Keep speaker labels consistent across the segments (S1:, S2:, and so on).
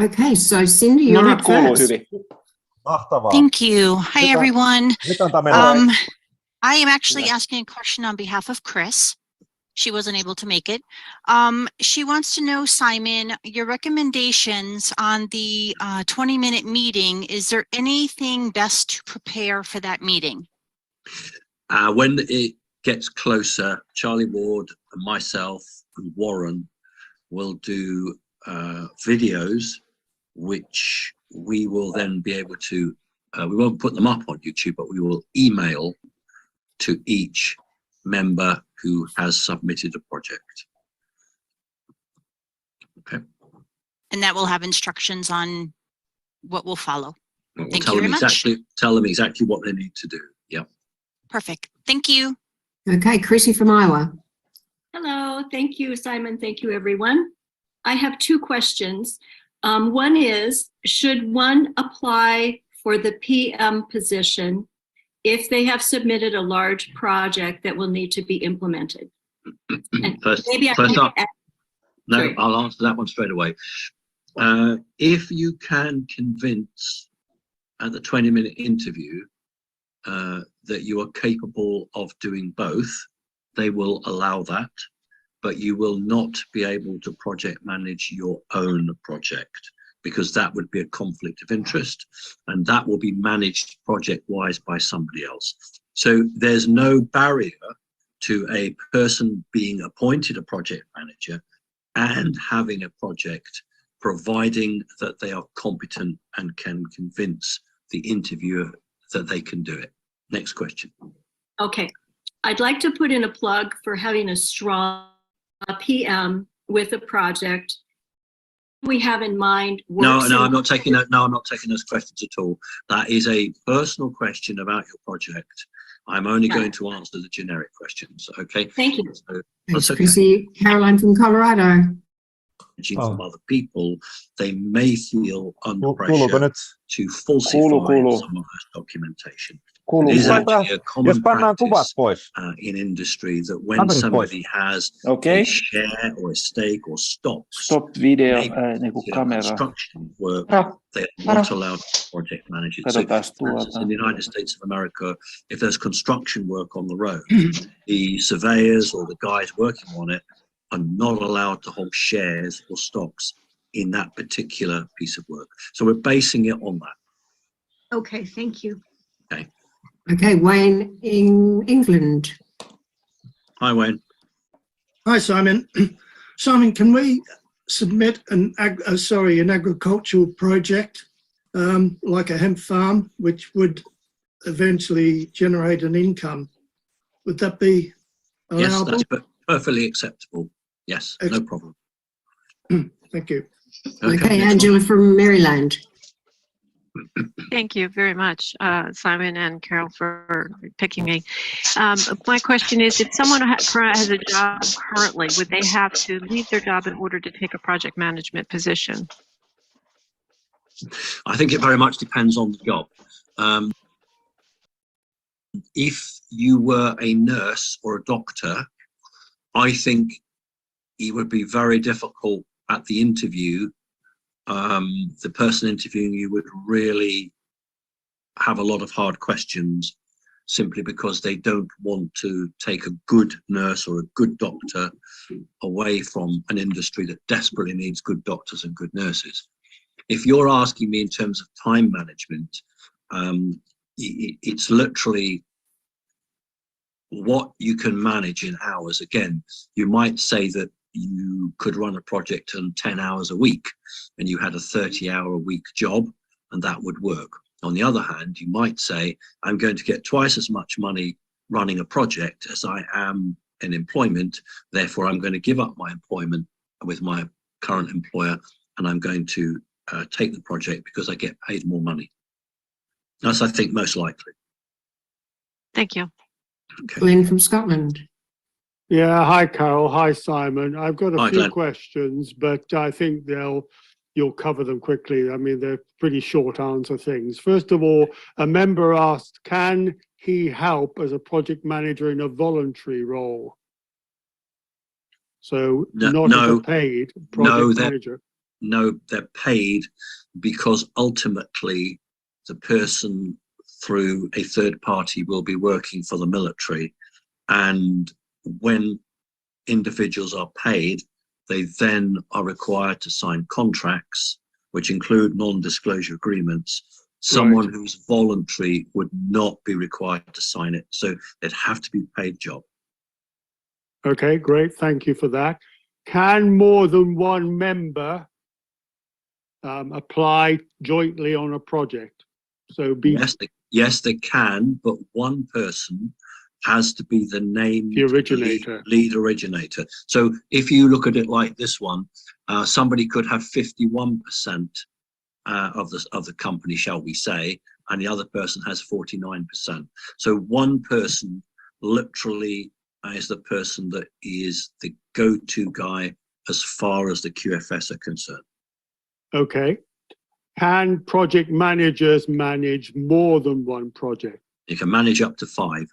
S1: Okay, so Cindy,
S2: No
S1: you're
S2: nyt
S1: up
S2: kuuluu
S1: first.
S2: hyvin.
S3: Mahtavaa.
S4: Thank you. Hi, everyone.
S3: Nyt on tämä
S4: I am actually asking a question on behalf of Chris. She wasn't able to make it. She wants to know, Simon, your recommendations on the 20-minute meeting. Is there anything best to prepare for that meeting?
S5: When it gets closer, Charlie Ward and myself and Warren will do videos, which we will then be able to, we won't put them up on YouTube, but we will email to each member who has submitted a project. Okay.
S4: And that will have instructions on what will follow.
S5: We'll
S4: Thank you very much.
S5: Tell them exactly what they need to do. Yeah.
S4: Perfect. Thank you.
S1: Okay, Chrissy from Iowa.
S6: Hello, thank you, Simon. Thank you, everyone. I have two questions. One is, should one apply for the PM position if they have submitted a large project that will need to be implemented?
S5: I'll answer that one straight away. If you can convince at the 20-minute interview that you are capable of doing both, they will allow that, but you will not be able to project manage your own project, because that would be a conflict of interest, and that will be managed project-wise by somebody else. So there's no barrier to a person being appointed a project manager and having a project, providing that they are competent and can convince the interviewer that they can do it. Next question.
S6: Okay, I'd like to put in a plug for having a strong PM with a project. We have in mind.
S5: No, I'm not taking that. No, I'm not taking those questions at all. That is a personal question about your project. I'm only going to answer the generic questions. Okay.
S6: Thank you.
S5: So,
S1: Thanks, Chrissy. Caroline from Colorado.
S5: From other people, they may feel under pressure to falsify some of this documentation. It is actually a common practice in industry that when somebody has a share or a stake or stocks,
S2: video,
S5: construction work, they're not allowed to project manage it. So, for instance, in the United States of America, if there's construction work on the road, the surveyors or the guys working on it are not allowed to hold shares or stocks in that particular piece of work. So we're basing it on that.
S6: Okay, thank you.
S5: Okay.
S1: Okay, Wayne in England.
S5: Hi, Wayne.
S7: Hi, Simon. Simon, can we submit an agricultural project like a hemp farm, which would eventually generate an income? Would that be allowable?
S5: Yes, that's perfectly acceptable. Yes, no problem.
S7: Thank you.
S1: Okay, Angela from Maryland.
S8: Thank you very much, Simon and Carol, for picking me. My question is, if someone has a job currently, would they have to leave their job in order to take a project management position?
S5: I think it very much depends on the job. If you were a nurse or a doctor, I think it would be very difficult at the interview. The person interviewing you would really have a lot of hard questions, simply because they don't want to take a good nurse or a good doctor away from an industry that desperately needs good doctors and good nurses. If you're asking me in terms of time management, it's literally what you can manage in hours. Again, you might say that you could run a project in 10 hours a week and you had a 30-hour-a-week job, and that would work. On the other hand, you might say, I'm going to get twice as much money running a project as I am in employment, therefore I'm going to give up my employment with my current employer and I'm going to take the project because I get paid more money. That's, I think, most likely.
S8: Thank you.
S5: Okay.
S1: Glenn from Scotland.
S9: Yeah, hi Carol, hi Simon. I've got a few
S5: Glenn.
S9: questions, but I think you'll cover them quickly. I mean, they're pretty short answer things. First of all, a member asked, can he help as a project manager in a voluntary role? So not as a paid project manager.
S5: no, they're paid because ultimately the person through a third party will be working for the military. And when individuals are paid, they then are required to sign contracts, which include non-disclosure agreements. Someone who's voluntary would not be required to sign it. So they'd have to be paid job.
S9: Okay, great. Thank you for that. Can more than one member apply jointly on a project? So be
S5: Yes, they can, but one person has to be the named
S9: the originator.
S5: lead originator. So if you look at it like this one, somebody could have 51% of the company, shall we say, and the other person has 49%. So one person literally is the person that is the go-to guy as far as the QFS are concerned.
S9: Okay. Can project managers manage more than one project?
S5: You can manage up to 5.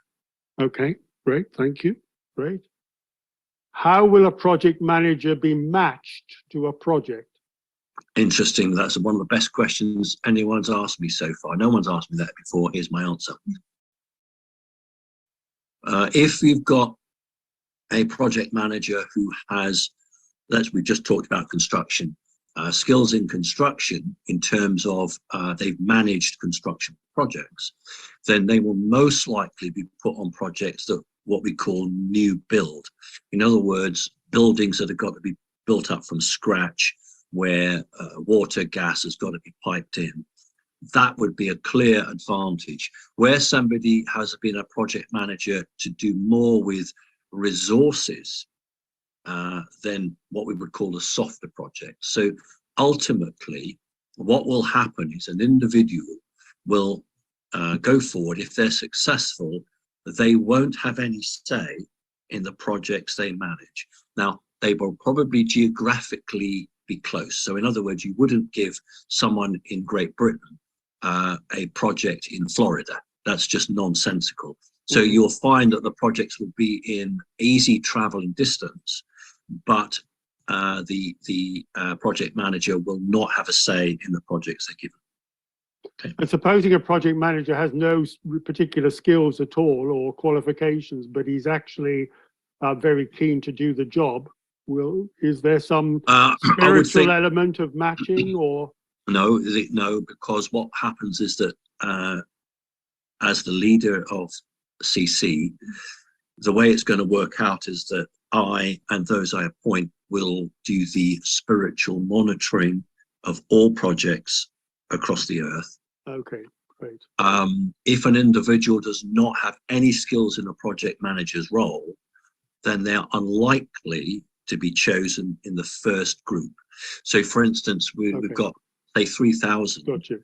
S9: Okay, great. Thank you. Great. How will a project manager be matched to a project?
S5: Interesting. That's one of the best questions anyone's asked me so far. No one's asked me that before. Here's my answer. If you've got a project manager who has, we just talked about construction, skills in construction in terms of they've managed construction projects, then they will most likely be put on projects that what we call new build. In other words, buildings that have got to be built up from scratch, where water, gas has got to be piped in. That would be a clear advantage. Where somebody has been a project manager to do more with resources than what we would call a softer project. So ultimately, what will happen is an individual will go forward. If they're successful, they won't have any say in the projects they manage. Now, they will probably geographically be close. So in other words, you wouldn't give someone in Great Britain a project in Florida. That's just nonsensical. So you'll find that the projects will be in easy traveling distance, but the project manager will not have a say in the projects they're given. Okay.
S9: And supposing a project manager has no particular skills at all or qualifications, but he's actually very keen to do the job, is there some spiritual element of matching or?
S5: No, because what happens is that as the leader of CC, the way it's going to work out is that I and those I appoint will do the spiritual monitoring of all projects across the earth.
S9: Okay, great.
S5: If an individual does not have any skills in a project manager's role, then they're unlikely to be chosen in the first group. So for instance, we've got, say, 3,000.
S9: Gotcha.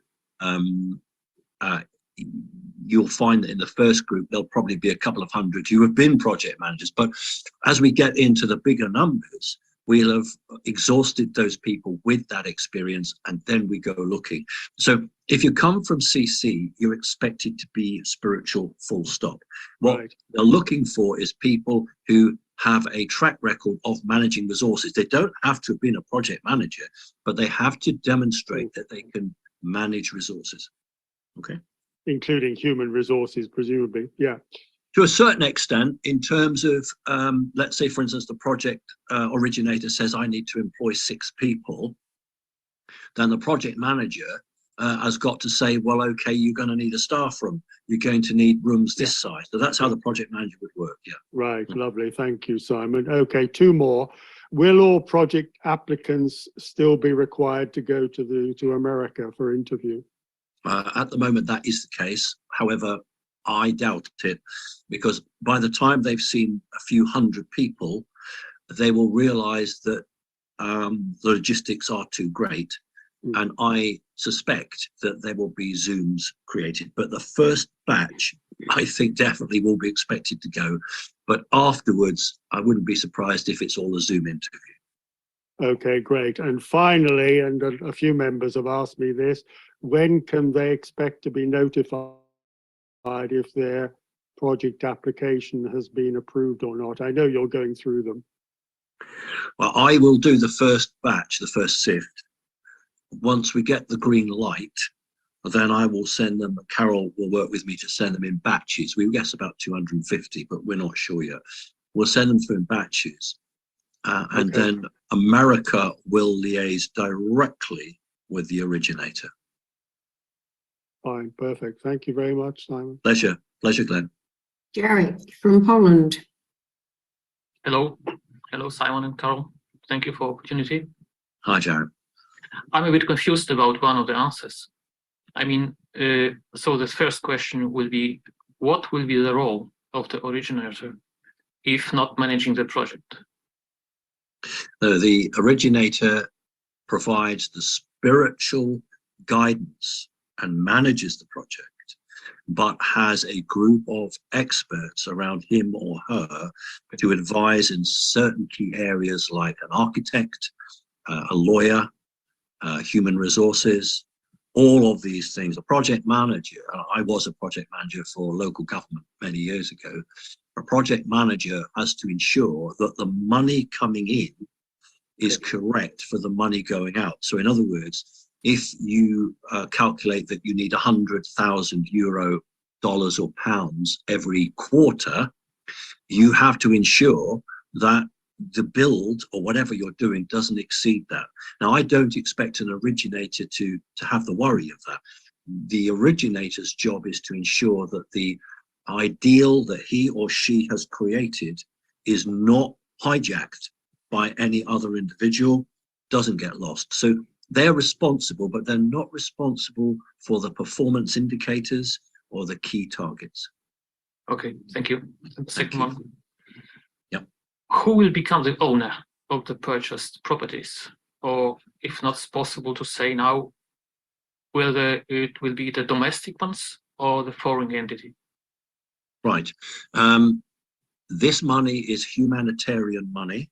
S5: You'll find that in the first group, there'll probably be a couple of hundred who have been project managers. But as we get into the bigger numbers, we'll have exhausted those people with that experience, and then we go looking. So if you come from CC, you're expected to be spiritual, full stop. What they're looking for is people who have a track record of managing resources. They don't have to have been a project manager, but they have to demonstrate that they can manage resources. Okay.
S9: Including human resources, presumably. Yeah.
S5: To a certain extent, in terms of, let's say, for instance, the project originator says, I need to employ 6 people, then the project manager has got to say, well, okay, you're going to need a staff room. You're going to need rooms this size. So that's how the project manager would work, yeah.
S9: Right, lovely. Thank you, Simon. Okay, 2 more. Will all project applicants still be required to go to America for interview?
S5: At the moment, that is the case. However, I doubt it, because by the time they've seen a few hundred people, they will realize that the logistics are too great. And I suspect that there will be Zooms created. But the first batch, I think, definitely will be expected to go. But afterwards, I wouldn't be surprised if it's all a Zoom interview.
S9: Okay, great. And finally, and a few members have asked me this, when can they expect to be notified if their project application has been approved or not? I know you're going through them.
S5: Well, I will do the first batch, the first sift, once we get the green light, then I will send them. Carol will work with me to send them in batches. We guess about 250, but we're not sure yet. We'll send them through in batches. And
S9: Okay.
S5: then America will liaise directly with the originator.
S9: Fine, perfect. Thank you very much, Simon.
S5: Pleasure, Glenn.
S1: Jarek from Poland.
S2: Hello, Simon and Carol. Thank you for the opportunity.
S5: Hi, Jared.
S2: I'm a bit confused about one of the answers. I mean, so the first question will be, what will be the role of the originator if not managing the project?
S5: The originator provides the spiritual guidance and manages the project, but has a group of experts around him or her to advise in certain key areas like an architect, a lawyer, human resources, all of these things. A project manager, I was a project manager for local government many years ago. A project manager has to ensure that the money coming in is correct for the money going out. So in other words, if you calculate that you need €100,000 or pounds every quarter, you have to ensure that the build or whatever you're doing doesn't exceed that. Now, I don't expect an originator to have the worry of that. The originator's job is to ensure that the ideal that he or she has created is not hijacked by any other individual, doesn't get lost. So they're responsible, but they're not responsible for the performance indicators or the key targets.
S2: Okay, thank you. The second one.
S5: Yep.
S2: Who will become the owner of the purchased properties? Or if not possible to say now, whether it will be the domestic ones or the foreign entity?
S5: Right. This money is humanitarian money,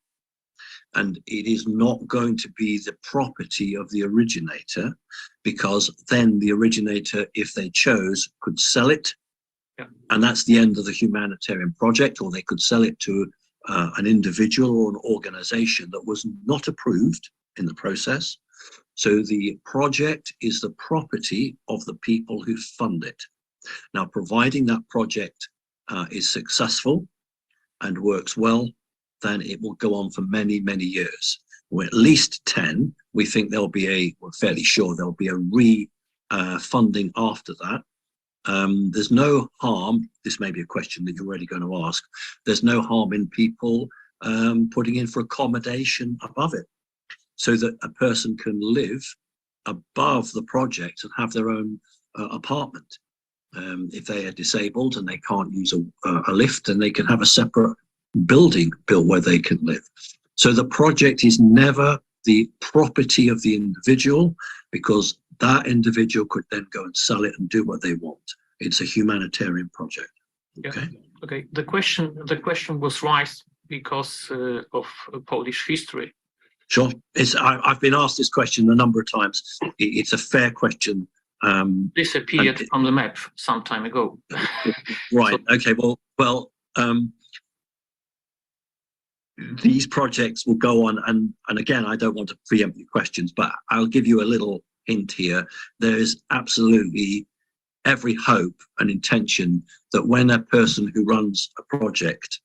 S5: and it is not going to be the property of the originator, because then the originator, if they chose, could sell it.
S2: Yeah.
S5: And that's the end of the humanitarian project, or they could sell it to an individual or an organization that was not approved in the process. So the project is the property of the people who fund it. Now, providing that project is successful and works well, then it will go on for many, many years. Or at least 10. We think we're fairly sure there'll be a funding after that. There's no harm, this may be a question that you're already going to ask, there's no harm in people putting in for accommodation above it, so that a person can live above the project and have their own apartment. If they are disabled and they can't use a lift, then they can have a separate building built where they can live. So the project is never the property of the individual, because that individual could then go and sell it and do what they want. It's a humanitarian project. Okay.
S2: Yeah. Okay. The question was raised because of Polish history.
S5: Sure. I've been asked this question a number of times. It's a fair question.
S2: Disappeared from the map some time ago.
S5: Right. Okay. Well. These projects will go on, and again, I don't want to preempt your questions, but I'll give you a little hint here. There is absolutely every hope and intention that when a person who runs a project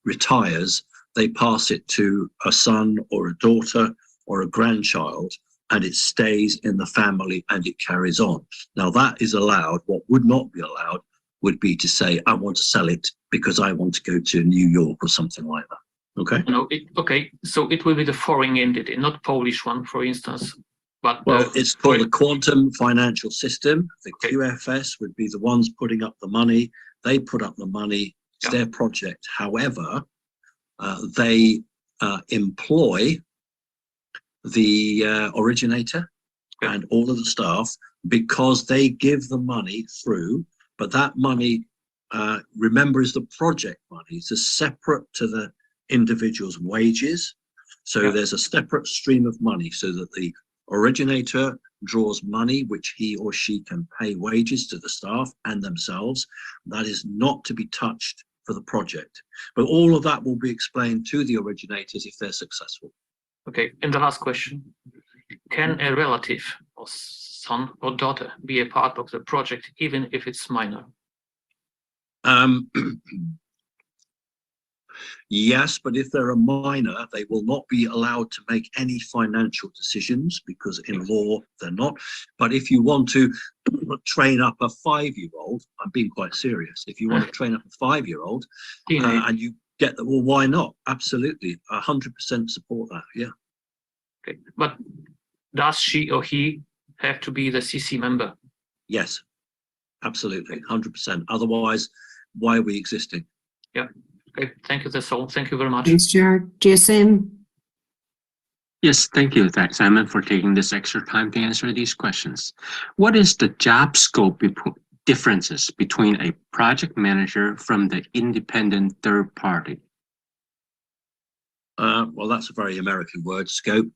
S5: retires, they pass it to a son or a daughter or a grandchild, and it stays in the family and it carries on. Now, that is allowed. What would not be allowed would be to say, I want to sell it because I want to go to New York or something like that. Okay?
S2: No, okay, so it will be the foreign entity, not Polish one, for instance. But
S5: well, it's called the quantum financial system. The QFS would be the ones putting up the money. They put up the money. It's their project. However, they employ the originator and all of the staff, because they give the money through. But that money, remember, is the project money. It's separate to the individual's wages. So there's a separate stream of money, so that the originator draws money which he or she can pay wages to the staff and themselves. That is not to be touched for the project. But all of that will be explained to the originators if they're successful.
S2: Okay, and the last question. can a relative or son or daughter be a part of the project, even if it's minor?
S5: Yes, but if they're a minor, they will not be allowed to make any financial decisions because in law they're not. But if you want to train up a 5-year-old, I'm being quite serious. If you want to train up a 5-year-old and you get them, well, why not? Absolutely, 100% support that. Yeah.
S2: Okay. But does she or he have to be the CC member?
S5: Yes, absolutely, 100%. Otherwise, why are we existing?
S2: Yeah. Okay. Thank you. That's all. Thank you very much.
S1: Thanks, Jared. GSM.
S10: Yes, thank you, Simon, for taking this extra time to answer these questions. What is the job scope differences between a project manager from the independent third party?
S5: Well, that's a very American word, scope.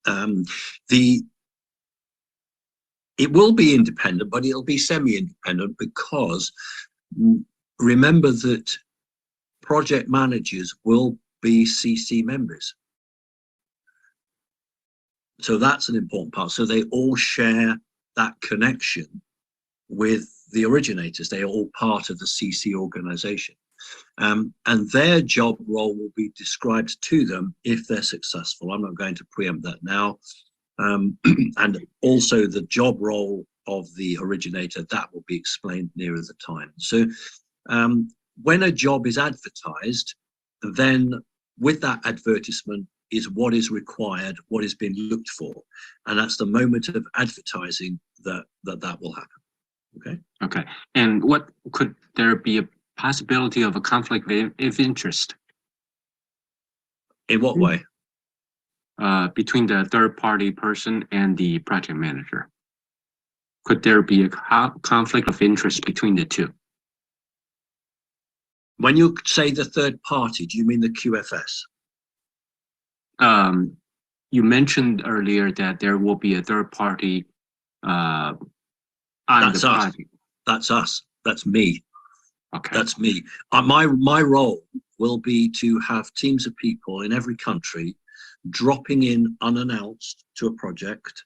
S5: It will be independent, but it'll be semi-independent because remember that project managers will be CC members. So that's an important part. So they all share that connection with the originators. They are all part of the CC organization. And their job role will be described to them if they're successful. I'm not going to preempt that now. And also the job role of the originator, that will be explained nearer the time. So when a job is advertised, then with that advertisement is what is required, what is being looked for. And that's the moment of advertising that will happen. Okay.
S10: Okay. And what could there be a possibility of a conflict of interest?
S5: In what way?
S10: Between the third party person and the project manager. Could there be a conflict of interest between the two?
S5: When you say the third party, do you mean the QFS?
S10: You mentioned earlier that there will be a third party on
S5: That's
S10: the
S5: us.
S10: project.
S5: That's us. That's me.
S10: Okay.
S5: That's me. My role will be to have teams of people in every country dropping in unannounced to a project.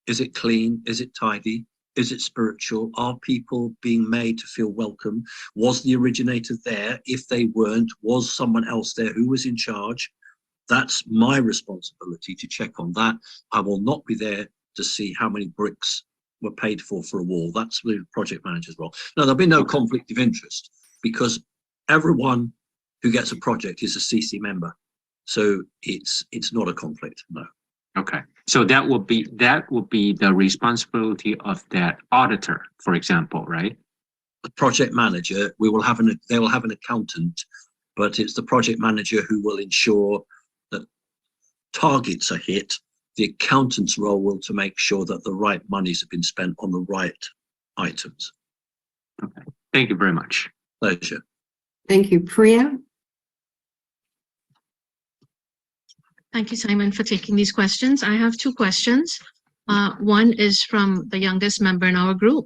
S5: Is it clean? Is it tidy? Is it spiritual? Are people being made to feel welcome? Was the originator there? If they weren't, was someone else there who was in charge? That's my responsibility to check on that. I will not be there to see how many bricks were paid for a wall. That's the project manager's role. No, there'll be no conflict of interest because everyone who gets a project is a CC member. So it's not a conflict, no.
S10: Okay. So that will be the responsibility of that auditor, for example, right?
S5: The project manager, they will have an accountant, but it's the project manager who will ensure that targets are hit. The accountant's role will to make sure that the right monies have been spent on the right items.
S10: Okay. Thank you very much.
S5: Pleasure.
S1: Thank you. Priya.
S11: Thank you, Simon, for taking these questions. I have two questions. One is from the youngest member in our group.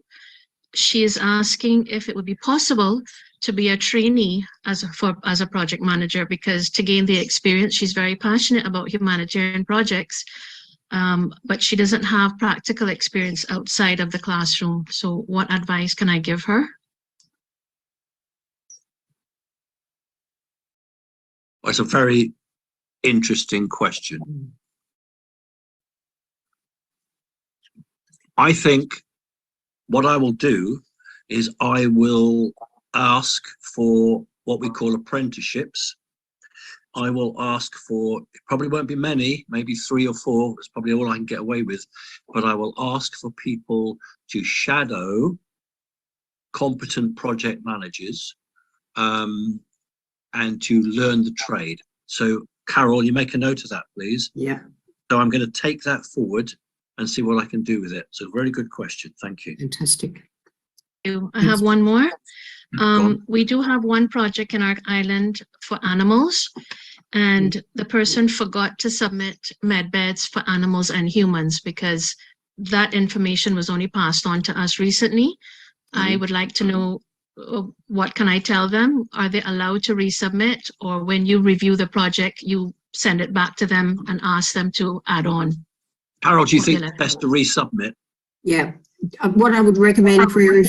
S11: She is asking if it would be possible to be a trainee as a project manager, because to gain the experience, she's very passionate about humanitarian projects, but she doesn't have practical experience outside of the classroom. So what advice can I give her?
S5: It's a very interesting question. I think what I will do is I will ask for what we call apprenticeships. I will ask for, it probably won't be many, maybe 3 or 4, it's probably all I can get away with, but I will ask for people to shadow competent project managers and to learn the trade. So Carol, you make a note of that, please.
S1: Yeah.
S5: So I'm going to take that forward and see what I can do with it. So very good question. Thank you.
S1: Fantastic.
S11: I have one more. We do have one project in our island for animals, and the person forgot to submit med beds for animals and humans because that information was only passed on to us recently. I would like to know, what can I tell them? Are they allowed to resubmit, or when you review the project, you send it back to them and ask them to add on?
S5: Carol, do you
S11: Okay,
S5: think
S11: let's
S5: it's best to resubmit?
S1: Yeah. What I would recommend, Priya,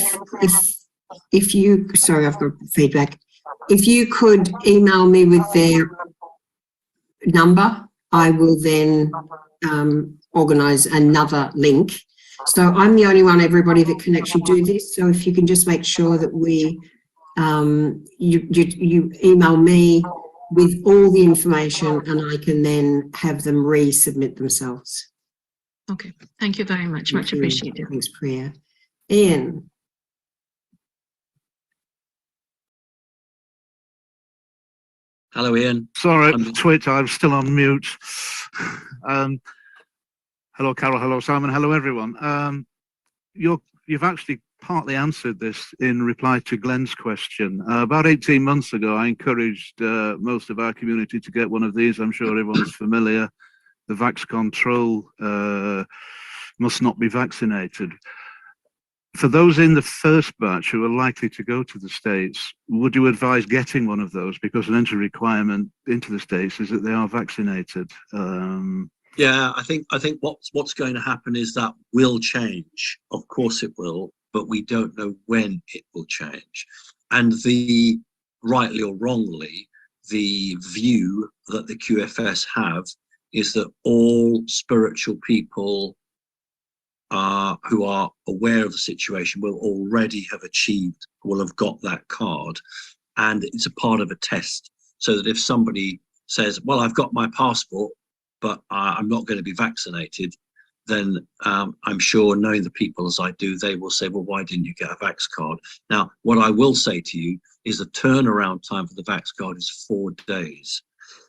S1: if you, sorry, I've got feedback. If you could email me with their number, I will then organise another link. So I'm the only one, everybody, that can actually do this. So if you can just make sure that we, you email me with all the information and I can then have them resubmit themselves.
S11: Okay, thank you very much.
S1: Thank
S11: Much
S1: you.
S11: appreciated.
S1: Thanks, Priya. Ian.
S5: Hello, Ian.
S12: Sorry,
S5: I'm-
S12: Twitch, I'm still on mute. Hello, Carol. Hello, Simon. Hello, everyone. You've actually partly answered this in reply to Glenn's question. About 18 months ago, I encouraged most of our community to get one of these. I'm sure everyone's familiar. The Vax Control must not be vaccinated. For those in the first batch who are likely to go to the States, would you advise getting one of those? Because an entry requirement into the States is that they are vaccinated.
S5: Yeah, I think what's going to happen is that will change. Of course it will, but we don't know when it will change. And rightly or wrongly, the view that the QFS have is that all spiritual people who are aware of the situation will already have will have got that card, and it's a part of a test, so that if somebody says, well, I've got my passport, but I'm not going to be vaccinated, then I'm sure, knowing the people as I do, they will say, well, why didn't you get a Vax card? Now, what I will say to you is the turnaround time for the Vax card is 4 days.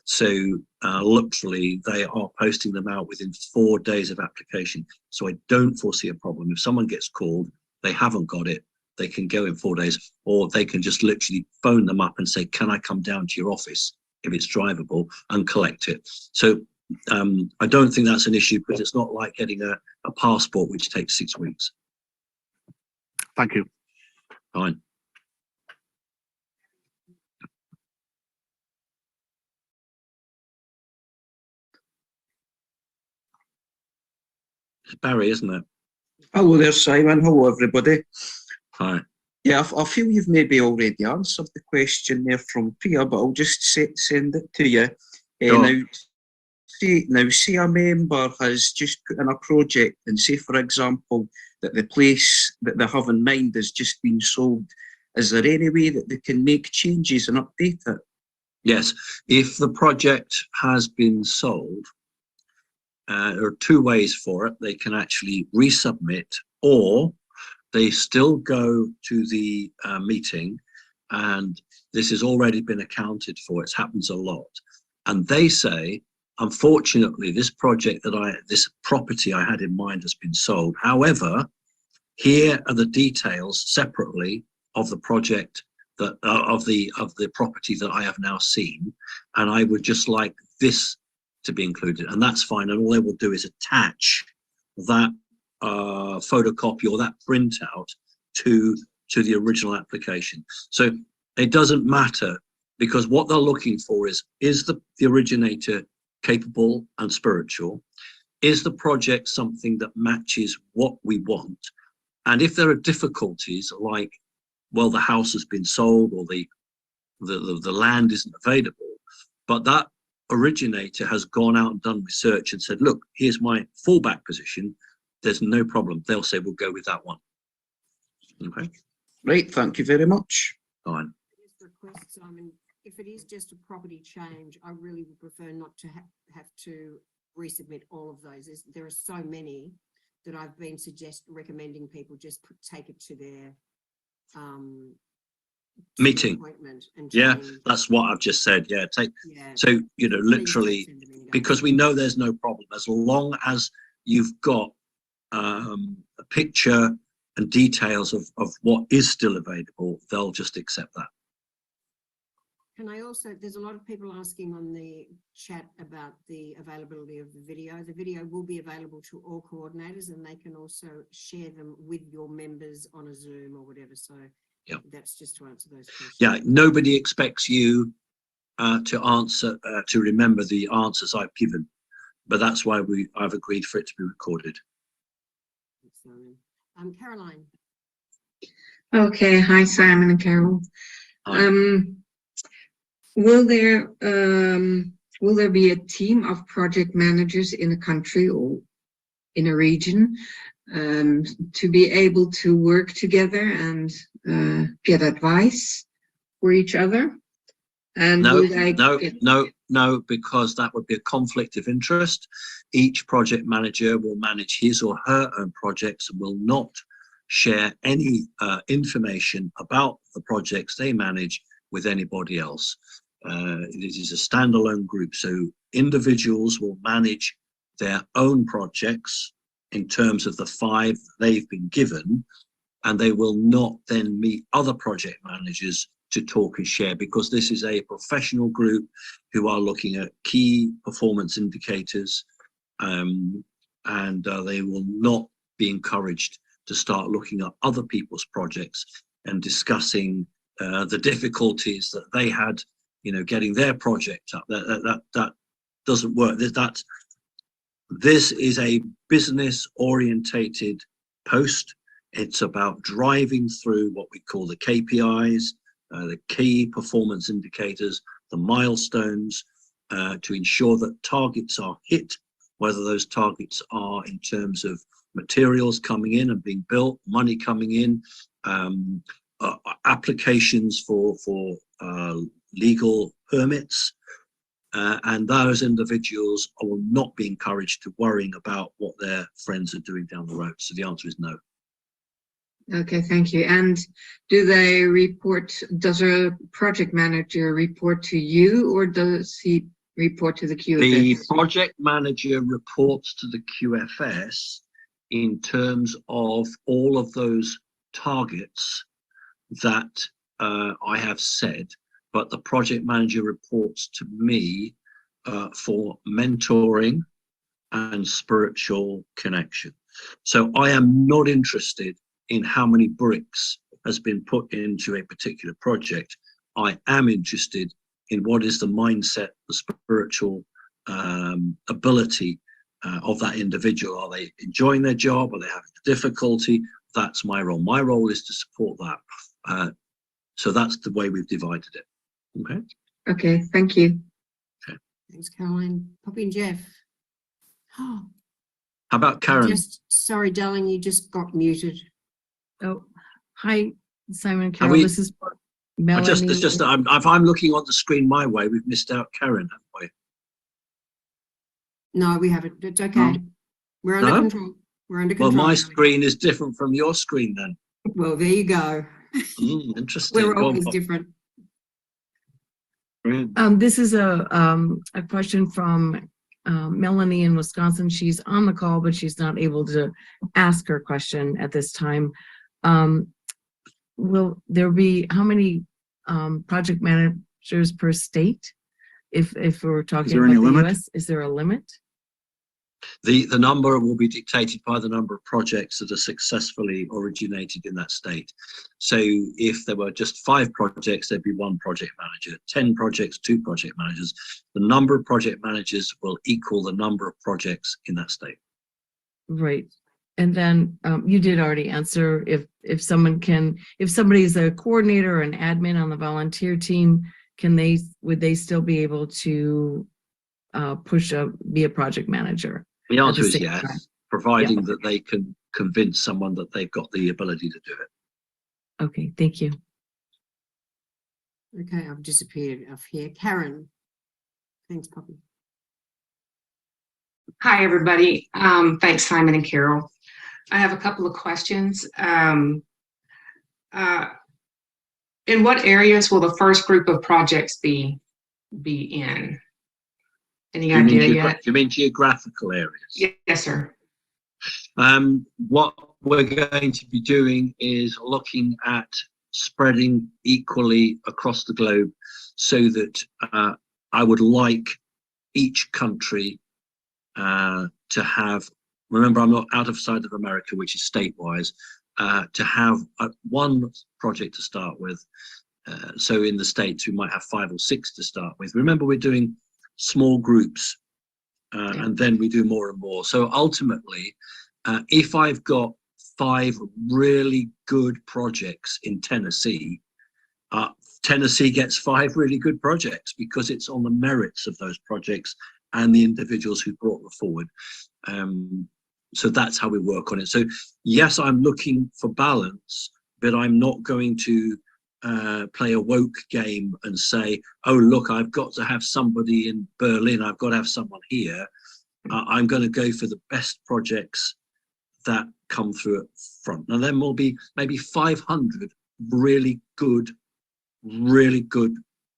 S5: So literally, they are posting them out within 4 days of application. So I don't foresee a problem. If someone gets called, they haven't got it, they can go in 4 days, or they can just literally phone them up and say, can I come down to your office, if it's drivable, and collect it. So I don't think that's an issue, but it's not like getting a passport, which takes 6 weeks.
S12: Thank you.
S5: Fine. It's Barry, isn't it?
S13: Hello there, Simon. Hello, everybody.
S5: Hi.
S13: Yeah, I feel you've maybe already answered the question there from Priya, but I'll just send it to you.
S5: Sure.
S13: Now, see a member has just put in a project, and say, for example, that the place that they have in mind has just been sold. Is there any way that they can make changes and update it?
S5: Yes. If the project has been sold, there are 2 ways for it. They can actually resubmit, or they still go to the meeting, and this has already been accounted for. It happens a lot. And they say, unfortunately, this property I had in mind has been sold. However, here are the details separately of the project that of the property that I have now seen, and I would just like this to be included, and that's fine. And all they will do is attach that photocopy or that printout to the original application. So it doesn't matter, because what they're looking for is the originator capable and spiritual? Is the project something that matches what we want? And if there are difficulties, like, well, the house has been sold, or the land isn't available, but that originator has gone out and done research and said, look, here's my fallback position, there's no problem, they'll say, we'll go with that one. Okay.
S13: Right, thank you very much.
S5: Fine.
S1: Request, Simon, if it is just a property change, I really would prefer not to have to resubmit all of those. There are so many that I've been recommending people just take it to their
S5: meeting
S1: appointment. And
S5: that's what I've just said. So, you know, literally, because we know there's no problem, as long as you've got a picture and details of what is still available, they'll just accept that.
S1: Can I also, there's a lot of people asking on the chat about the availability of the video. The video will be available to all coordinators, and they can also share them with your members on a Zoom or whatever. So that's just to answer those questions.
S5: Yeah, nobody expects you to remember the answers I've given. but that's why I've agreed for it to be recorded.
S1: Caroline.
S14: Okay, hi Simon and Carol.
S5: Hi.
S14: Will there be a team of project managers in a country or in a region to be able to work together and get advice for each other? And
S5: No,
S14: will they
S5: no, because that would be a conflict of interest. Each project manager will manage his or her own projects and will not share any information about the projects they manage with anybody else. It is a standalone group, so individuals will manage their own projects in terms of the 5 they've been given, and they will not then meet other project managers to talk and share, because this is a professional group who are looking at key performance indicators, and they will not be encouraged to start looking at other people's projects and discussing the difficulties that they had, you know, getting their project up. That doesn't work. This is a business orientated post. It's about driving through what we call the KPIs, the key performance indicators, the milestones, to ensure that targets are hit, whether those targets are in terms of materials coming in and being built, money coming in, applications for legal permits, and those individuals will not be encouraged to worrying about what their friends are doing down the road. So the answer is no.
S14: Okay, thank you. And do they report, does a project manager report to you, or does he report to the QFS?
S5: The project manager reports to the QFS in terms of all of those targets that I have said, but the project manager reports to me for mentoring and spiritual connection. So I am not interested in how many bricks has been put into a particular project. I am interested in what is the mindset, the spiritual ability of that individual. Are they enjoying their job? Are they having difficulty? That's my role. My role is to support that. So that's the way we've divided it. Okay.
S14: Okay, thank you.
S5: Okay.
S1: Thanks, Caroline. Poppy and Jeff. Oh,
S5: how about Karen?
S1: Sorry, darling, you just got muted.
S15: Oh, hi, Simon, Carol. This is Melanie.
S5: It's just that if I'm looking on the screen my way, we've missed out Karen, haven't we?
S1: No, we haven't. It's okay. We're under control. We're under control.
S5: Well, my screen is different from your screen then.
S1: Well, there you go.
S5: Interesting.
S1: We're always different.
S15: This is a question from Melanie in Wisconsin. She's on the call, but she's not able to ask her question at this time. Will there be how many project managers per state? If we're talking about the US, is there a limit?
S5: The number will be dictated by the number of projects that are successfully originated in that state. So if there were just 5 projects, there'd be 1 project manager. 10 projects, 2 project managers. The number of project managers will equal the number of projects in that state.
S15: Right. And then you did already answer if somebody is a coordinator or an admin on the volunteer team, would they still be able to be a project manager?
S5: The answer is yes, providing that they can convince someone that they've got the ability to do it.
S15: Okay, thank you.
S1: Okay, I've disappeared off here. Karen. Thanks, Poppy.
S16: Hi, everybody. Thanks, Simon and Carol. I have a couple of questions. In what areas will the first group of projects be in? Any idea yet?
S5: You mean geographical areas?
S16: Yes, sir.
S5: What we're going to be doing is looking at spreading equally across the globe, so that I would like each country to have, remember I'm not outside of America, which is state-wise, to have one project to start with. So in the States, we might have 5 or 6 to start with. Remember, we're doing small groups and then we do more and more. So ultimately, if I've got 5 really good projects in Tennessee, Tennessee gets 5 really good projects because it's on the merits of those projects and the individuals who brought them forward. So that's how we work on it. So yes, I'm looking for balance, but I'm not going to play a woke game and say, oh, look, I've got to have somebody in Berlin, I've got to have someone here. I'm going to go for the best projects that come through at front. And then will be maybe 500 really good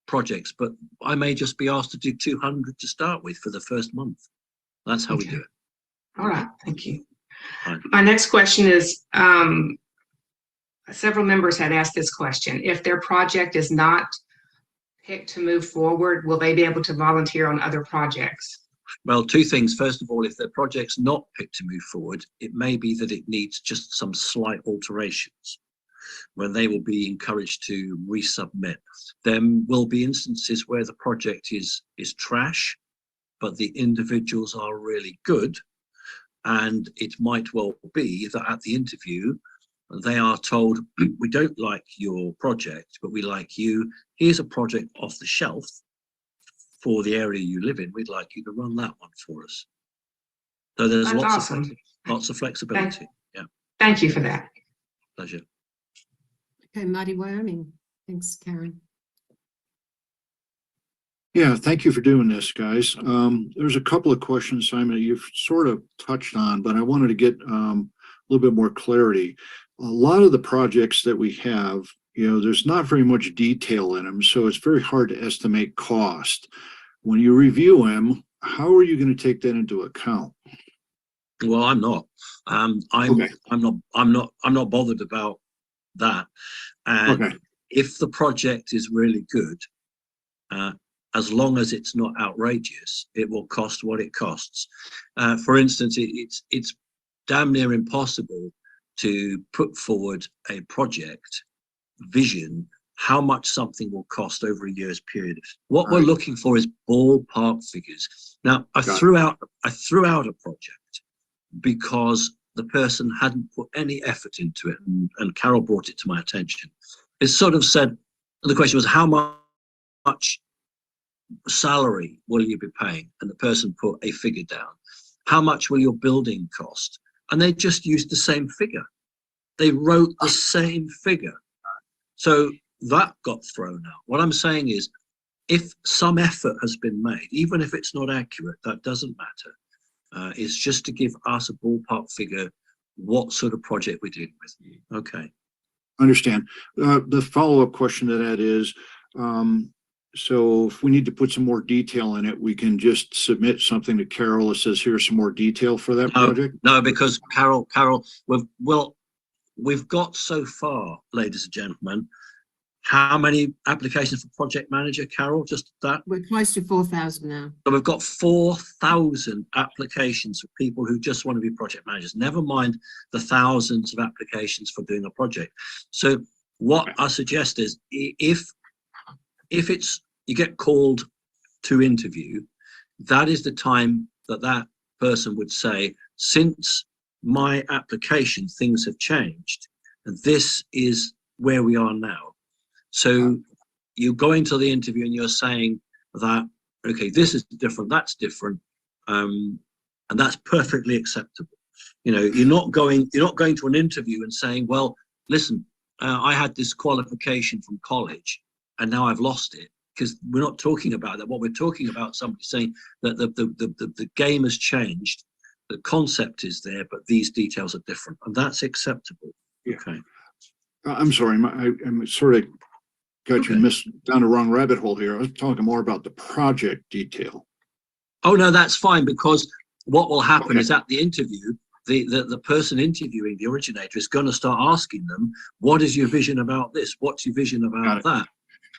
S5: projects, but I may just be asked to do 200 to start with for the first month. That's how we do it.
S16: All right, thank you.
S5: Right.
S16: My next question is, several members had asked this question. If their project is not picked to move forward, will they be able to volunteer on other projects?
S5: Well, 2 things. First of all, if their project's not picked to move forward, it may be that it needs just some slight alterations, when they will be encouraged to resubmit. There will be instances where the project is trash, but the individuals are really good. And it might well be that at the interview, they are told, we don't like your project, but we like you. Here's a project off the shelf for the area you live in. We'd like you to run that one for us. So there's lots of flexibility. Yeah.
S16: Thank you for that.
S5: Pleasure.
S1: Okay, Marty, Wyoming. Thanks, Karen.
S17: Yeah, thank you for doing this, guys. There's a couple of questions, Simon, that you've sort of touched on, but I wanted to get a little bit more clarity. A lot of the projects that we have, there's not very much detail in them, so it's very hard to estimate cost. When you review them, how are you going to take that into account?
S5: Well, I'm not. I'm not bothered about that. And if the project is really good, as long as it's not outrageous, it will cost what it costs. For instance, it's damn near impossible to put forward a project vision, how much something will cost over a year's period. What we're looking for is ballpark figures. Now, I threw out a project because the person hadn't put any effort into it, and Carol brought it to my attention. It sort of said, the question was, how much salary will you be paying? And the person put a figure down. How much will your building cost? And they just used the same figure. They wrote the same figure. So that got thrown out. What I'm saying is, if some effort has been made, even if it's not accurate, that doesn't matter. It's just to give us a ballpark figure, what sort of project we're dealing with. Okay.
S17: Understand. The follow-up question to that is, so if we need to put some more detail in it, we can just submit something to Carol that says, here's some more detail for that project?
S5: No, because Carol, we've got so far, ladies and gentlemen, how many applications for project manager, Carol? Just that?
S1: We're close to 4,000 now.
S5: So we've got 4,000 applications for people who just want to be project managers, never mind the thousands of applications for doing a project. So what I suggest is, if you get called to interview, that is the time that person would say, since my application, things have changed, and this is where we are now. So you go into the interview and you're saying that, okay, this is different, that's different, and that's perfectly acceptable. You're not going to an interview and saying, well, listen, I had this qualification from college and now I've lost it, because we're not talking about that. What we're talking about, somebody saying that the game has changed, the concept is there, but these details are different, and that's acceptable.
S17: Yeah.
S5: Okay.
S17: I'm sorry, I'm sort of got you down the wrong rabbit hole here. I was talking more about the project detail.
S5: Oh, no, that's fine, because what will happen is at the interview, the person interviewing the originator is going to start asking them, what is your vision about this? What's your vision about that?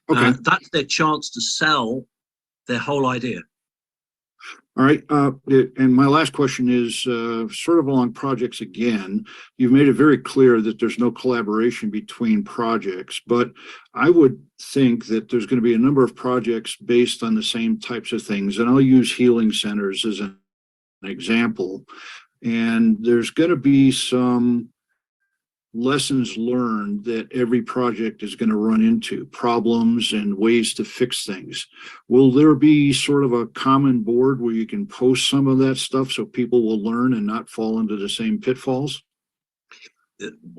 S17: Okay.
S5: That's their chance to sell their whole idea.
S17: All right. And my last question is sort of along projects again. You've made it very clear that there's no collaboration between projects, but I would think that there's going to be a number of projects based on the same types of things. And I'll use healing centers as an example. And there's going to be some lessons learned that every project is going to run into, problems and ways to fix things. Will there be sort of a common board where you can post some of that stuff so people will learn and not fall into the same pitfalls?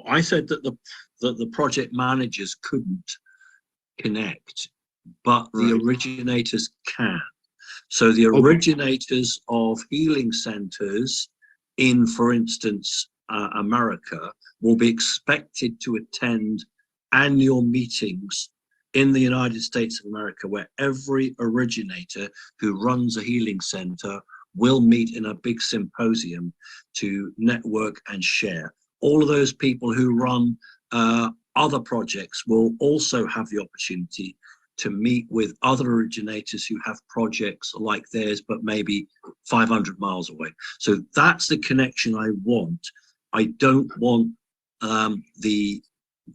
S5: I said that the project managers couldn't connect, but the originators can. So the originators of healing centers in, for instance, America will be expected to attend annual meetings in the United States of America, where every originator who runs a healing center will meet in a big symposium to network and share. All of those people who run other projects will also have the opportunity to meet with other originators who have projects like theirs, but maybe 500 miles away. So that's the connection I want. I don't want the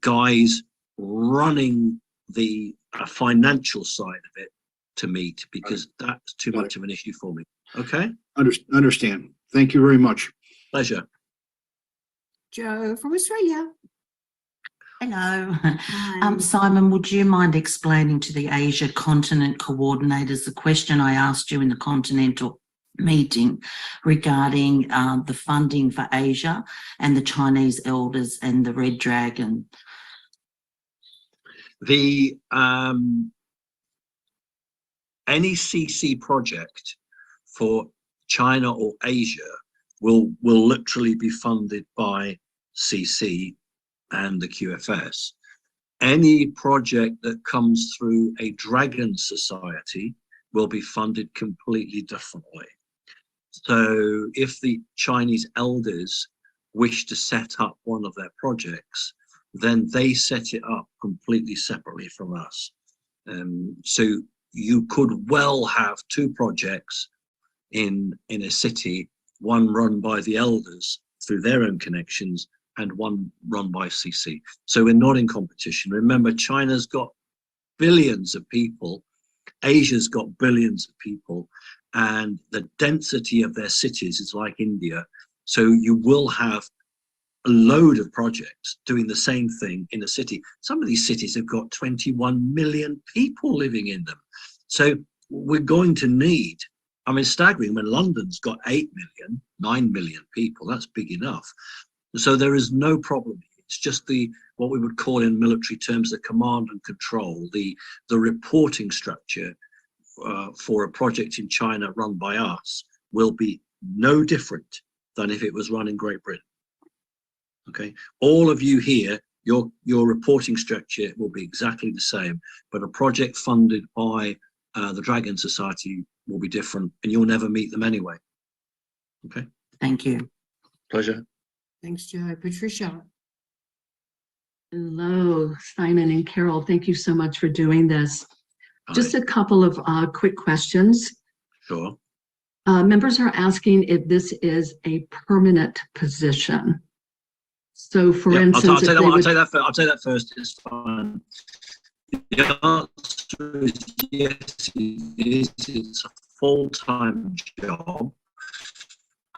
S5: guys running the financial side of it to meet, because that's too much of an issue for me. Okay?
S17: Understand. Thank you very much.
S5: Pleasure.
S1: Joe from Australia.
S18: Hello.
S1: Hi.
S18: Simon, would you mind explaining to the Asia continent coordinators the question I asked you in the continental meeting regarding the funding for Asia and the Chinese elders and the Red Dragon?
S5: The any CC project for China or Asia will literally be funded by CC and the QFS. Any project that comes through a Dragon Society will be funded completely differently. So if the Chinese elders wish to set up one of their projects, then they set it up completely separately from us. So you could well have two projects in a city, one run by the elders through their own connections and one run by CC. So we're not in competition. Remember, China's got billions of people, Asia's got billions of people, and the density of their cities is like India. So you will have a load of projects doing the same thing in a city. Some of these cities have got 21 million people living in them. So we're going to need, I mean, staggering when London's got 8 million, 9 million people, that's big enough. So there is no problem. It's just what we would call in military terms, the command and control, the reporting structure for a project in China run by us will be no different than if it was run in Great Britain. Okay, all of you here, your reporting structure will be exactly the same, but a project funded by the Dragon Society will be different, and you'll never meet them anyway. Okay.
S18: Thank you.
S5: Pleasure.
S1: Thanks, Joe. Patricia.
S19: Hello, Simon and Carol. Thank you so much for doing this. Hi. Just a couple of quick questions.
S5: Sure.
S19: Members are asking if this is a permanent position. So, for instance,
S5: I'll take that first. It's fine. The answer is yes, it is. It's a full-time job.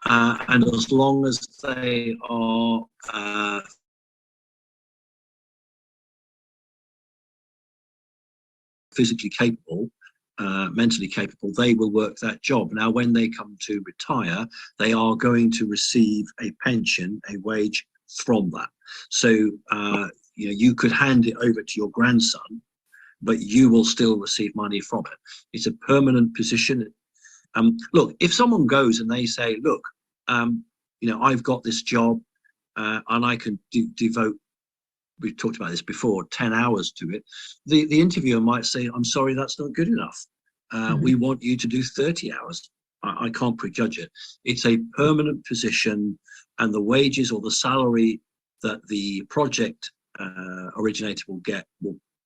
S5: And as long as they are physically capable, mentally capable, they will work that job. Now, when they come to retire, they are going to receive a pension, a wage from that. So, you could hand it over to your grandson, but you will still receive money from it. It's a permanent position. Look, if someone goes and they say, look, I've got this job and I can devote, we've talked about this before, 10 hours to it, the interviewer might say, I'm sorry, that's not good enough. We want you to do 30 hours. I can't prejudge it. It's a permanent position, and the wages or the salary that the project originator will get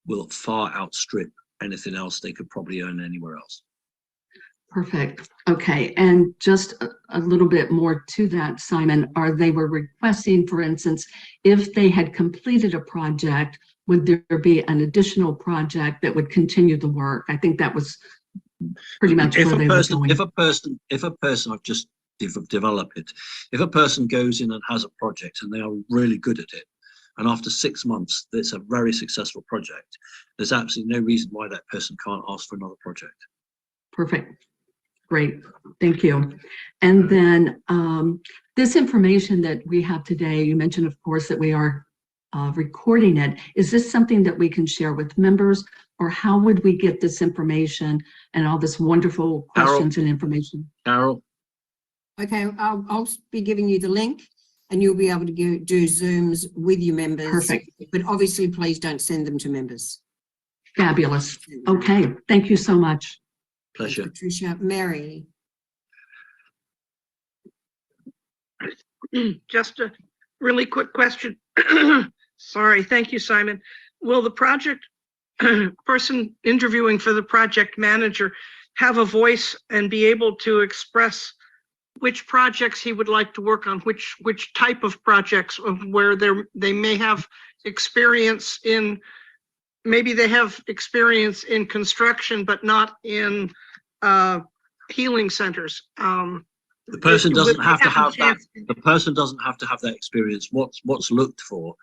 S5: will far outstrip anything else they could probably earn anywhere else.
S19: Perfect. Okay. And just a little bit more to that, Simon, they were requesting, for instance, if they had completed a project, would there be an additional project that would continue the work? I think that was pretty much where they were going.
S5: If a person, I've just develop it. If a person goes in and has a project and they are really good at it, and after 6 months, it's a very successful project, there's absolutely no reason why that person can't ask for another project.
S19: Perfect. Great. Thank you. And then this information that we have today, you mentioned, of course, that we are recording it. Is this something that we can share with members, or how would we get this information and all this wonderful questions and information?
S5: Carol?
S1: Okay, I'll be giving you the link and you'll be able to do Zooms with your members.
S19: Perfect.
S1: But obviously, please don't send them to members.
S19: Fabulous. Okay. Thank you so much.
S5: Pleasure.
S1: Patricia. Mary.
S20: Just a really quick question. Sorry. Thank you, Simon. Will the project person interviewing for the project manager have a voice and be able to express which projects he would like to work on, which type of projects, of where they may have experience in, maybe they have experience in construction, but not in healing centers.
S5: The person doesn't have to have that. The person doesn't have to have that experience. What's looked for,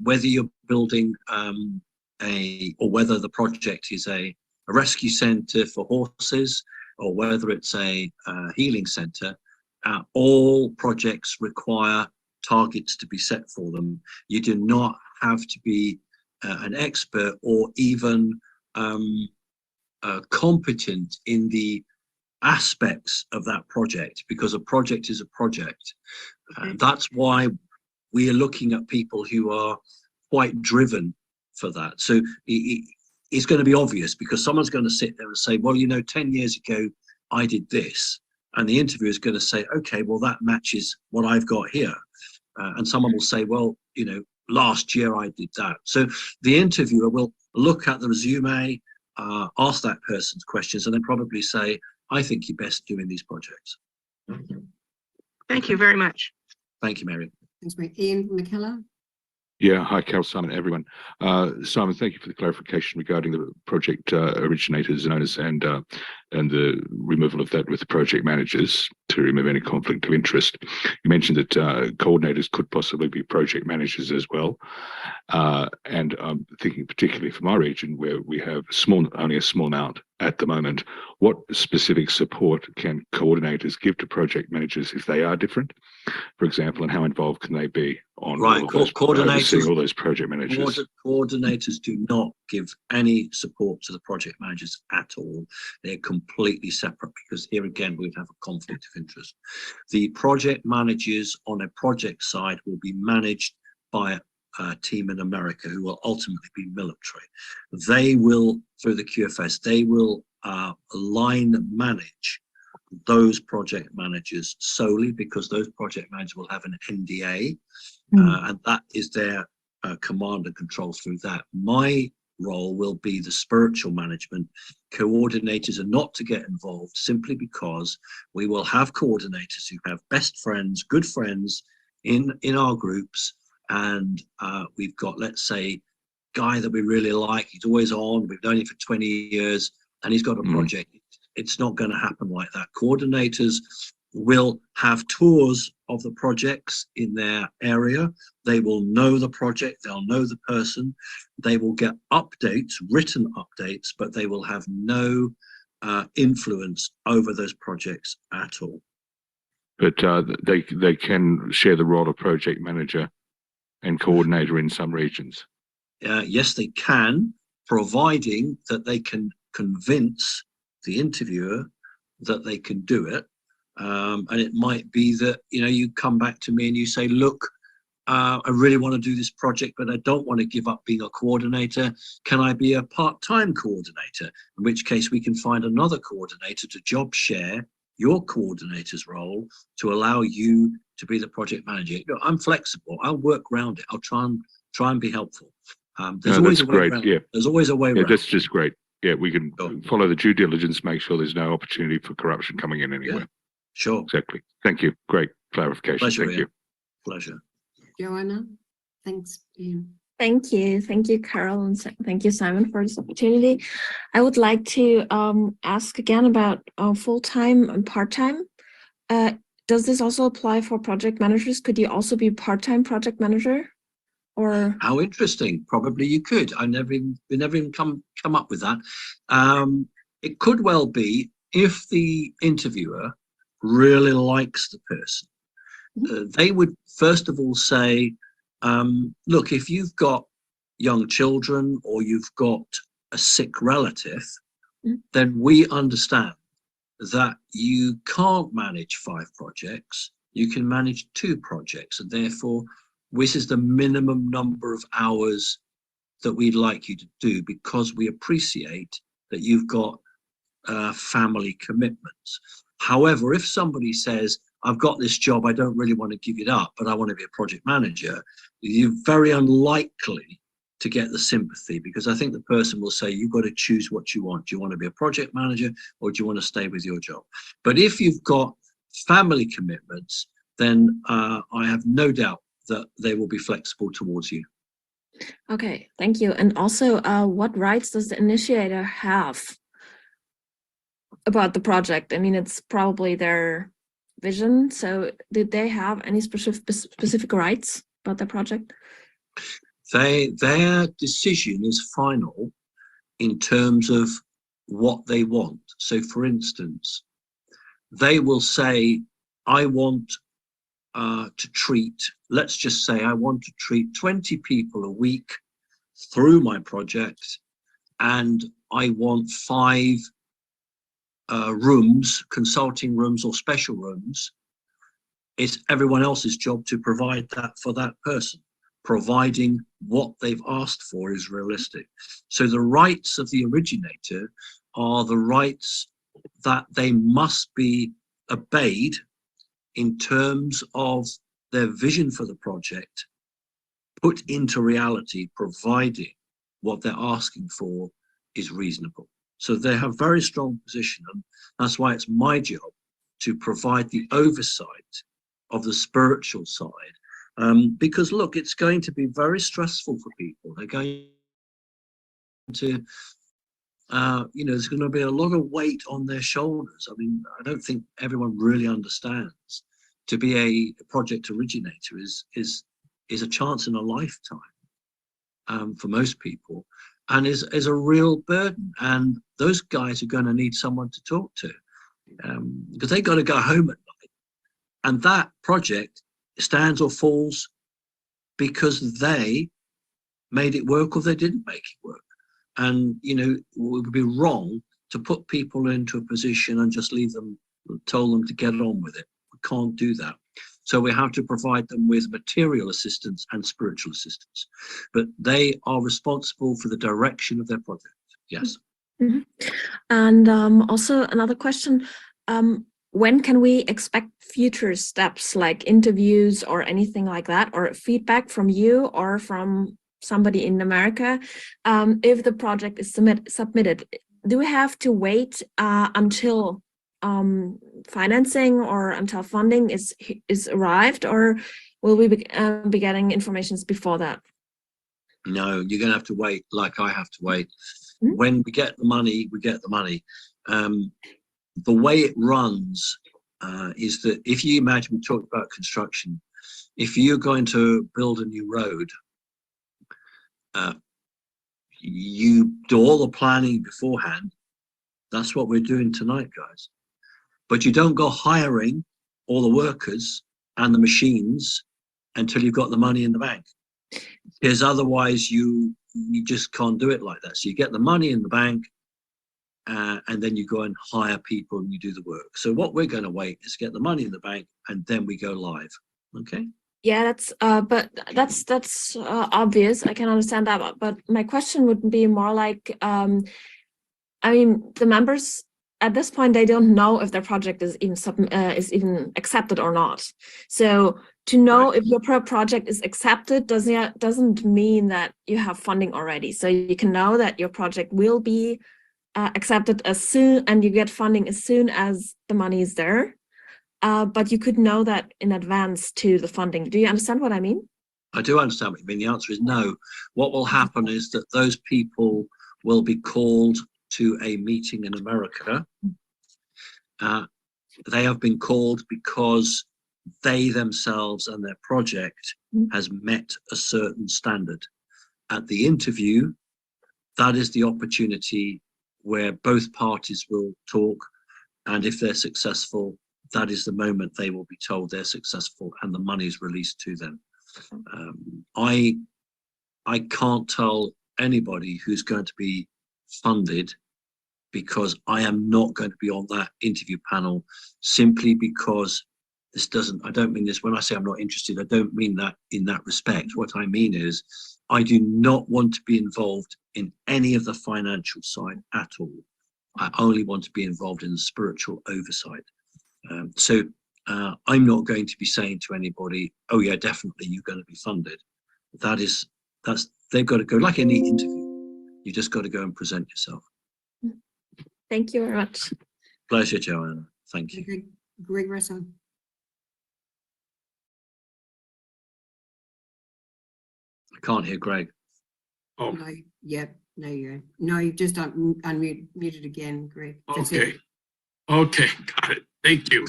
S5: whether you're building or whether the project is a rescue center for horses, or whether it's a healing center, all projects require targets to be set for them. You do not have to be an expert or even competent in the aspects of that project, because a project is a project. That's why we are looking at people who are quite driven for that. So it's going to be obvious, because someone's going to sit there and say, well, 10 years ago, I did this. And the interviewer is going to say, okay, well, that matches what I've got here. And someone will say, well, last year I did that. So the interviewer will look at the resume, ask that person's questions, and then probably say, I think you're best doing these projects.
S20: Thank you very much.
S5: Thank you, Mary.
S1: Thanks, Mary. Ian McKellar.
S21: Yeah, hi, Carol, Simon, everyone. Simon, thank you for the clarification regarding the project originators notice and the removal of that with the project managers to remove any conflict of interest. You mentioned that coordinators could possibly be project managers as well. And I'm thinking particularly for my region, where we have only a small amount at the moment, what specific support can coordinators give to project managers if they are different, for example, and how involved can they be on overseeing all those project managers?
S5: Coordinators do not give any support to the project managers at all. They're completely separate, because here again we have a conflict of interest. The project managers on a project side will be managed by a team in America who will ultimately be military. They will, through the QFS, they will line manage those project managers solely, because those project managers will have an NDA, and that is their command and control through that. My role will be the spiritual management. Coordinators are not to get involved, simply because we will have coordinators who have best friends, good friends in our groups, and we've got, let's say, guy that we really like, he's always on, we've known him for 20 years, and he's got a project. It's not going to happen like that. Coordinators will have tours of the projects in their area. They will know the project, they'll know the person, they will get updates, written updates, but they will have no influence over those projects at all.
S21: But they can share the role of project manager and coordinator in some regions.
S5: Yes, they can, providing that they can convince the interviewer that they can do it. And it might be that, you come back to me and you say, look, I really want to do this project, but I don't want to give up being a coordinator. Can I be a part-time coordinator? In which case we can find another coordinator to job share your coordinator's role to allow you to be the project manager. I'm flexible. I'll work around it. I'll try and be helpful. There's always a way around.
S21: Yeah.
S5: There's always a way around.
S21: That's just great. Yeah, we can follow the due diligence, make sure there's no opportunity for corruption coming in anywhere.
S5: Yeah, sure.
S21: Exactly. Thank you. Great clarification.
S5: Pleasure,
S21: Thank you.
S5: Pleasure.
S1: Joanna, thanks, Ian.
S22: Thank you. Thank you, Carol, and thank you, Simon, for this opportunity. I would like to ask again about full-time and part-time. does this also apply for project managers? Could you also be part-time project manager? Or
S5: How interesting. Probably you could. We never even come up with that. It could well be if the interviewer really likes the person. They would first of all say, look, if you've got young children or you've got a sick relative, then we understand that you can't manage 5 projects. You can manage 2 projects, and therefore this is the minimum number of hours that we'd like you to do, because we appreciate that you've got family commitments. However, if somebody says, I've got this job, I don't really want to give it up, but I want to be a project manager, you're very unlikely to get the sympathy, because I think the person will say, you've got to choose what you want. Do you want to be a project manager, or do you want to stay with your job? But if you've got family commitments, then I have no doubt that they will be flexible towards you.
S22: okay, thank you. And also, what rights does the initiator have about the project? I mean, it's probably their vision. So did they have any specific rights about the project?
S5: Their decision is final in terms of what they want. So for instance, they will say, I want to treat, let's just say I want to treat 20 people a week through my project, and I want 5 rooms, consulting rooms or special rooms. It's everyone else's job to provide that for that person, providing what they've asked for is realistic. So the rights of the originator are the rights that they must be obeyed in terms of their vision for the project put into reality, providing what they're asking for is reasonable. So they have very strong position, and that's why it's my job to provide the oversight of the spiritual side. Because look, it's going to be very stressful for people. They're going to, there's going to be a lot of weight on their shoulders. I mean, I don't think everyone really understands. To be a project originator is a chance in a lifetime for most people, and is a real burden. And those guys are going to need someone to talk to, because they got to go home at night. And that project stands or falls because they made it work or they didn't make it work. And, it would be wrong to put people into a position and just tell them to get on with it. We can't do that. So we have to provide them with material assistance and spiritual assistance. But they are responsible for the direction of their project. Yes.
S22: Mm-hmm. And also another question. When can we expect future steps like interviews or anything like that, or feedback from you or from somebody in America? If the project is submitted, do we have to wait until financing or until funding is arrived, or will we be getting information before that?
S5: No, you're going to have to wait, like I have to wait. Mm-hmm. When we get the money, we get the money. The way it runs is that if you imagine, we talked about construction, if you're going to build a new road, you do all the planning beforehand. That's what we're doing tonight, guys. But you don't go hiring all the workers and the machines until you've got the money in the bank. Because otherwise you just can't do it like that. So you get the money in the bank, and then you go and hire people and you do the work. So what we're going to wait is get the money in the bank, and then we go live. Okay.
S22: Yeah, that's obvious. I can understand that. But my question would be more like, I mean, the members at this point, they don't know if their project is even accepted or not. So to know if your project is accepted doesn't mean that you have funding already. So you can know that your project will be accepted as soon, and you get funding as soon as the money is there. But you could know that in advance to the funding. Do you understand what I mean?
S5: I do understand what you mean. The answer is no. What will happen is that those people will be called to a meeting in America. they have been called because they themselves and their project has met a certain standard. At the interview, that is the opportunity where both parties will talk, and if they're successful, that is the moment they will be told they're successful and the money is released to them. I can't tell anybody who's going to be funded, because I am not going to be on that interview panel, simply because this doesn't, I don't mean this, when I say I'm not interested, I don't mean that in that respect. What I mean is, I do not want to be involved in any of the financial side at all. I only want to be involved in the spiritual oversight. So I'm not going to be saying to anybody, oh yeah, definitely you're going to be funded. They've got to go, like any interview, you just got to go and present yourself.
S22: Thank you very much.
S5: Pleasure, Joanna. Thank you.
S1: Greg Russell.
S5: I can't hear Greg.
S1: Oh. No, yep. No, you've just unmuted again, Greg. That's
S3: Okay.
S1: it.
S3: Okay, got it. Thank you.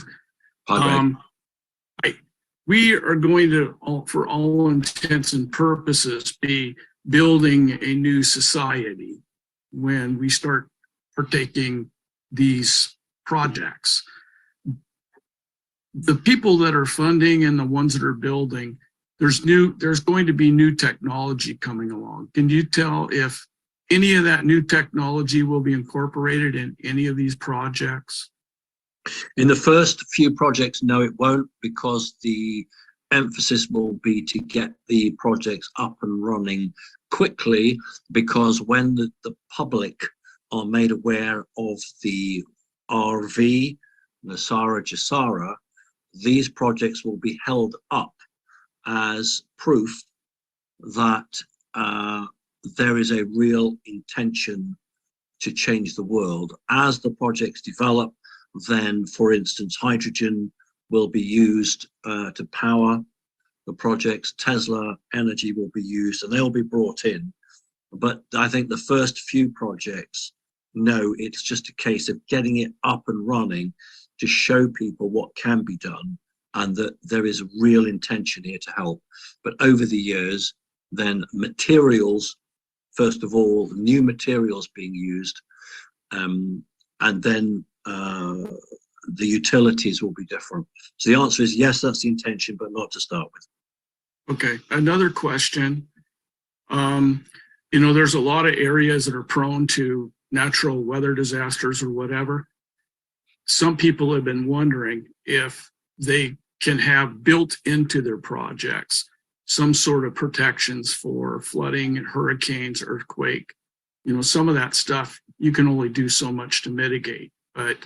S5: Hi, Greg.
S3: We are going to, for all intents and purposes, be building a new society when we start partaking these projects. The people that are funding and the ones that are building, there's going to be new technology coming along. Can you tell if any of that new technology will be incorporated in any of these projects?
S5: In the first few projects, no, it won't, because the emphasis will be to get the projects up and running quickly, because when the public are made aware of the RV, Nasara Jasara, these projects will be held up as proof that there is a real intention to change the world. As the projects develop, then, for instance, hydrogen will be used to power the projects. Tesla energy will be used, and they'll be brought in. But I think the first few projects, no, it's just a case of getting it up and running to show people what can be done, and that there is real intention here to help. But over the years, then materials, first of all, new materials being used, and then the utilities will be different. So the answer is yes, that's the intention, but not to start with.
S3: Okay, another question. There's a lot of areas that are prone to natural weather disasters or whatever. Some people have been wondering if they can have built into their projects some sort of protections for flooding, hurricanes, earthquake. Some of that stuff you can only do so much to mitigate, but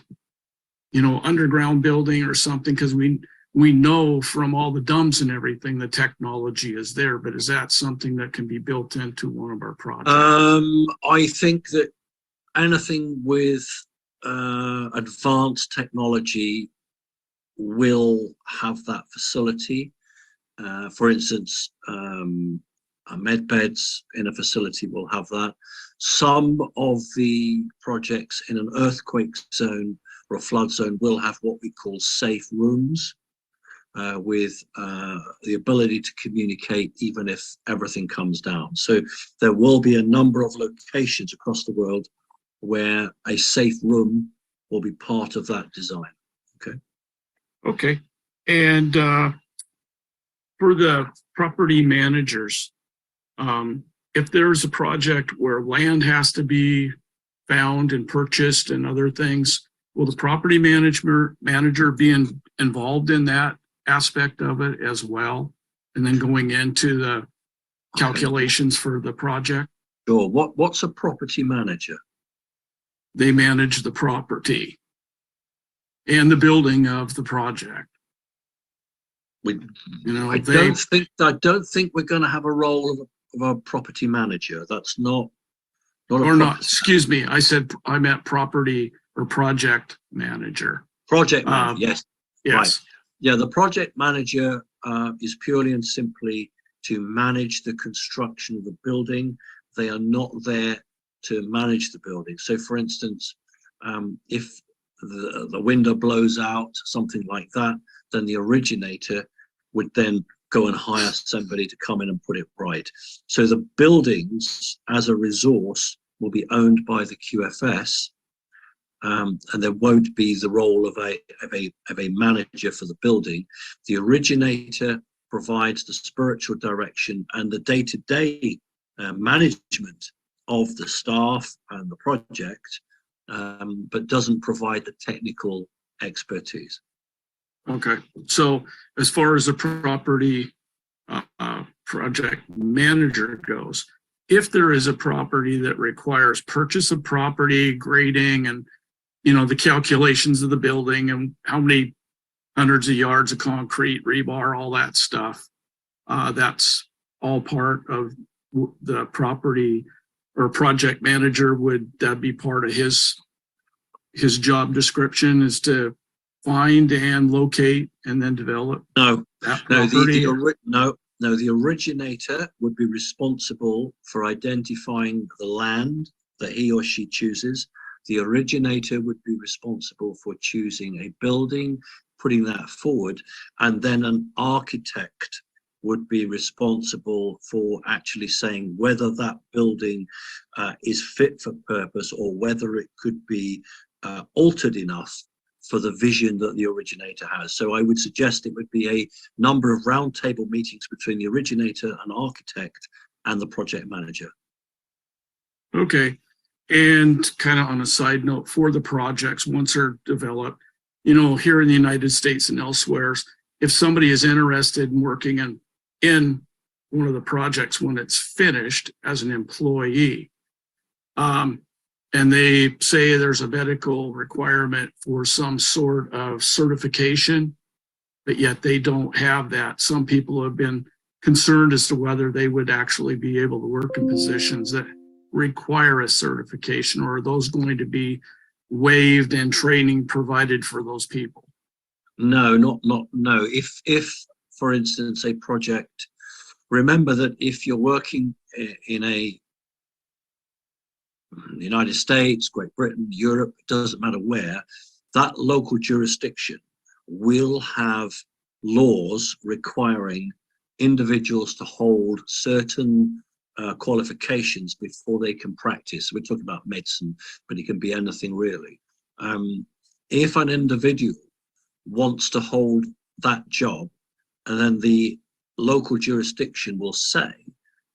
S3: underground building or something, because we know from all the DUMBs and everything, the technology is there, but is that something that can be built into one of our projects?
S5: I think that anything with advanced technology will have that facility. For instance, med beds in a facility will have that. Some of the projects in an earthquake zone or a flood zone will have what we call safe rooms, with the ability to communicate even if everything comes down. So there will be a number of locations across the world where a safe room will be part of that design. Okay.
S3: Okay. And for the property managers, if there's a project where land has to be found and purchased and other things, will the property manager be involved in that aspect of it as well? And then going into the calculations for the project?
S5: Sure. What's a property manager?
S3: They manage the property and the building of the project.
S5: I don't think we're going to have a role of a property manager. That's not
S3: excuse me, I meant property or project manager.
S5: Project manager, yes.
S3: Yes.
S5: Right. Yeah, the project manager is purely and simply to manage the construction of the building. They are not there to manage the building. So for instance, if the window blows out, something like that, then the originator would then go and hire somebody to come in and put it right. So the buildings as a resource will be owned by the QFS, and there won't be the role of a manager for the building. The originator provides the spiritual direction and the day-to-day management of the staff and the project, but doesn't provide the technical expertise.
S3: Okay, so as far as the property project manager goes, if there is a property that requires purchase of property, grading, and the calculations of the building and how many hundreds of yards of concrete, rebar, all that stuff, that's all part of the property or project manager. Would that be part of his job description, is to find and locate and then develop that property?
S5: No, the originator would be responsible for identifying the land that he or she chooses. The originator would be responsible for choosing a building, putting that forward, and then an architect would be responsible for actually saying whether that building is fit for purpose or whether it could be altered enough for the vision that the originator has. So I would suggest it would be a number of roundtable meetings between the originator and architect and the project manager.
S3: Okay, and kind of on a side note, for the projects, once they're developed, here in the United States and elsewhere, if somebody is interested in working in one of the projects when it's finished as an employee, and they say there's a medical requirement for some sort of certification, but yet they don't have that. Some people have been concerned as to whether they would actually be able to work in positions that require a certification, or are those going to be waived and training provided for those people?
S5: No. If, for instance, a project, remember that if you're working in the United States, Great Britain, Europe, it doesn't matter where, that local jurisdiction will have laws requiring individuals to hold certain qualifications before they can practice. We're talking about medicine, but it can be anything really. If an individual wants to hold that job, and then the local jurisdiction will say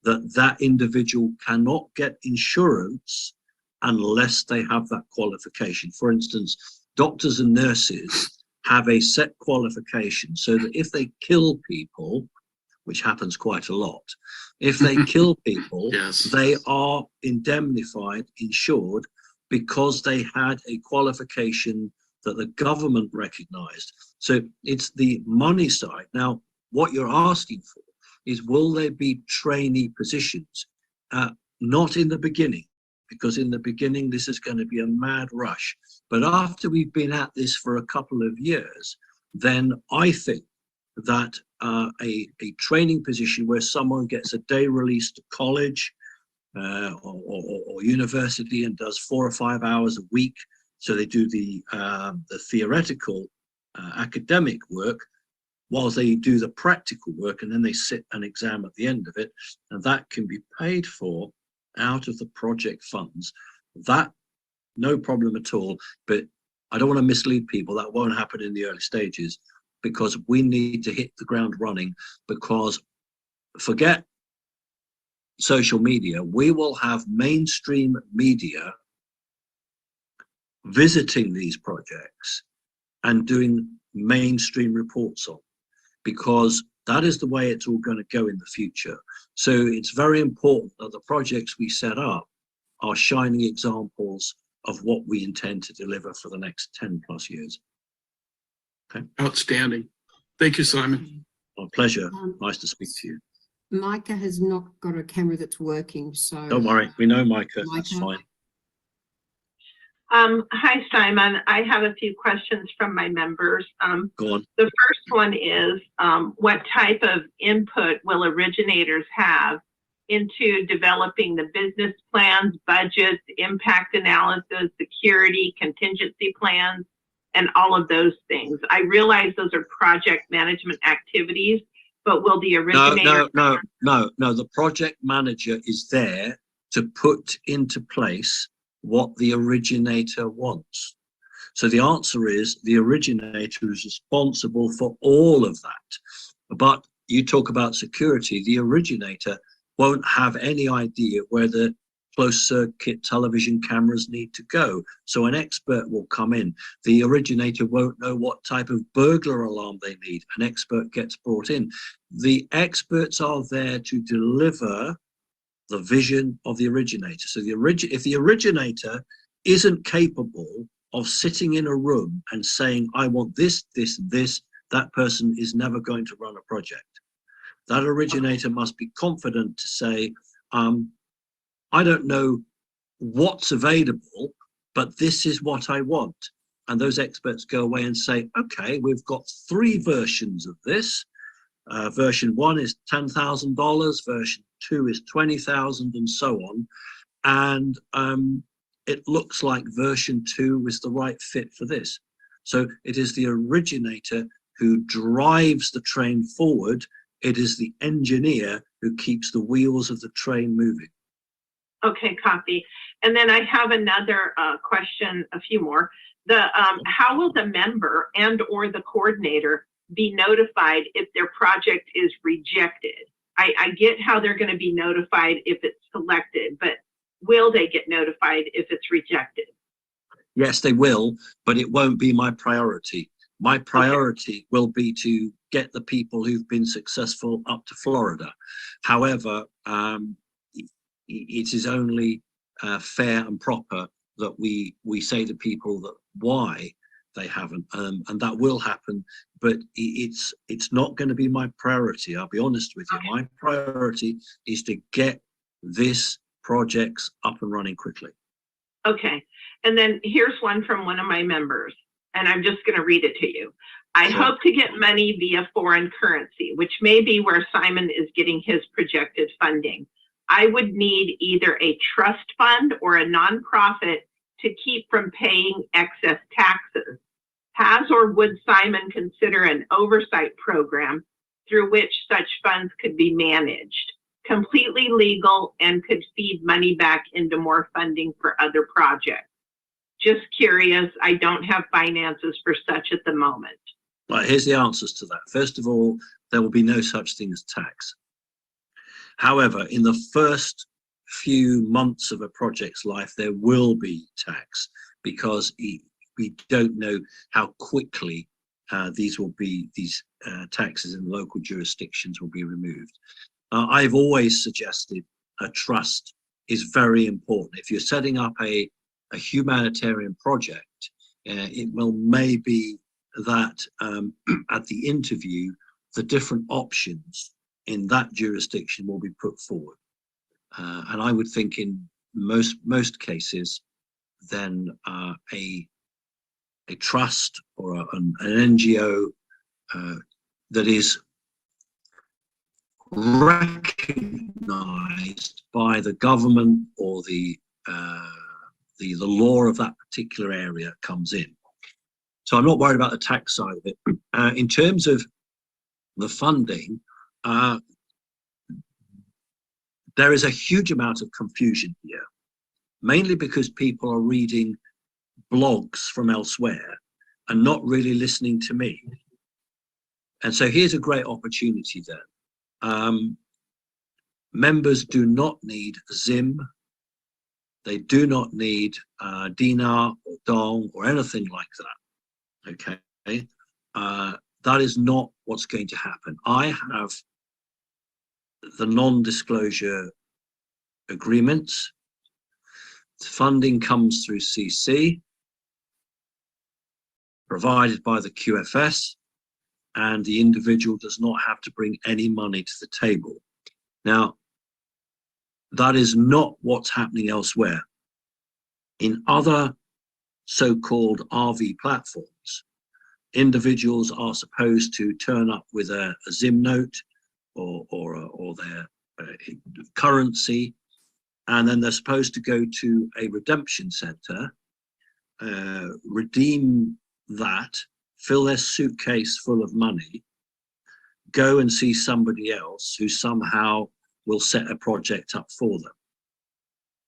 S5: that individual cannot get insurance unless they have that qualification. For instance, doctors and nurses have a set qualification so that if they kill people, which happens quite a lot, if they kill people,
S3: yes,
S5: they are indemnified, insured, because they had a qualification that the government recognized. So it's the money side. Now, what you're asking for is, will there be trainee positions? Not in the beginning, because in the beginning, this is going to be a mad rush. But after we've been at this for a couple of years, then I think that a training position where someone gets a day release to college or university and does 4 or 5 hours a week, so they do the theoretical academic work, while they do the practical work, and then they sit an exam at the end of it, and that can be paid for out of the project funds. That, no problem at all, but I don't want to mislead people. That won't happen in the early stages, because we need to hit the ground running, because forget social media, we will have mainstream media visiting these projects and doing mainstream reports on, because that is the way it's all going to go in the future. So it's very important that the projects we set up are shining examples of what we intend to deliver for the next 10 plus years. Okay.
S3: Outstanding. Thank you, Simon.
S5: My pleasure. Nice to speak to you.
S1: Micah has not got a camera that's working, so...
S5: Don't worry, we know Micah. That's fine.
S4: Hi, Simon. I have a few questions from my members.
S5: Go on.
S4: The first one is, what type of input will originators have into developing the business plans, budgets, impact analysis, security, contingency plans, and all of those things. I realize those are project management activities, but will the originator?
S5: No. The project manager is there to put into place what the originator wants. So the answer is the originator is responsible for all of that. But you talk about security, the originator won't have any idea where the closed circuit television cameras need to go. So an expert will come in. The originator won't know what type of burglar alarm they need. An expert gets brought in. The experts are there to deliver the vision of the originator. So if the originator isn't capable of sitting in a room and saying, I want this, this, and this, that person is never going to run a project. That originator must be confident to say, I don't know what's available, but this is what I want. And those experts go away and say, okay, we've got 3 versions of this. Version 1 is $10,000, version 2 is $20,000, and so on. And it looks like version 2 is the right fit for this. So it is the originator who drives the train forward. It is the engineer who keeps the wheels of the train moving.
S4: Okay, copy. And then I have another question, a few more. How will the member and or the coordinator be notified if their project is rejected? I get how they're going to be notified if it's selected, but will they get notified if it's rejected?
S5: Yes, they will, but it won't be my priority. My priority will be to get the people who've been successful up to Florida. However, it is only fair and proper that we say to people that why they haven't, and that will happen, but it's not going to be my priority. I'll be honest with you. My priority is to get this projects up and running quickly.
S4: Okay, and then here's one from one of my members, and I'm just going to read it to you. I hope to get money via foreign currency, which may be where Simon is getting his projected funding. I would need either a trust fund or a nonprofit to keep from paying excess taxes. Has or would Simon consider an oversight program through which such funds could be managed, completely legal, and could feed money back into more funding for other projects? Just curious, I don't have finances for such at the moment.
S5: Right, here's the answers to that. First of all, there will be no such thing as tax. However, in the first few months of a project's life, there will be tax because we don't know how quickly these taxes in local jurisdictions will be removed. I've always suggested a trust is very important. If you're setting up a humanitarian project, it may be that at the interview, the different options in that jurisdiction will be put forward. And I would think in most cases, then a trust or an NGO that is recognized by the government or the law of that particular area comes in. So I'm not worried about the tax side of it. In terms of the funding, there is a huge amount of confusion here, mainly because people are reading blogs from elsewhere and not really listening to me. And so here's a great opportunity then. Members do not need Zim. They do not need Dinar or Dong or anything like that. Okay, that is not what's going to happen. I have the non-disclosure agreements. Funding comes through CC, provided by the QFS, and the individual does not have to bring any money to the table. Now, that is not what's happening elsewhere. In other so-called RV platforms, individuals are supposed to turn up with a Zim note or their currency, and then they're supposed to go to a redemption center, redeem that, fill their suitcase full of money, go and see somebody else who somehow will set a project up for them.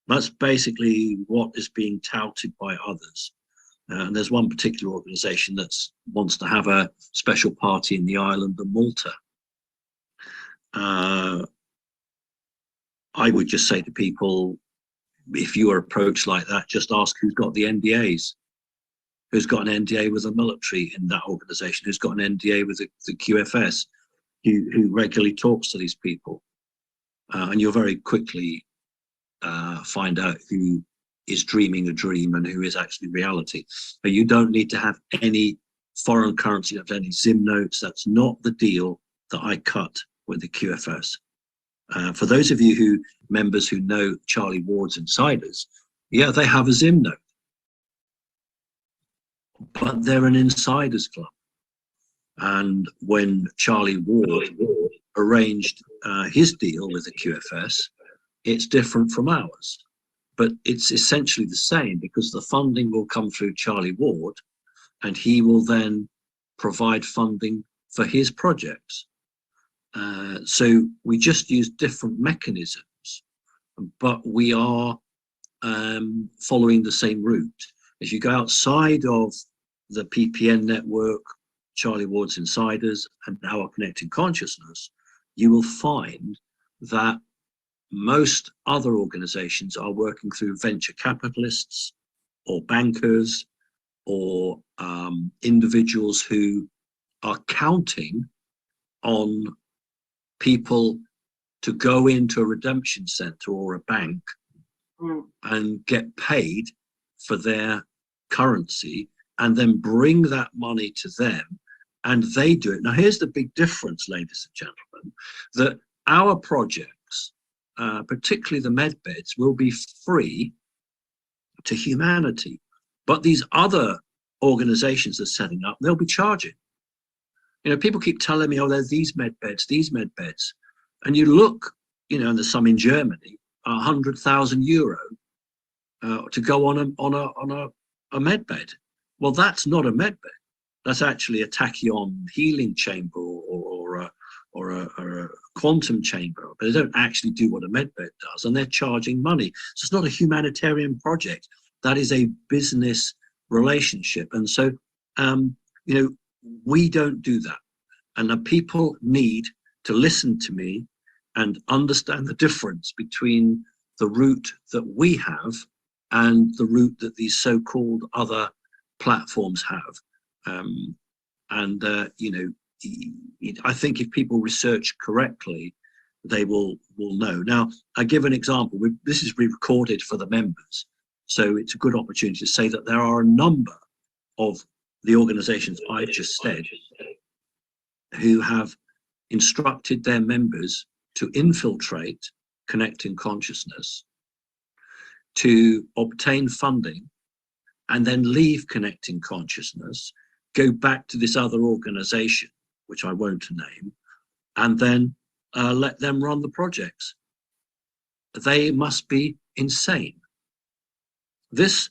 S5: That's basically what is being touted by others. And there's one particular organization that wants to have a special party in the island of Malta. I would just say to people, if you are approached like that, just ask who's got the NDAs. Who's got an NDA with the military in that organization? Who's got an NDA with the QFS? Who regularly talks to these people? And you'll very quickly find out who is dreaming a dream and who is actually reality. But you don't need to have any foreign currency, have any Zim notes. That's not the deal that I cut with the QFS. For those of you members who know Charlie Ward's insiders, yeah, they have a Zim note, but they're an insiders club. And when Charlie Ward arranged his deal with the QFS, it's different from ours, but it's essentially the same because the funding will come through Charlie Ward and he will then provide funding for his projects. So we just use different mechanisms, but we are following the same route. If you go outside of the PPN network, Charlie Ward's Insiders, and our Connecting Consciousness, you will find that most other organizations are working through venture capitalists or bankers or individuals who are counting on people to go into a redemption center or a bank and get paid for their currency and then bring that money to them and they do it. Now, here's the big difference, ladies and gentlemen, that our projects, particularly the med beds, will be free to humanity. But these other organizations are setting up, they'll be charging. You know, people keep telling me, oh, there's these med beds. And you look, you know, and there's some in Germany, 100,000 euro to go on a med bed. Well, that's not a med bed. That's actually a tachyon healing chamber or a quantum chamber, but they don't actually do what a med bed does, and they're charging money. So it's not a humanitarian project. That is a business relationship. And so, you know, we don't do that. And the people need to listen to me and understand the difference between the route that we have and the route that these so-called other platforms have. You know, I think if people research correctly, they will know. Now, I give an example. This is recorded for the members, so it's a good opportunity to say that there are a number of the organizations I just said who have instructed their members to infiltrate Connecting Consciousness, to obtain funding, and then leave Connecting Consciousness, go back to this other organization, which I won't name, and then let them run the projects. They must be insane. This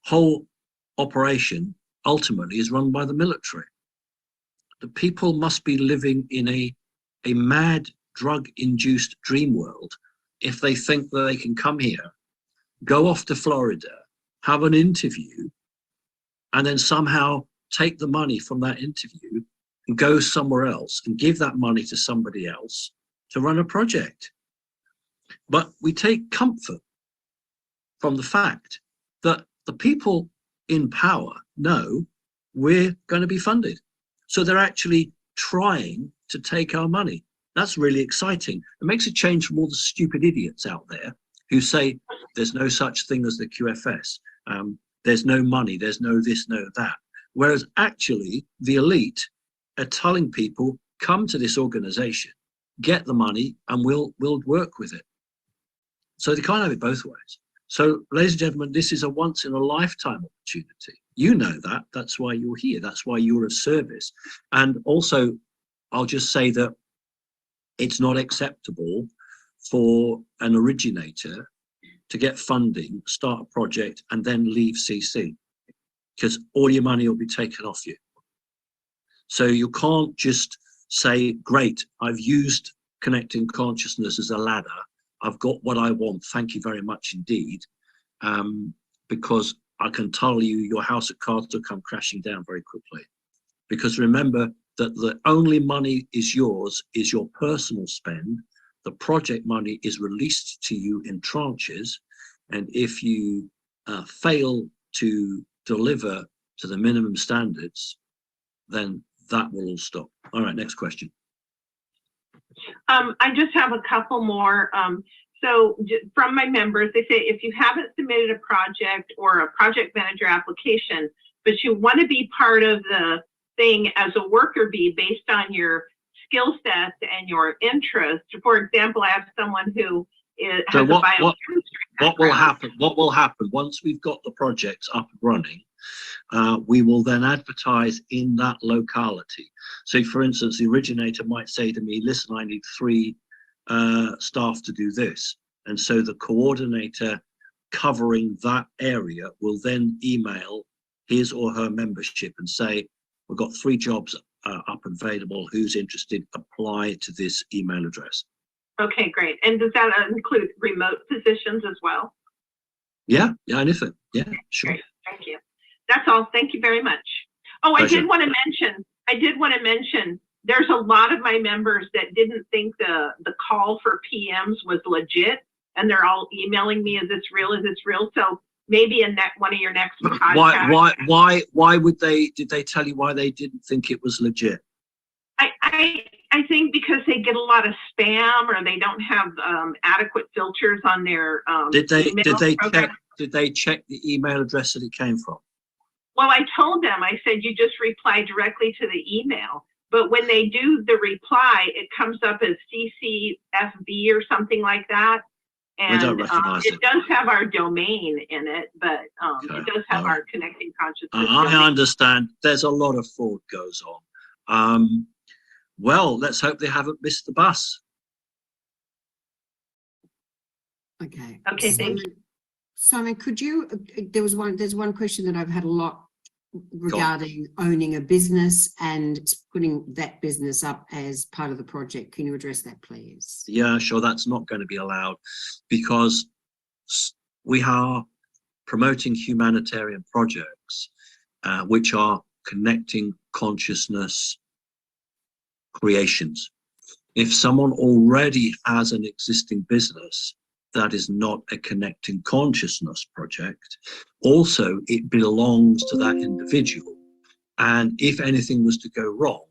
S5: whole operation ultimately is run by the military. The people must be living in a mad, drug-induced dream world if they think that they can come here, go off to Florida, have an interview, and then somehow take the money from that interview and go somewhere else and give that money to somebody else to run a project. But we take comfort from the fact that the people in power know we're going to be funded. So they're actually trying to take our money. That's really exciting. It makes a change from all the stupid idiots out there who say there's no such thing as the QFS. There's no money, there's no this, no that. Whereas actually the elite are telling people, come to this organization, get the money, and we'll work with it. So they can't have it both ways. So, ladies and gentlemen, this is a once in a lifetime opportunity. You know that, that's why you're here. That's why you're of service. And also, I'll just say that it's not acceptable for an originator to get funding, start a project, and then leave CC. because all your money will be taken off you. So you can't just say, great, I've used connecting consciousness as a ladder. I've got what I want. Thank you very much indeed. Because I can tell you your house of cards will come crashing down very quickly. Because remember that the only money is yours is your personal spend. The project money is released to you in tranches. And if you fail to deliver to the minimum standards, then that will all stop. All right, next question.
S4: I just have a couple more. So from my members, they say if you haven't submitted a project or a project manager application, but you want to be part of the thing as a worker bee based on your skill sets and your interest. For example, I have someone who has a biochemistry background.
S5: What will happen once we've got the projects up and running? We will then advertise in that locality. So for instance, the originator might say to me, listen, I need 3 staff to do this. And so the coordinator covering that area will then email his or her membership and say, we've got 3 jobs up and available. Who's interested? Apply to this email address.
S4: Okay, great. And does that include remote positions as well?
S5: Yeah, anything. Yeah, sure.
S4: Great, thank you. That's all. Thank you very much. Oh,
S5: Pleasure.
S4: I did want to mention, there's a lot of my members that didn't think the call for PMs was legit, and they're all emailing me, is this real? Is this real? So maybe in one of your next podcasts.
S5: Why would they, did they tell you why they didn't think it was legit?
S4: I think because they get a lot of spam, or they don't have adequate filters on their
S5: Did they
S4: program.
S5: check the email address that it came from?
S4: Well, I told them, I said, you just reply directly to the email. But when they do the reply, it comes up as CCFB or something like that. And it does have our domain in it, but it does have our connecting consciousness.
S5: I understand. There's a lot of fraud goes on. Well, let's hope they haven't missed the bus.
S1: Okay.
S4: Okay, thank you.
S1: Simon, could you, there's one question that I've had a lot regarding owning a business and putting that business up as part of the project. Can you address that, please?
S5: Yeah, sure. That's not going to be allowed because we are promoting humanitarian projects, which are connecting consciousness creations. If someone already has an existing business, that is not a connecting consciousness project. Also, it belongs to that individual. And if anything was to go wrong,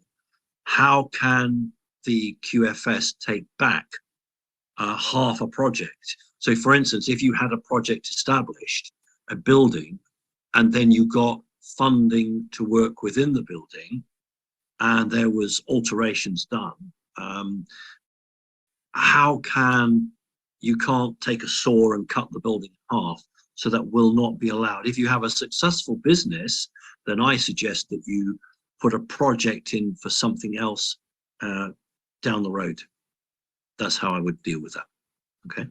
S5: how can the QFS take back half a project? So for instance, if you had a project established, a building, and then you got funding to work within the building, and there was alterations done, you can't take a saw and cut the building in half, so that will not be allowed. If you have a successful business, then I suggest that you put a project in for something else down the road. That's how I would deal with that. Okay.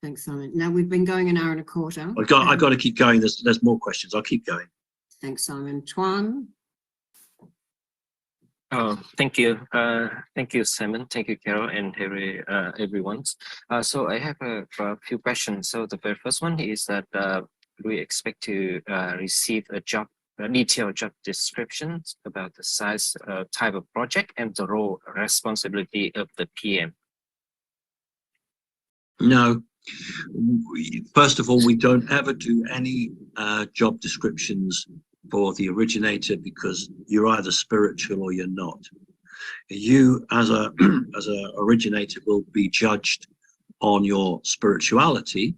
S1: Thanks, Simon. Now we've been going an hour and a quarter.
S5: I've got to keep going. There's more questions. I'll keep going.
S1: Thanks, Simon. Tuan?
S6: Thank you. Thank you, Simon. Thank you, Carol, and everyone. So I have a few questions. So the very first one is that we expect to receive a detailed job description about the size, type of project, and the role responsibility of the PM.
S5: No. First of all, we don't ever do any job descriptions for the originator, because you're either spiritual or you're not. You as a originator will be judged on your spirituality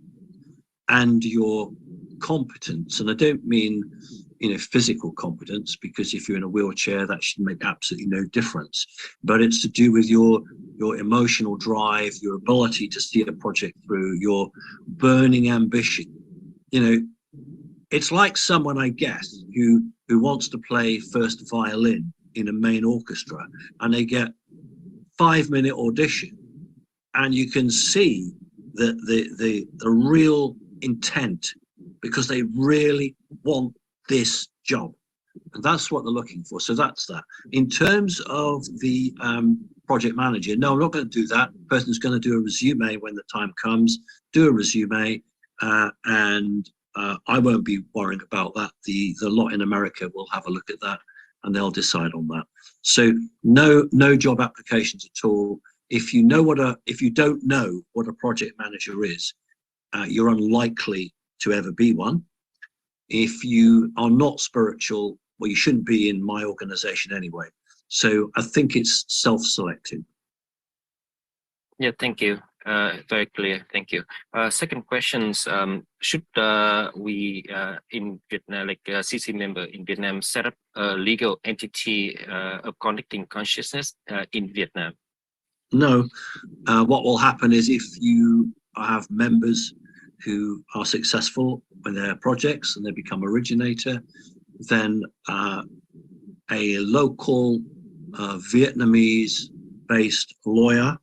S5: and your competence. And I don't mean, physical competence, because if you're in a wheelchair, that should make absolutely no difference. But it's to do with your emotional drive, your ability to see a project through, your burning ambition. It's like someone, I guess, who wants to play first violin in a main orchestra, and they get 5-minute audition, and you can see the real intent, because they really want this job. And that's what they're looking for. So that's that. In terms of the project manager, no, I'm not going to do that. The person's going to do a resume when the time comes, do a resume, and I won't be worrying about that. The lot in America will have a look at that and they'll decide on that. So no job applications at all. If you don't know what a project manager is, you're unlikely to ever be one. If you are not spiritual, well, you shouldn't be in my organization anyway. So I think it's self-selecting.
S6: Yeah, thank you. Very clear. Thank you. Second questions. Should we in Vietnam, like a CC member in Vietnam, set up a legal entity of connecting consciousness in Vietnam?
S5: No. What will happen is if you have members who are successful with their projects and they become originator, then a local Vietnamese-based lawyer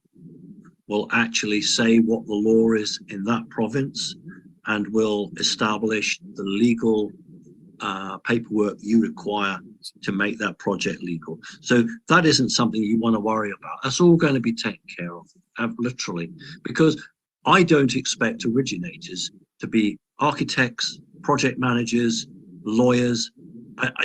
S5: will actually say what the law is in that province and will establish the legal paperwork you require to make that project legal. So that isn't something you want to worry about. That's all going to be taken care of, literally, because I don't expect originators to be architects, project managers, lawyers.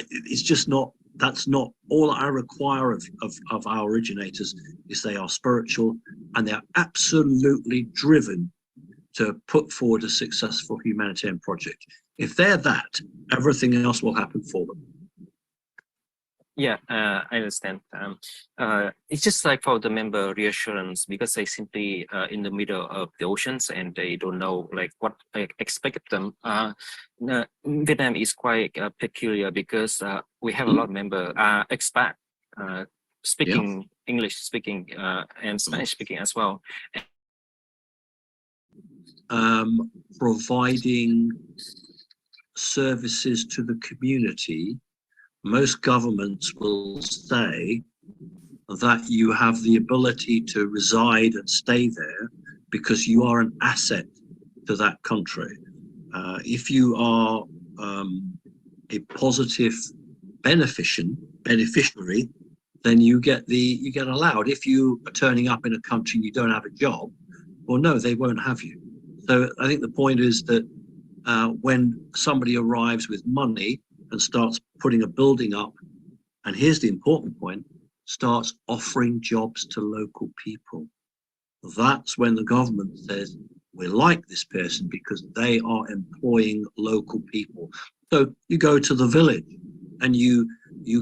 S5: It's just not, that's not all I require of our originators. Is they are spiritual and they're absolutely driven to put forward a successful humanitarian project. If they're that, everything else will happen for them.
S6: Yeah, I understand. It's just like for the member reassurance, because they simply in the middle of the oceans and they don't know like what I expect of them. Vietnam is quite peculiar because we have a lot of member expat speaking English speaking and Spanish speaking as well.
S5: Providing services to the community, most governments will say that you have the ability to reside and stay there because you are an asset to that country. If you are a positive beneficiary, then you get allowed. If you are turning up in a country and you don't have a job, well, no, they won't have you. So I think the point is that when somebody arrives with money and starts putting a building up, and here's the important point, starts offering jobs to local people, that's when the government says, we like this person because they are employing local people. So you go to the village and you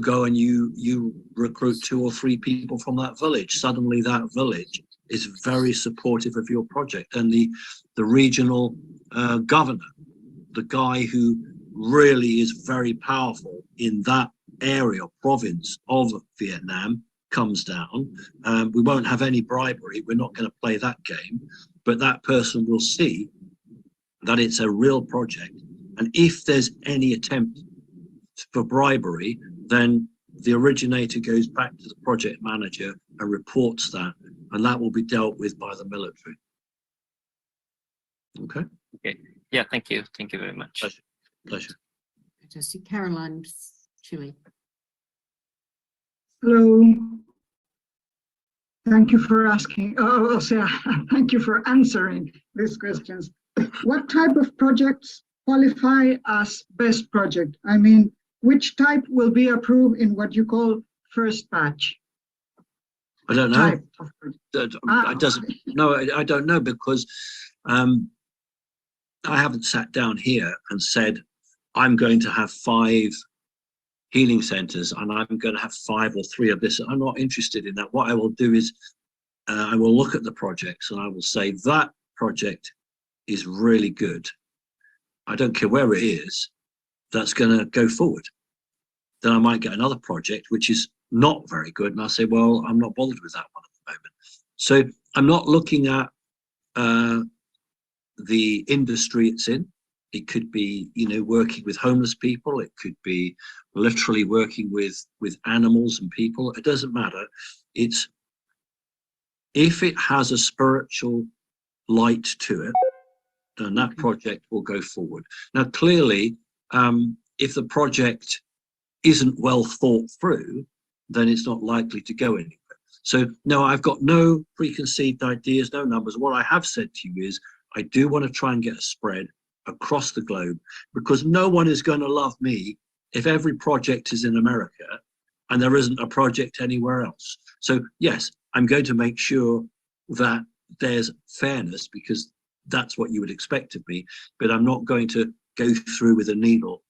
S5: go and you recruit 2 or 3 people from that village. Suddenly that village is very supportive of your project, and the regional governor, the guy who really is very powerful in that area, province of Vietnam, comes down. We won't have any bribery. We're not going to play that game, but that person will see that it's a real project. And if there's any attempt for bribery, then the originator goes back to the project manager and reports that, and that will be dealt with by the military. Okay.
S6: Okay. Yeah. Thank you. Thank you very much.
S5: Pleasure.
S1: Fantastic. Caroline, Chile.
S7: Hello. Thank you for asking. Thank you for answering these questions. What type of projects qualify as best project? I mean, which type will be approved in what you call first batch?
S5: I don't know. I don't know, because I haven't sat down here and said, I'm going to have 5 healing centers and I'm going to have 5 or 3 of this. I'm not interested in that. What I will do is I will look at the projects and I will say that project is really good. I don't care where it is, that's going to go forward. Then I might get another project which is not very good, and I'll say, well, I'm not bothered with that one at the moment. So I'm not looking at the industry it's in. It could be, working with homeless people. It could be literally working with animals and people. It doesn't matter. It's if it has a spiritual light to it, then that project will go forward. Now, clearly, if the project isn't well thought through, then it's not likely to go anywhere. So no, I've got no preconceived ideas, no numbers. What I have said to you is I do want to try and get a spread across the globe, because no one is going to love me if every project is in America and there isn't a project anywhere else. So yes, I'm going to make sure that there's fairness, because that's what you would expect of me, but I'm not going to go through with a needle,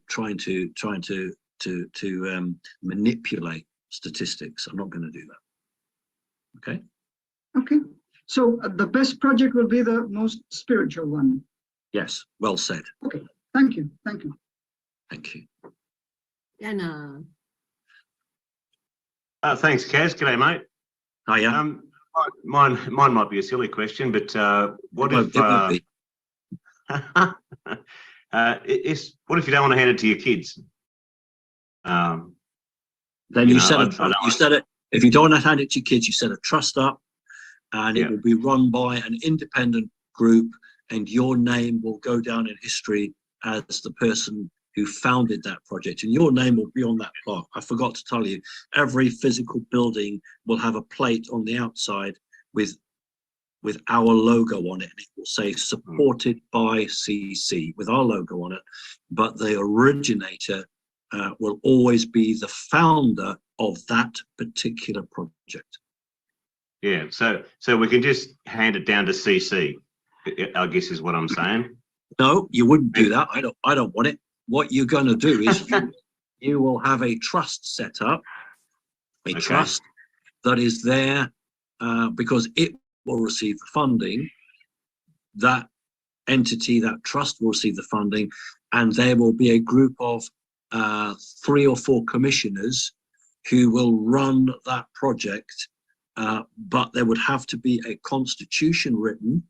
S5: trying to manipulate statistics. I'm not going to do that. Okay.
S7: Okay. So the best project will be the most spiritual one.
S5: Yes. Well said.
S7: Okay. Thank you. Thank you.
S5: Thank you.
S1: Anna.
S8: Thanks, Kaz. G'day, mate.
S5: Hiya.
S8: Mine might be a silly question, but what if what if you don't want to hand it to your kids?
S5: Then you set it. If you don't want to hand it to your kids, you set a trust up, and it will be run by an independent group, and your name will go down in history as the person who founded that project, and your name will be on that plaque. I forgot to tell you, every physical building will have a plate on the outside with our logo on it, and it will say supported by CC with our logo on it, but the originator will always be the founder of that particular project.
S8: Yeah, so we can just hand it down to CC, I guess is what I'm saying.
S5: No, you wouldn't do that. I don't want it. What you're going to do is you will have a trust set up, trust that is there because it will receive the funding. That entity, that trust will receive the funding, and there will be a group of 3 or 4 commissioners who will run that project, but there would have to be a constitution written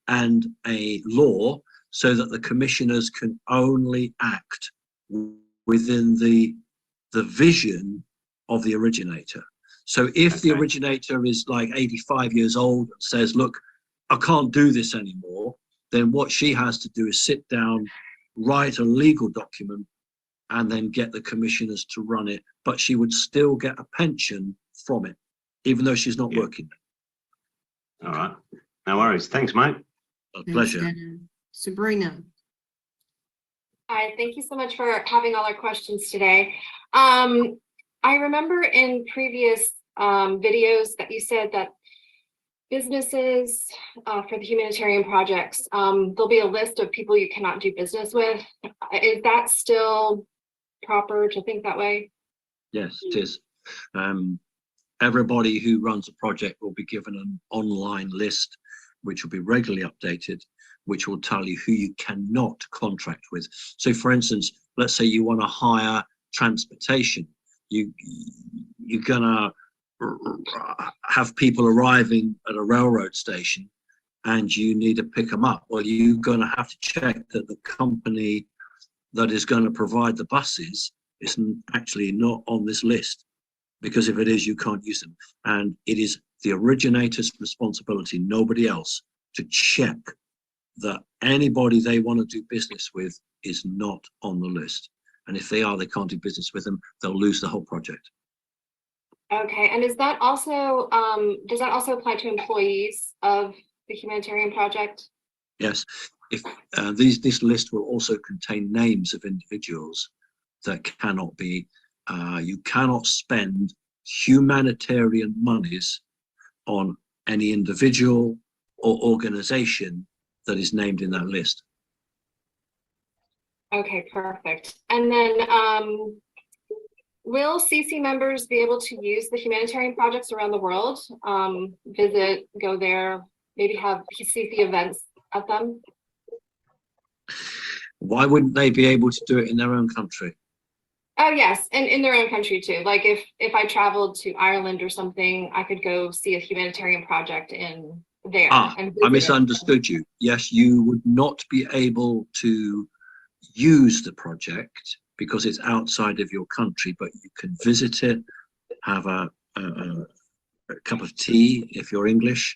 S5: and a law so that the commissioners can only act within the vision of the originator. So if the originator is like 85 years old and says, look, I can't do this anymore, then what she has to do is sit down, write a legal document, and then get the commissioners to run it. But she would still get a pension from it, even though she's not working.
S8: All right. No worries. Thanks, mate.
S5: A pleasure.
S1: Sabrina.
S9: Hi, thank you so much for having all our questions today. I remember in previous videos that you said that businesses for the humanitarian projects, there'll be a list of people you cannot do business with. Is that still proper to think that way?
S5: Yes, it is. Everybody who runs a project will be given an online list, which will be regularly updated, which will tell you who you cannot contract with. So for instance, let's say you want to hire transportation. You're gonna have people arriving at a railroad station and you need to pick them up. Well, you're gonna have to check that the company that is going to provide the buses is actually not on this list, because if it is, you can't use them. And it is the originator's responsibility, nobody else, to check that anybody they want to do business with is not on the list. And if they are, they can't do business with them. They'll lose the whole project.
S9: Okay, and is that also does that also apply to employees of the humanitarian project?
S5: Yes. If this list will also contain names of individuals that cannot be, you cannot spend humanitarian monies on any individual or organization that is named in that list.
S9: Okay, perfect. And then will CC members be able to use the humanitarian projects around the world, visit, go there, maybe have CC events at them?
S5: Why wouldn't they be able to do it in their own country?
S9: Oh yes, and in their own country too. Like if I traveled to Ireland or something, I could go see a humanitarian project in there.
S5: I misunderstood you. Yes, you would not be able to use the project because it's outside of your country, but you can visit it, have a cup of tea if you're English,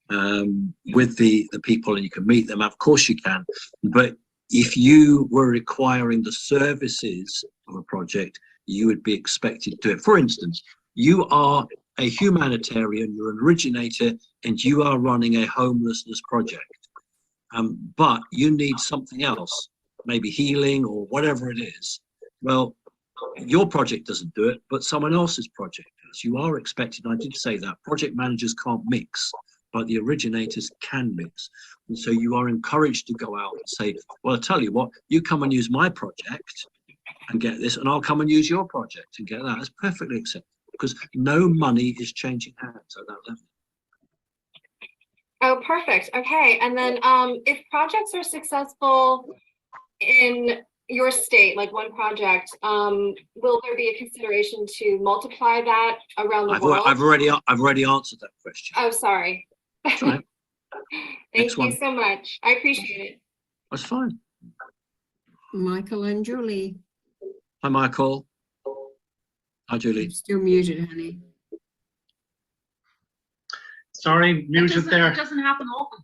S5: with the people, and you can meet them. Of course you can, but if you were requiring the services of a project, you would be expected to do it. For instance, you are a humanitarian, you're an originator, and you are running a homelessness project. But you need something else, maybe healing or whatever it is. Well, your project doesn't do it, but someone else's project does. You are expected, and I did say that, project managers can't mix, but the originators can mix. And so you are encouraged to go out and say, well, I'll tell you what, you come and use my project and get this, and I'll come and use your project and get that. It's perfectly acceptable because no money is changing hands at that level.
S9: Oh, perfect. Okay. And then if projects are successful in your state, like one project, will there be a consideration to multiply that around the world?
S5: I've already answered that question.
S9: Oh, sorry.
S5: That's right.
S9: Thank you so much. I appreciate it.
S5: That's fine.
S1: Michael and Julie.
S5: Hi, Michael. Hi, Julie.
S1: You're still muted, honey.
S2: Sorry, muted there.
S10: It doesn't happen often.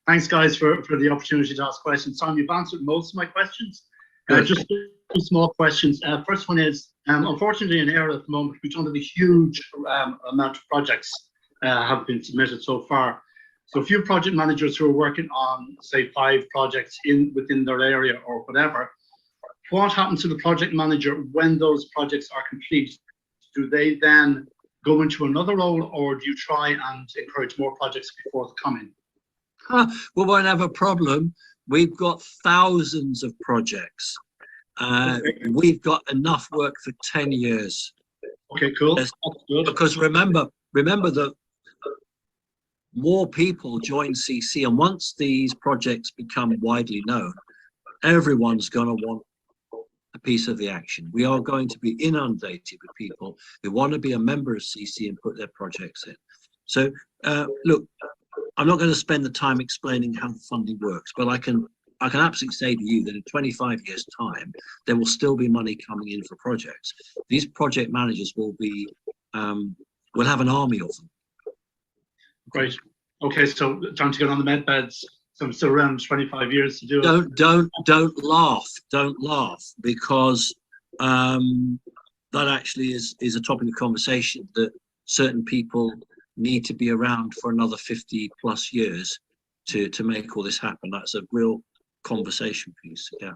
S2: Thanks, guys, for the opportunity to ask questions. Tom, you've answered most of my questions. Just two small questions. First one is, unfortunately, in AIR at the moment, we don't have a huge amount of projects have been submitted so far. So a few project managers who are working on, say, 5 projects within their area or whatever, what happens to the project manager when those projects are complete? Do they then go into another role, or do you try and encourage more projects to be forthcoming?
S5: We won't have a problem. We've got thousands of projects. We've got enough work for 10 years.
S2: Okay, cool.
S5: That's good. Because remember that more people join CC, and once these projects become widely known, everyone's going to want a piece of the action. We are going to be inundated with people who want to be a member of CC and put their projects in. So look, I'm not going to spend the time explaining how funding works, but I can absolutely say to you that in 25 years' time, there will still be money coming in for projects. These project managers will be, we'll have an army of them.
S2: Great. Okay, so time to get on the med beds. So I'm still around 25 years to do it.
S5: Don't laugh, because that actually is a topic of conversation, that certain people need to be around for another 50 plus years to make all this happen. That's a real conversation piece. Yeah.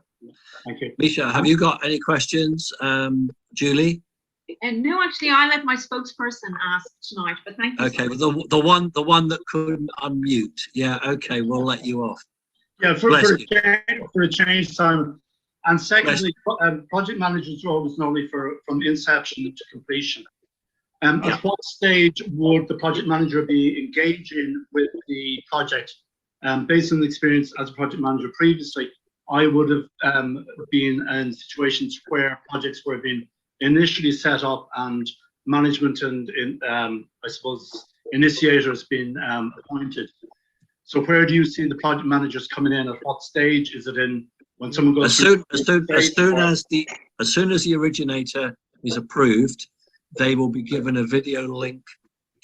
S2: Thank you.
S5: Misha, have you got any questions? Julie?
S10: And no, actually, I let my spokesperson ask tonight, but thank you.
S5: Okay, well, the one that couldn't unmute. Yeah, okay, we'll let you off.
S2: Yeah, for a change, Simon. And secondly, project managers are always normally from inception to completion. At what stage would the project manager be engaging with the project? Based on the experience as a project manager previously, I would have been in situations where projects were being initially set up and management and I suppose initiators being appointed. So where do you see the project managers coming in? At what stage? Is it in when someone goes
S5: as soon as the originator is approved, they will be given a video link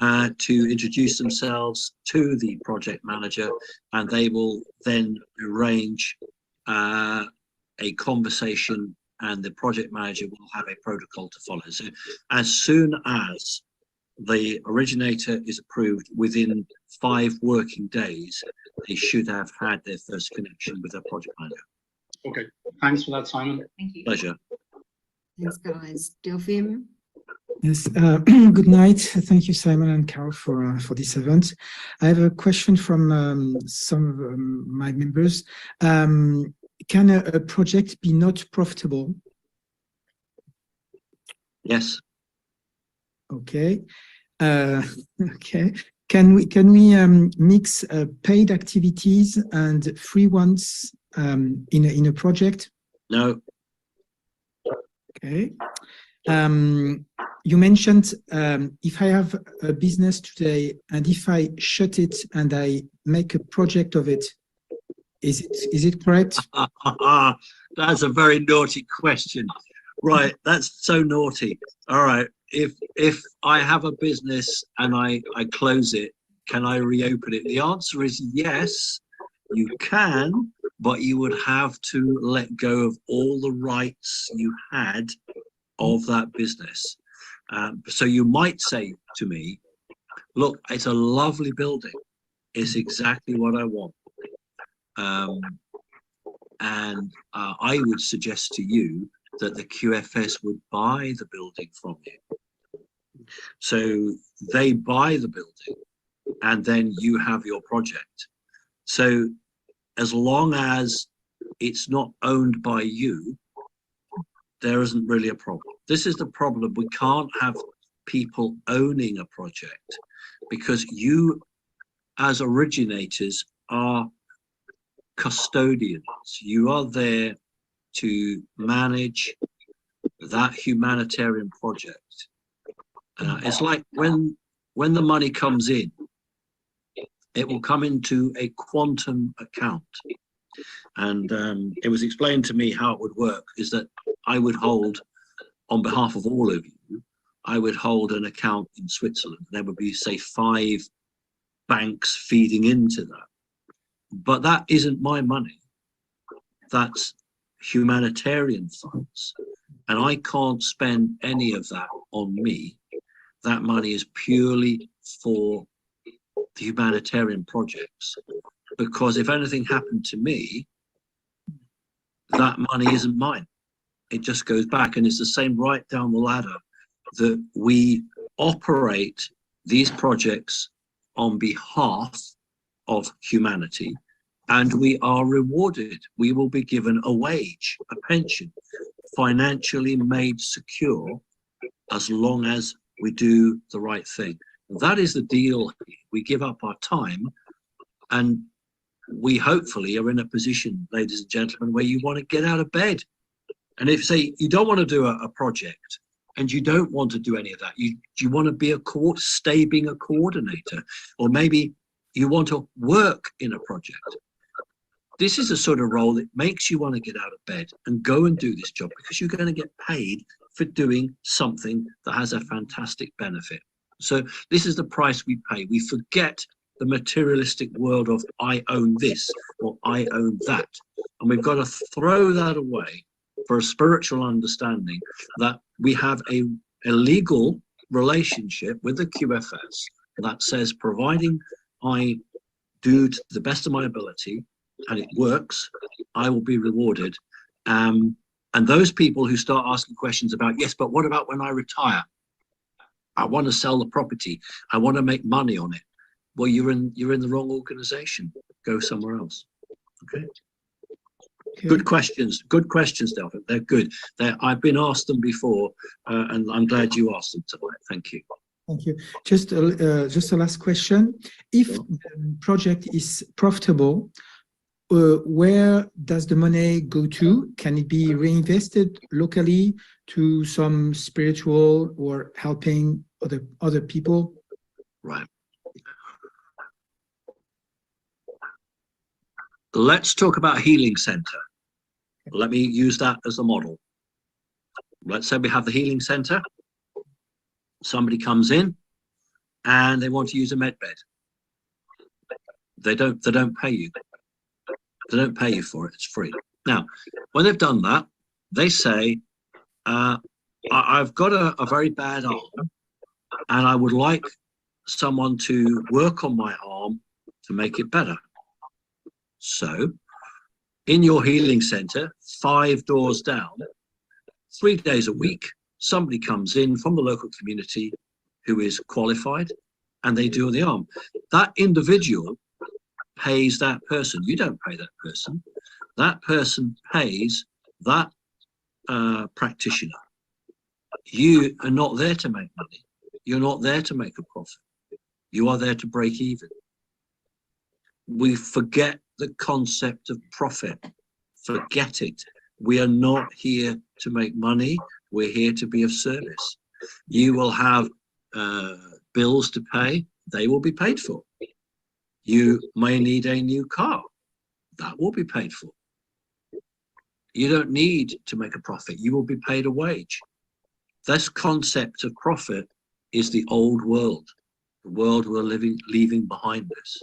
S5: to introduce themselves to the project manager, and they will then arrange a conversation, and the project manager will have a protocol to follow. So as soon as the originator is approved, within 5 working days, they should have had their first connection with their project manager.
S2: Okay, thanks for that, Simon.
S10: Thank you.
S5: Pleasure.
S1: Thanks, guys. Delphine?
S23: Yes, good night. Thank you, Simon and Carol, for this event. I have a question from some of my members. Can a project be not profitable?
S5: Yes.
S23: Okay. Okay. Can we mix paid activities and free ones in a project?
S5: No.
S23: Okay. You mentioned if I have a business today and if I shut it and I make a project of it, is it correct?
S5: That's a very naughty question. Right, that's so naughty. All right, if I have a business and I close it, can I reopen it? The answer is yes, you can, but you would have to let go of all the rights you had of that business. So you might say to me, look, it's a lovely building. It's exactly what I want. I would suggest to you that the QFS would buy the building from you. So they buy the building and then you have your project. So as long as it's not owned by you, there isn't really a problem. This is the problem. We can't have people owning a project because you as originators are custodians. You are there to manage that humanitarian project. It's like when the money comes in, it will come into a quantum account. And it was explained to me how it would work is that I would hold, on behalf of all of you, I would hold an account in Switzerland. There would be, say, 5 banks feeding into that. But that isn't my money. That's humanitarian funds. And I can't spend any of that on me. That money is purely for the humanitarian projects. Because if anything happened to me, that money isn't mine. It just goes back. And it's the same right down the ladder that we operate these projects on behalf of humanity, and we are rewarded. We will be given a wage, a pension, financially made secure as long as we do the right thing. That is the deal. We give up our time, and we hopefully are in a position, ladies and gentlemen, where you want to get out of bed. And if, say, you don't want to do a project and you don't want to do any of that, you want to be stay being a coordinator, or maybe you want to work in a project. This is a sort of role that makes you want to get out of bed and go and do this job because you're going to get paid for doing something that has a fantastic benefit. So this is the price we pay. We forget the materialistic world of I own this or I own that. And we've got to throw that away for a spiritual understanding that we have a legal relationship with the QFS that says, providing I do to the best of my ability and it works, I will be rewarded. And those people who start asking questions about, yes, but what about when I retire? I want to sell the property. I want to make money on it. Well, you're in the wrong organization. Go somewhere else. Okay. Good questions. Good questions, Delvin. They're good. I've been asked them before, and I'm glad you asked them tonight. Thank you.
S23: Thank you. Just a last question. If the project is profitable, where does the money go to? Can it be reinvested locally to some spiritual or helping other people?
S5: Right. Let's talk about healing center. Let me use that as a model. Let's say we have the healing center. Somebody comes in and they want to use a med bed. They don't pay you. They don't pay you for it. It's free. Now, when they've done that, they say, I've got a very bad arm and I would like someone to work on my arm to make it better. So in your healing center, 5 doors down, 3 days a week, somebody comes in from the local community who is qualified and they do the arm. That individual pays that person. You don't pay that person. That person pays that practitioner. You are not there to make money. You're not there to make a profit. You are there to break even. We forget the concept of profit. Forget it. We are not here to make money. We're here to be of service. You will have bills to pay. They will be paid for. You may need a new car. That will be paid for. You don't need to make a profit. You will be paid a wage. This concept of profit is the old world, the world we're leaving behind us.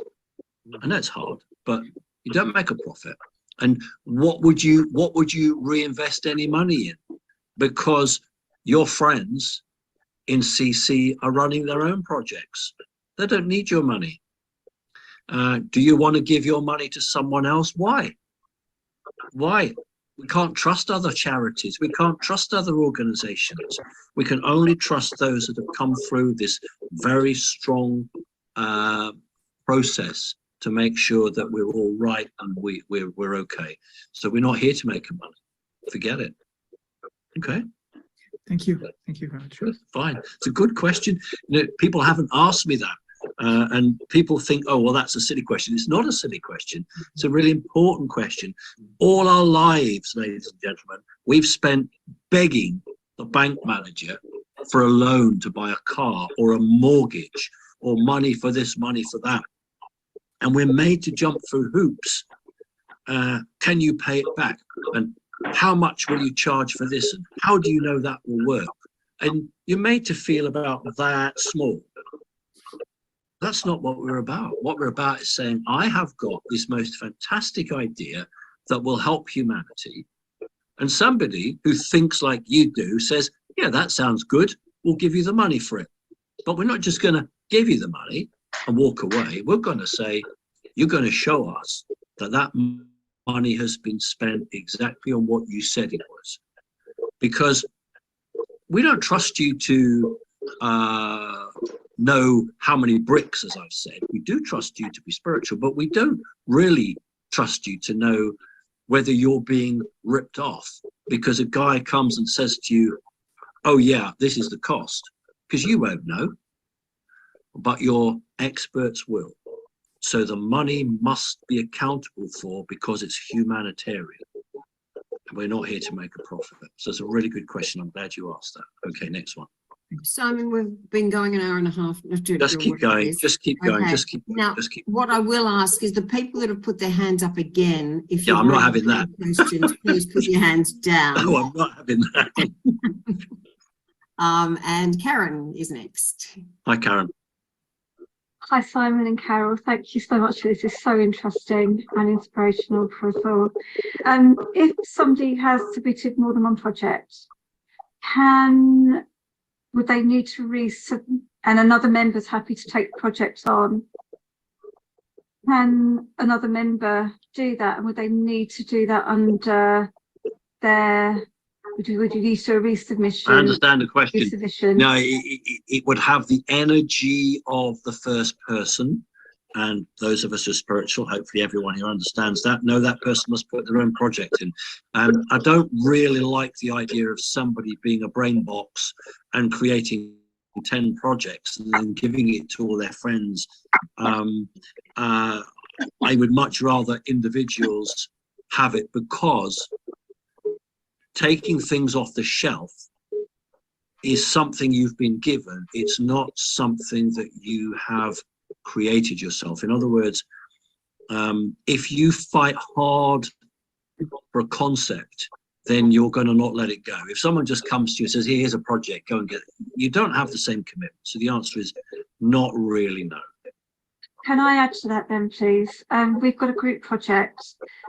S5: I know it's hard, but you don't make a profit. And what would you reinvest any money in? Because your friends in CC are running their own projects. They don't need your money. Do you want to give your money to someone else? Why? Why? We can't trust other charities. We can't trust other organizations. We can only trust those that have come through this very strong process to make sure that we're all right and we're okay. So we're not here to make money. Forget it. Okay.
S23: Thank you. Thank you very much.
S5: Fine. It's a good question. You know, people haven't asked me that. And people think, oh, well, that's a silly question. It's not a silly question. It's a really important question. All our lives, ladies and gentlemen, we've spent begging the bank manager for a loan to buy a car or a mortgage or money for this, money for that. And we're made to jump through hoops. Can you pay it back? And how much will you charge for this? And how do you know that will work? And you're made to feel about that small. That's not what we're about. What we're about is saying, I have got this most fantastic idea that will help humanity. And somebody who thinks like you do says, yeah, that sounds good. We'll give you the money for it. But we're not just going to give you the money and walk away. We're going to say, you're going to show us that that money has been spent exactly on what you said it was. Because we don't trust you to know how many bricks, as I've said. We do trust you to be spiritual, but we don't really trust you to know whether you're being ripped off because a guy comes and says to you, oh yeah, this is the cost, because you won't know, but your experts will. So the money must be accountable for because it's humanitarian. And we're not here to make a profit. So it's a really good question. I'm glad you asked that. Okay, next one.
S1: Simon, we've been going an hour and a half.
S5: Just keep going. Just keep going.
S1: Okay.
S5: Just keep going.
S1: Now,
S5: just keep
S1: what I will ask is the people that have put their hands up again, if
S5: Yeah,
S1: you
S5: I'm not
S1: want
S5: having that.
S1: questions, please put your hands down.
S5: No, I'm not having that.
S1: And Karen is next.
S5: Hi, Karen.
S11: Hi, Simon and Carol. Thank you so much for this. It's so interesting and inspirational for us all. If somebody has submitted more than one project, would they need to resubmit, and another member's happy to take the project on? Can another member do that? And would they need to do that under would you need to a resubmission?
S5: I understand the question.
S11: Resubmission?
S5: No, it would have the energy of the first person. And those of us who are spiritual, hopefully everyone here understands that. No, that person must put their own project in. And I don't really like the idea of somebody being a brain box and creating 10 projects and then giving it to all their friends. I would much rather individuals have it, because taking things off the shelf is something you've been given. It's not something that you have created yourself. In other words, if you fight hard for a concept, then you're going to not let it go. If someone just comes to you and says, here's a project, go and get it, you don't have the same commitment. So the answer is not really no.
S11: Can I add to that then, please? We've got a group project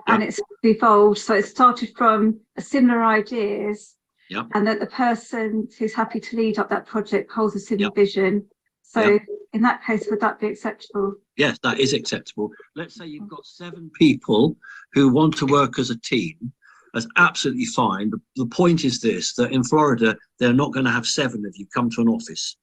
S11: and it's evolved. So it started from similar ideas, and that the person who's happy to lead up that project holds a similar vision. So in that case, would that be acceptable?
S5: Yes, that is acceptable. Let's say you've got 7 people who want to work as a team. That's absolutely fine. The point is this, that in Florida, they're not going to have 7 of you come to an office.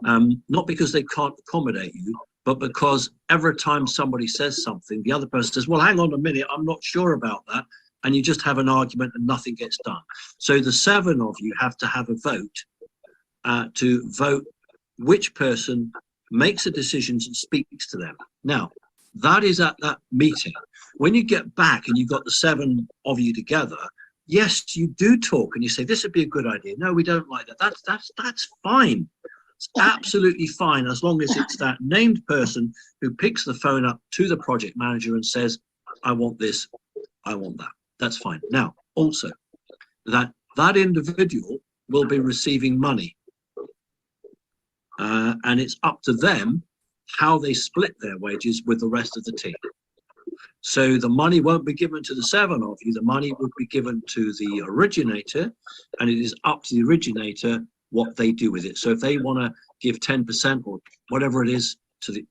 S5: Not because they can't accommodate you, but because every time somebody says something, the other person says, well, hang on a minute, I'm not sure about that. And you just have an argument and nothing gets done. So the 7 of you have to have a vote to vote which person makes the decisions and speaks to them. Now, that is at that meeting. When you get back and you've got the 7 of you together, yes, you do talk and you say, this would be a good idea. No, we don't like that. That's fine. It's absolutely fine, as long as it's that named person who picks the phone up to the project manager and says, I want this, I want that. That's fine. Now, also, that individual will be receiving money. And it's up to them how they split their wages with the rest of the team. So the money won't be given to the 7 of you. The money would be given to the originator, and it is up to the originator what they do with it. So if they want to give 10% or whatever it is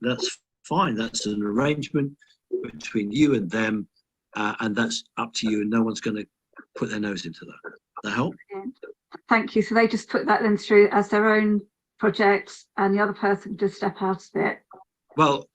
S5: that's fine. That's an arrangement between you and them, and that's up to you, and no one's going to put their nose into that. That help?
S11: Thank you. So they just put that then through as their own project, and the other person just step out of it.
S5: Well,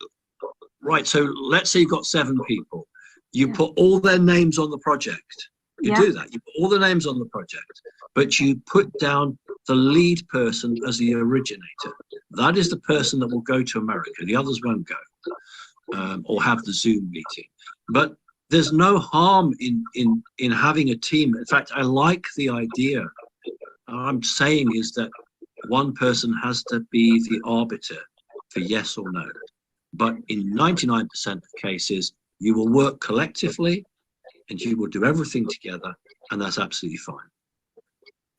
S5: right. So let's say you've got 7 people. You put all their names on the project. You do that. You put all the names on the project, but you put down the lead person as the originator. That is the person that will go to America. The others won't go, or have the Zoom meeting. But there's no harm in having a team. In fact, I like the idea. I'm saying is that one person has to be the arbiter for yes or no. But in 99% of cases, you will work collectively and you will do everything together, and that's absolutely fine.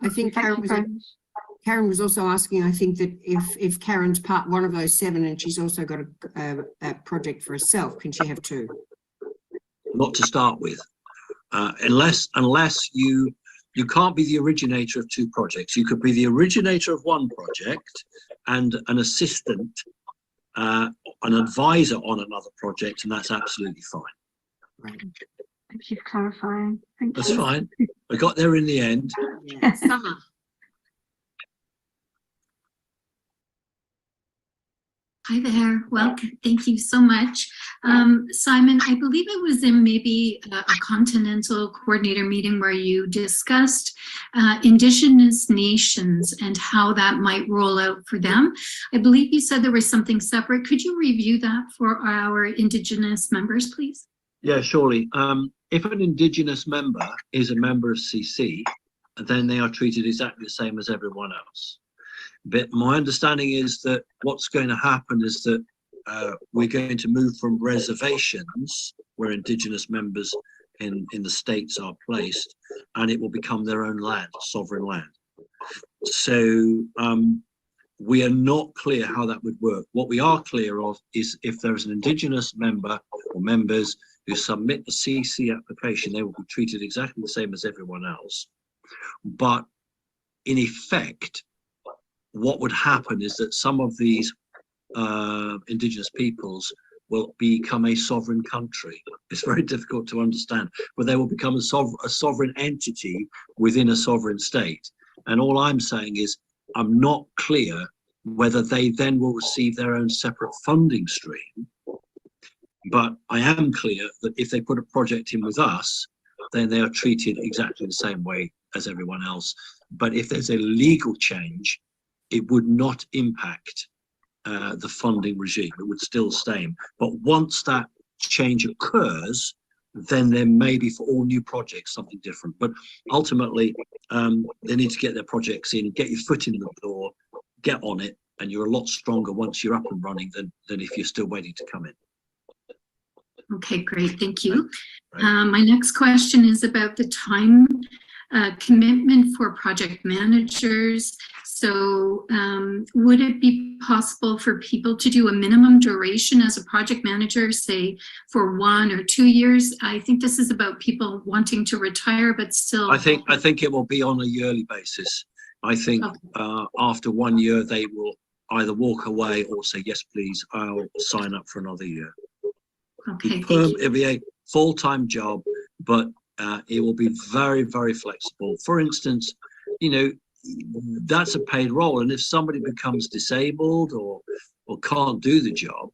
S1: I think Karen was also asking, I think that if Karen's one of those 7 and she's also got a project for herself, can she have 2?
S5: Not to start with, unless you can't be the originator of 2 projects. You could be the originator of 1 project and an assistant, an advisor on another project, and that's absolutely fine.
S1: Right.
S11: Thank you for clarifying. Thank
S5: That's
S11: you.
S5: fine. We got there in the end.
S1: Yeah. Summer.
S12: Hi there. Well, thank you so much. Simon, I believe it was in maybe a continental coordinator meeting where you discussed Indigenous nations and how that might roll out for them. I believe you said there was something separate. Could you review that for our Indigenous members, please?
S5: Yeah, surely. If an Indigenous member is a member of CC, then they are treated exactly the same as everyone else. But my understanding is that what's going to happen is that we're going to move from reservations where Indigenous members in the states are placed, and it will become their own land, sovereign land. So we are not clear how that would work. What we are clear of is if there is an Indigenous member or members who submit a CC application, they will be treated exactly the same as everyone else. But in effect, what would happen is that some of these Indigenous peoples will become a sovereign country. It's very difficult to understand, but they will become a sovereign entity within a sovereign state. And all I'm saying is I'm not clear whether they then will receive their own separate funding stream. But I am clear that if they put a project in with us, then they are treated exactly the same way as everyone else. But if there's a legal change, it would not impact the funding regime. It would still stay. But once that change occurs, then there may be for all new projects something different. But ultimately, they need to get their projects in, get your foot in the door, get on it, and you're a lot stronger once you're up and running than if you're still waiting to come in.
S12: Okay, great. Thank you. My next question is about the time commitment for project managers. So would it be possible for people to do a minimum duration as a project manager, say for 1 or 2 years? I think this is about people wanting to retire, but still.
S5: I think it will be on a yearly basis. I think after 1 year, they will either walk away or say, yes, please, I'll sign up for another year.
S12: Okay,
S5: It'll be a full-time job, but it will be very, very flexible. For instance, you know, that's a paid role, and if somebody becomes disabled or can't do the job,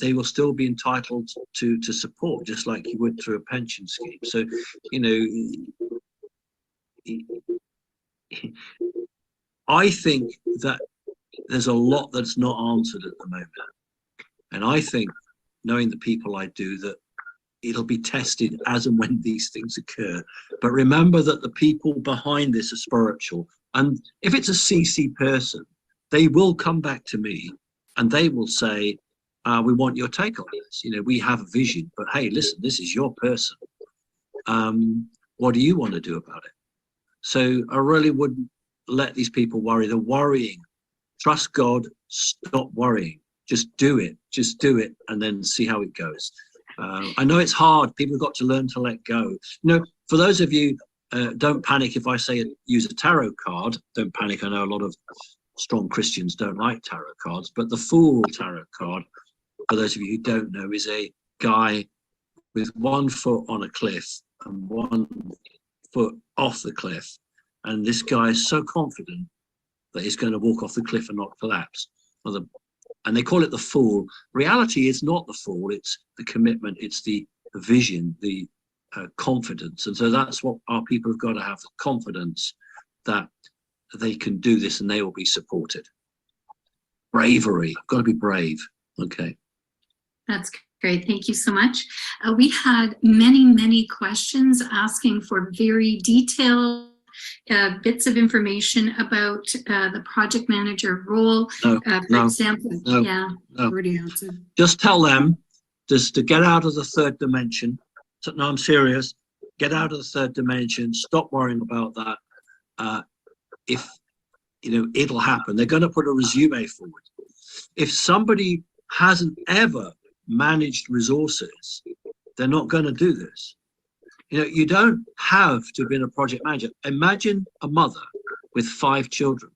S5: they will still be entitled to support, just like you would through a pension scheme. So, you know, I think that there's a lot that's not answered at the moment, and I think, knowing the people I do, that it'll be tested as and when these things occur. But remember that the people behind this are spiritual. And if it's a CC person, they will come back to me and they will say, we want your take on this. You know, we have a vision, but hey, listen, this is your person. What do you want to do about it? So I really wouldn't let these people worry. They're worrying. Trust God, stop worrying. Just do it, and then see how it goes. I know it's hard. People have got to learn to let go. For those of you, don't panic if I say use a tarot card. Don't panic. I know a lot of strong Christians don't like tarot cards, but the Fool tarot card, for those of you who don't know, is a guy with 1 foot on a cliff and 1 foot off the cliff. And this guy is so confident that he's going to walk off the cliff and not collapse. And they call it the Fool. Reality is not the Fool, it's the commitment, it's the vision, the confidence. And so that's what our people have got to have, the confidence that they can do this and they will be supported. Bravery, got to be brave. Okay.
S12: That's great. Thank you so much. We had many questions asking for very detailed bits of information about the project manager role. For example,
S1: already answered.
S5: Just tell them just to get out of the 3rd dimension. So, no, I'm serious. Get out of the 3rd dimension. Stop worrying about that. If it'll happen. They're going to put a resume forward. If somebody hasn't ever managed resources, they're not going to do this. You don't have to have been a project manager. Imagine a mother with 5 children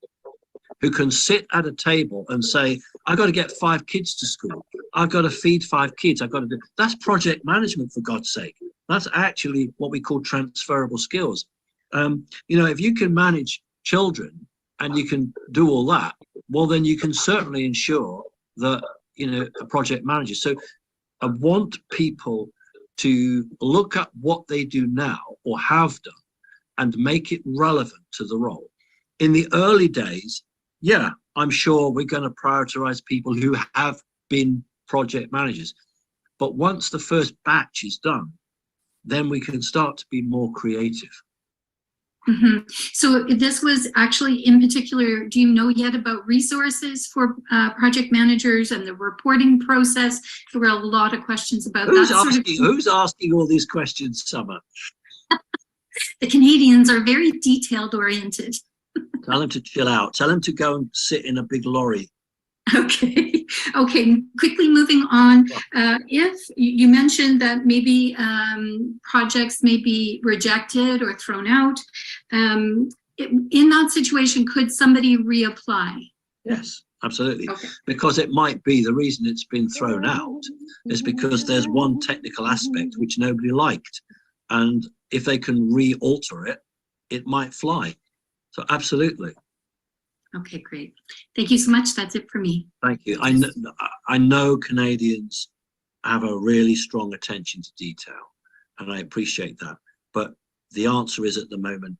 S5: who can sit at a table and say, I've got to get 5 kids to school. I've got to feed 5 kids. I've got to do. That's project management, for God's sake. That's actually what we call transferable skills. If you can manage children and you can do all that, well, then you can certainly ensure that, a project manager. So I want people to look at what they do now or have done and make it relevant to the role. In the early days, I'm sure we're going to prioritize people who have been project managers. But once the first batch is done, then we can start to be more creative.
S12: So this was actually in particular, do you know yet about resources for project managers and the reporting process? There were a lot of questions about that.
S5: Who's asking all these questions, Summer?
S12: The Canadians are very detailed oriented.
S5: Tell them to chill out. Tell them to go and sit in a big lorry.
S12: Okay. Quickly moving on. If you mentioned that maybe projects may be rejected or thrown out, in that situation, could somebody reapply?
S5: Yes, absolutely. Okay. Because it might be the reason it's been thrown out is because there's one technical aspect which nobody liked. And if they can re-alter it, it might fly. So absolutely.
S12: Okay, great. Thank you so much. That's it for me.
S5: Thank you. I know Canadians have a really strong attention to detail, and I appreciate that. But the answer is, at the moment,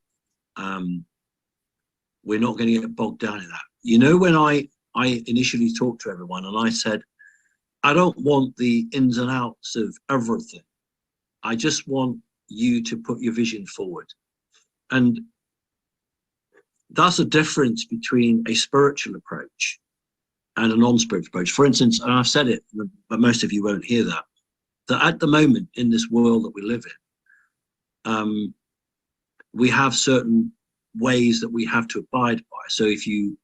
S5: we're not going to get bogged down in that. When I initially talked to everyone and I said, I don't want the ins and outs of everything. I just want you to put your vision forward. And that's a difference between a spiritual approach and a non-spiritual approach. For instance, and I've said it, but most of you won't hear that at the moment in this world that we live in, we have certain ways that we have to abide by. So if you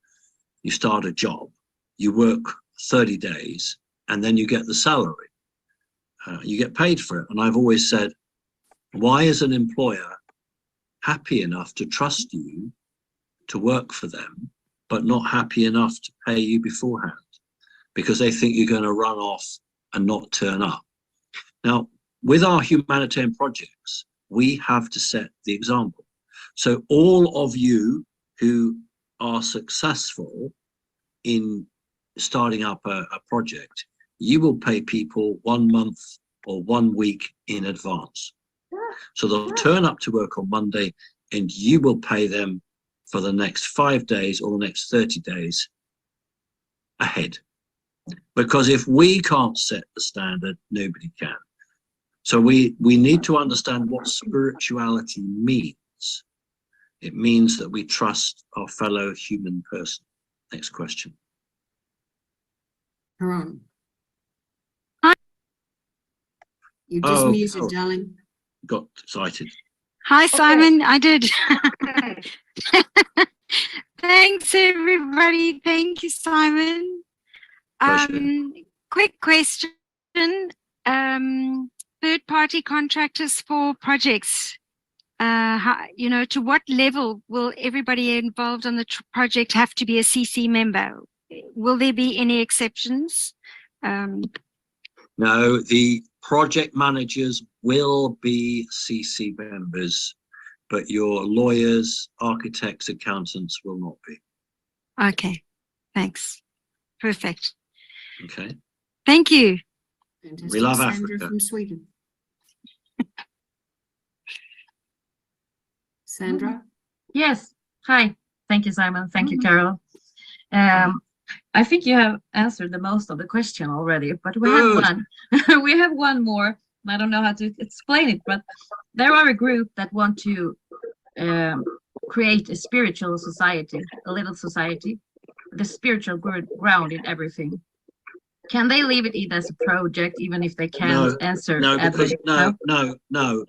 S5: start a job, you work 30 days and then you get the salary. You get paid for it. And I've always said, why is an employer happy enough to trust you to work for them, but not happy enough to pay you beforehand? Because they think you're going to run off and not turn up. Now, with our humanitarian projects, we have to set the example. So all of you who are successful in starting up a project, you will pay people 1 month or 1 week in advance. So they'll turn up to work on Monday and you will pay them for the next 5 days or the next 30 days ahead. Because if we can't set the standard, nobody can. So we need to understand what spirituality means. It means that we trust our fellow human person. Next question.
S1: Haran. You just muted, darling.
S5: Got excited.
S13: Hi, Simon. I did. Thanks, everybody. Thank you, Simon. Quick question. third-party contractors for projects? To what level will everybody involved on the project have to be a CC member? Will there be any exceptions?
S5: No, the project managers will be CC members, but your lawyers, architects, accountants will not be.
S13: Okay, thanks. Perfect.
S5: Okay.
S13: Thank you.
S1: Fantastic.
S5: We love
S1: Sandra
S5: Africa.
S1: from Sweden. Sandra?
S14: Yes. Hi. Thank you, Simon. Thank you, Carol. I think you have answered the most of the question already, but we have one. We have one more. I don't know how to explain it, but there are a group that want to create a spiritual society, a little society, the spiritual ground in everything. Can they leave it in as a project, even if they can't answer?
S5: No,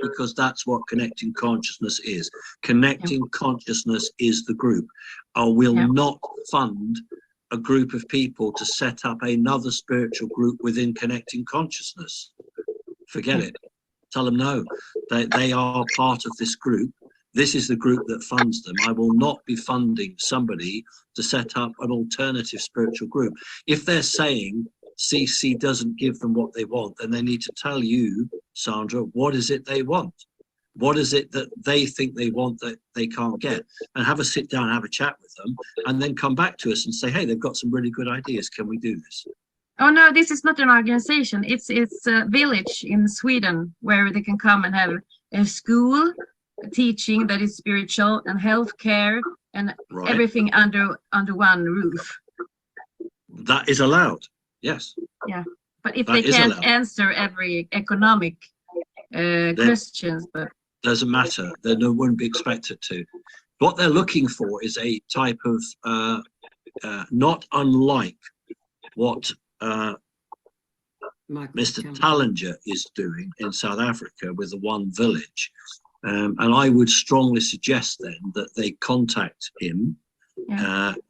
S5: because that's what connecting consciousness is. Connecting consciousness is the group. I will not fund a group of people to set up another spiritual group within connecting consciousness. Forget it. Tell them no. They are part of this group. This is the group that funds them. I will not be funding somebody to set up an alternative spiritual group. If they're saying CC doesn't give them what they want, then they need to tell you, Sandra, what is it they want? What is it that they think they want that they can't get? And have a sit down, have a chat with them, and then come back to us and say, hey, they've got some really good ideas. Can we do this?
S14: Oh, no, this is not an organization. It's a village in Sweden where they can come and have a school, teaching that is spiritual, and healthcare, and everything under one roof.
S5: That is allowed. Yes.
S14: Yeah, but if they can't answer every economic questions, but
S5: doesn't matter. They wouldn't be expected to. What they're looking for is a type of not unlike what Mr. Tallinger is doing in South Africa with the One Village, and I would strongly suggest then that they contact him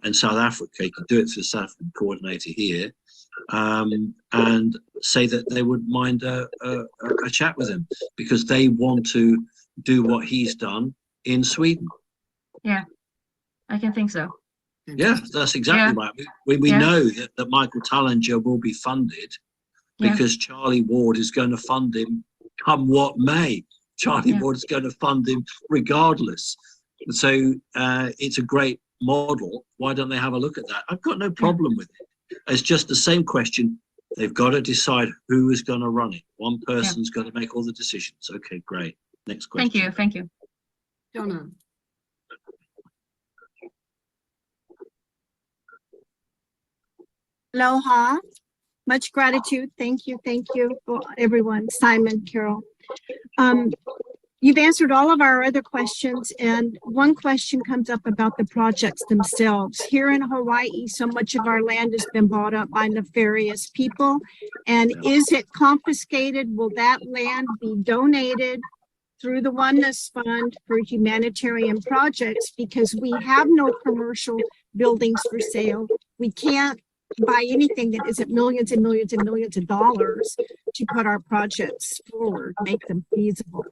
S5: in South Africa. You can do it through the South African coordinator here. And say that they would mind a chat with him because they want to do what he's done in Sweden.
S14: Yeah, I can think so.
S5: Yeah, that's exactly right. We know that Michael Tallinger will be funded because Charlie Ward is going to fund him come what may. Charlie Ward is going to fund him regardless. So it's a great model. Why don't they have a look at that? I've got no problem with it. It's just the same question. They've got to decide who is going to run it. One person's going to make all the decisions. Okay, great. Next question.
S14: Thank you.
S1: Donna.
S15: Aloha. Much gratitude. Thank you for everyone. Simon, Carol. You've answered all of our other questions, and one question comes up about the projects themselves. Here in Hawaii, so much of our land has been bought up by nefarious people. And is it confiscated? Will that land be donated through the Oneness Fund for humanitarian projects? Because we have no commercial buildings for sale. We can't buy anything that isn't millions and millions and millions of dollars to put our projects forward, make them feasible.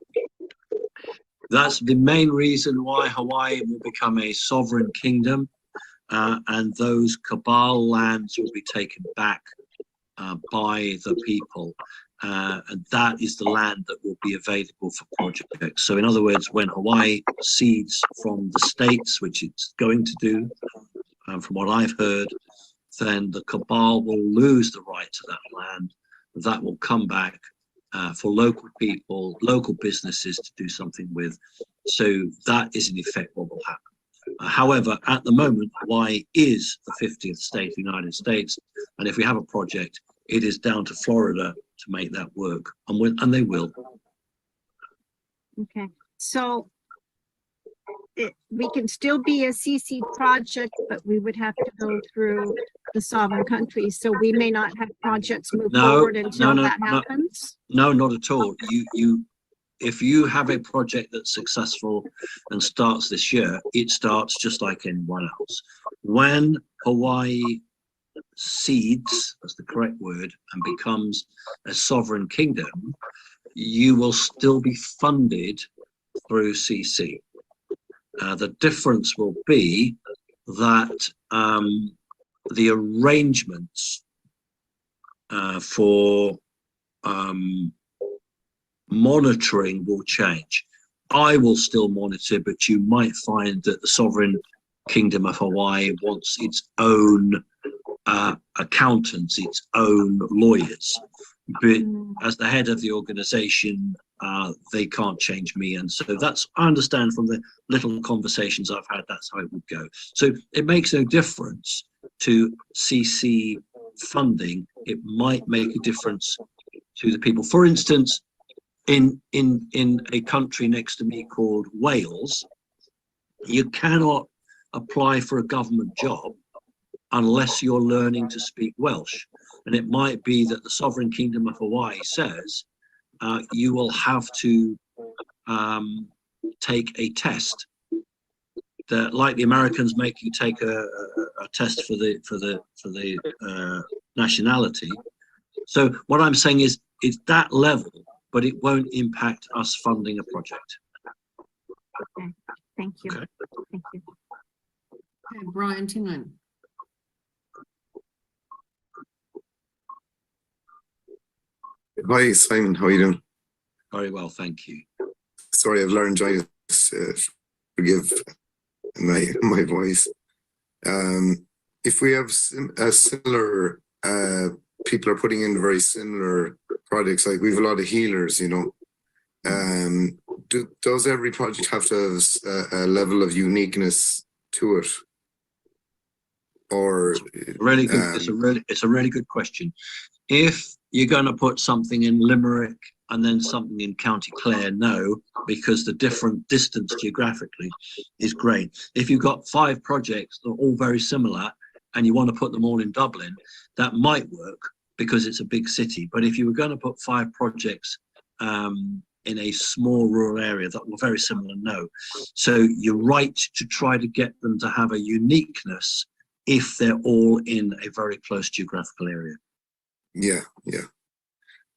S5: That's the main reason why Hawaii will become a sovereign kingdom, and those cabal lands will be taken back by the people. And that is the land that will be available for projects. So in other words, when Hawaii cedes from the states, which it's going to do, from what I've heard, then the cabal will lose the right to that land. That will come back for local people, local businesses to do something with. So that is in effect what will happen. However, at the moment, Hawaii is the 50th state of the United States. And if we have a project, it is down to Florida to make that work. And they will.
S15: Okay, so we can still be a CC project, but we would have to go through the sovereign countries. So we may not have projects move forward until that happens.
S5: No, not at all. If you have a project that's successful and starts this year, it starts just like anyone else. When Hawaii seeds, that's the correct word, and becomes a sovereign kingdom, you will still be funded through CC. The difference will be that the arrangements for monitoring will change. I will still monitor, but you might find that the Sovereign Kingdom of Hawaii wants its own accountants, its own lawyers. But as the head of the organization, they can't change me. And so that's, I understand from the little conversations I've had, that's how it would go. So it makes no difference to CC funding. It might make a difference to the people. For instance, in a country next to me called Wales, you cannot apply for a government job unless you're learning to speak Welsh. And it might be that the Sovereign Kingdom of Hawaii says you will have to take a test that, like the Americans make you take a test for the nationality. So what I'm saying is it's that level, but it won't impact us funding a project.
S10: Okay, thank you.
S5: Okay.
S10: Thank you.
S1: Okay, Brian Tinglin.
S16: Hi, Simon. How are you doing?
S5: Very well, thank you.
S16: Sorry, I've laryngitis. Forgive my voice. If we have a similar, people are putting in very similar projects, like we have a lot of healers, you know. Does every project have to have a level of uniqueness to it? Or
S5: really good, it's a really good question. If you're going to put something in Limerick and then something in County Clare, no, because the different distance geographically is great. If you've got 5 projects that are all very similar and you want to put them all in Dublin, that might work because it's a big city. But if you were going to put 5 projects in a small rural area that were very similar, no. So you're right to try to get them to have a uniqueness if they're all in a very close geographical area.
S16: Yeah, yeah.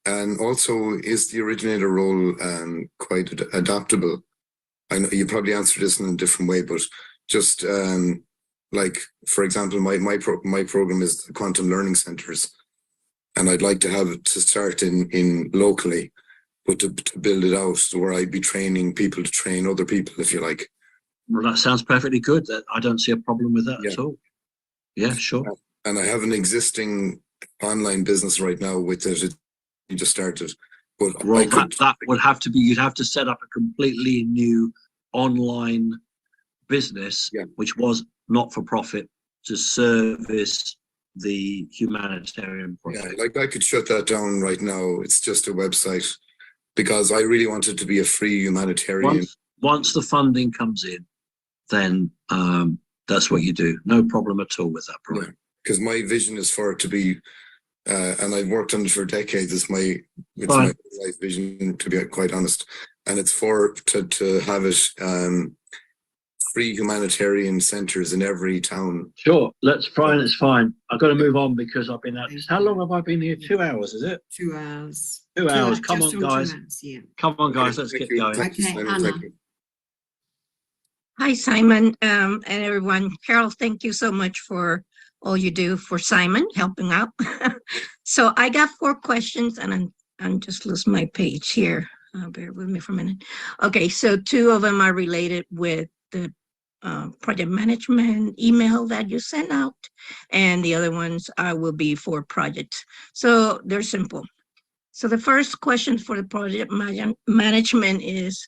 S16: And also, is the originator role quite adaptable? I know you probably answered this in a different way, but just like, for example, my program is the Quantum Learning Centers, and I'd like to have it to start in locally, but to build it out to where I'd be training people to train other people, if you like.
S5: Well, that sounds perfectly good. I don't see a problem with that at all. Yeah, sure.
S16: And I have an existing online business right now with it. You just started, but
S5: well, that would have to be, you'd have to set up a completely new online business, which was not for profit, to service the humanitarian project.
S16: Yeah, like I could shut that down right now. It's just a website, because I really want it to be a free humanitarian.
S5: Once the funding comes in, then that's what you do. No problem at all with that, Brian.
S16: Because my vision is for it to be, and I've worked on it for decades. It's my life vision, to be quite honest, and it's to have it free humanitarian centres in every town.
S5: Sure, Brian, it's fine. I've got to move on because I've been at this. How long have I been here? 2 hours, is it?
S1: 2 hours.
S5: 2 hours. Come on, guys.
S1: Yeah.
S5: Come on, guys. Let's get going.
S1: Okay, Anna.
S17: Hi, Simon, and everyone. Carol, thank you so much for all you do for Simon, helping out. So I got 4 questions, and I'm just losing my page here. Bear with me for a minute. Okay, so 2 of them are related with the project management email that you sent out, and the other ones will be for projects. So they're simple. So the first question for the project management is,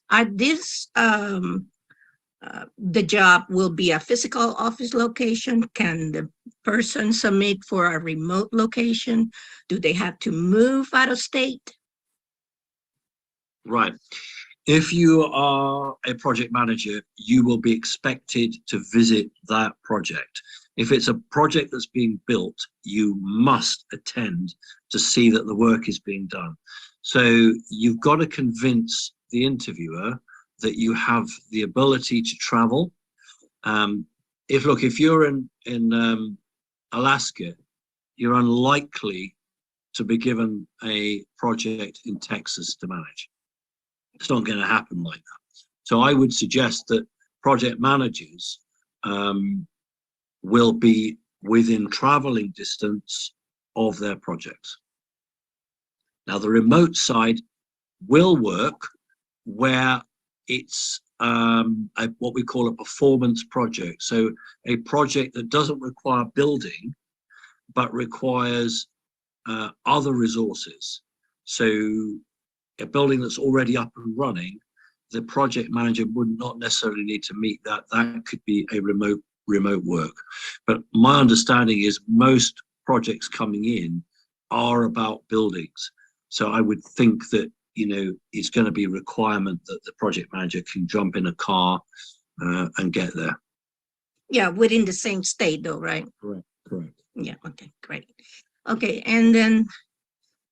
S17: the job will be a physical office location? Can the person submit for a remote location? Do they have to move out of state?
S5: Right. If you are a project manager, you will be expected to visit that project. If it's a project that's being built, you must attend to see that the work is being done. So you've got to convince the interviewer that you have the ability to travel. If you're in Alaska, you're unlikely to be given a project in Texas to manage. It's not going to happen like that. So I would suggest that project managers will be within traveling distance of their projects. Now, the remote side will work where it's what we call a performance project. So a project that doesn't require building, but requires other resources. So a building that's already up and running, the project manager would not necessarily need to meet that. That could be a remote work. But my understanding is most projects coming in are about buildings. So I would think that, you know, it's going to be a requirement that the project manager can jump in a car and get there.
S17: Yeah, within the same state though, right?
S5: Correct.
S17: Yeah, okay, great. Okay, and then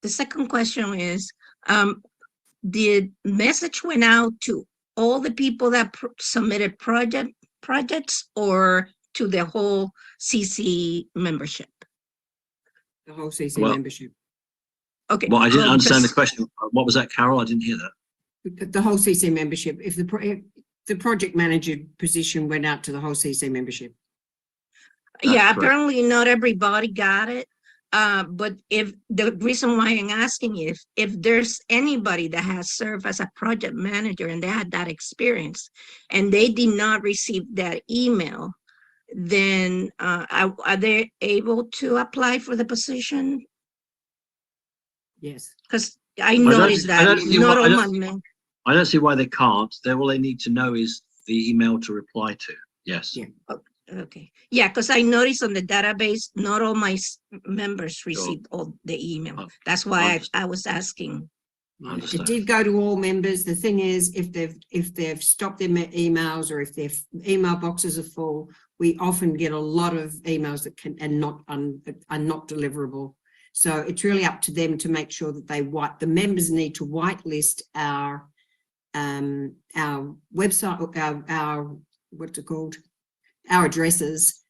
S17: the second question is, the message went out to all the people that submitted projects or to the whole CC membership?
S1: The whole CC membership.
S17: Okay.
S5: Well, I didn't understand the question. What was that, Carol? I didn't hear that.
S1: The whole CC membership. If the project manager position went out to the whole CC membership.
S17: Yeah, apparently not everybody got it. But if the reason why I'm asking if there's anybody that has served as a project manager and they had that experience and they did not receive that email, then are they able to apply for the position?
S1: Yes.
S17: Because I noticed that not all my men.
S5: I don't see why they can't. All they need to know is the email to reply to. Yes.
S1: Yeah.
S17: Okay. Yeah, because I noticed on the database, not all my members received all the email. That's why I was asking.
S1: It did go to all members. The thing is, if they've stopped their emails or if their email boxes are full, we often get a lot of emails that are not deliverable. So it's really up to them to make sure that the members need to whitelist our website, our what's it called? Our addresses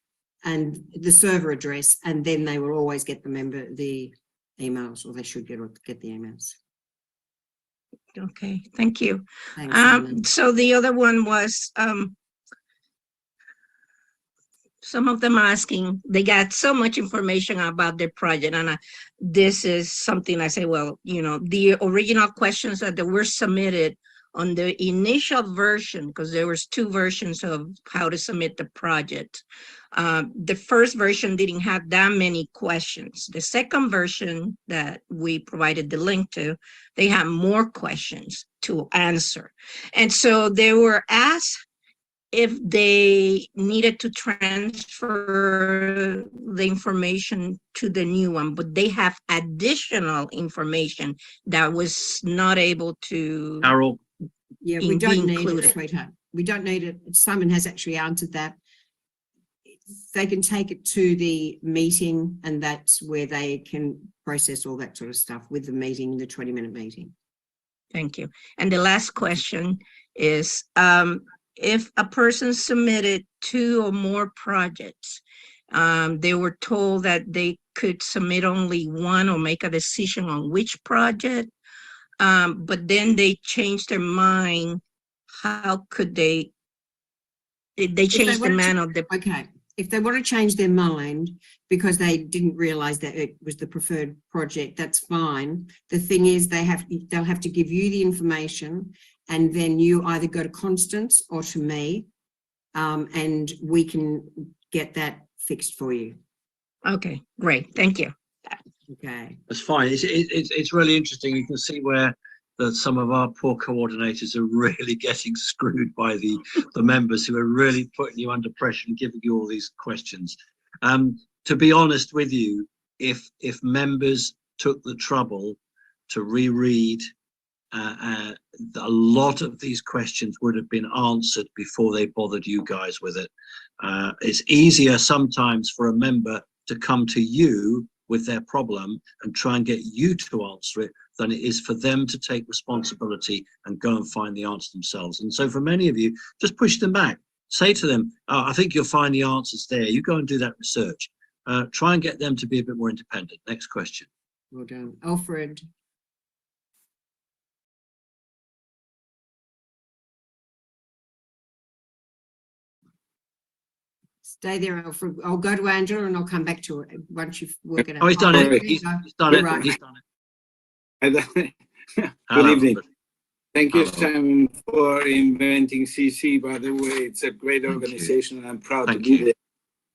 S1: and the server address, and then they will always get the emails, or they should get the emails.
S17: Okay, thank you.
S1: Thanks,
S17: so the other one was some of them asking, they got so much information about their project, and this is something I say, well, you know, the original questions that were submitted on the initial version, because there was 2 versions of how to submit the project. The first version didn't have that many questions. The second version that we provided the link to, they have more questions to answer. And so they were asked if they needed to transfer the information to the new one, but they have additional information that was not able to.
S5: Carol.
S1: Yeah, we don't need it, sweetheart. We don't need it. Simon has actually answered that. They can take it to the meeting, and that's where they can process all that sort of stuff with the meeting, the 20-minute meeting.
S17: Thank you. And the last question is, if a person submitted 2 or more projects, they were told that they could submit only one or make a decision on which project, but then they changed their mind. How could they change the mind of the...
S1: Okay, if they want to change their mind because they didn't realize that it was the preferred project, that's fine. The thing is, they'll have to give you the information, and then you either go to Constance or to me, and we can get that fixed for you.
S17: Okay, great. Thank you.
S1: Okay.
S5: That's fine. It's really interesting. You can see where some of our poor coordinators are really getting screwed by the members who are really putting you under pressure and giving you all these questions. To be honest with you, if members took the trouble to reread, a lot of these questions would have been answered before they bothered you guys with it. It's easier sometimes for a member to come to you with their problem and try and get you to answer it than it is for them to take responsibility and go and find the answer themselves. And so for many of you, just push them back. Say to them, oh, I think you'll find the answers there. You go and do that research. Try and get them to be a bit more independent. Next question.
S1: Well done. Alfred. Stay there, Alfred. I'll go to Angela and I'll come back to it once you've worked it out.
S5: Oh, he's done it. He's done it.
S1: Right.
S5: He's done it.
S18: Good
S5: Hello,
S18: evening.
S5: Alfred.
S18: Thank you,
S5: Hello.
S18: Simon, for inventing CC. By the way, it's a great organization, and I'm proud to be there.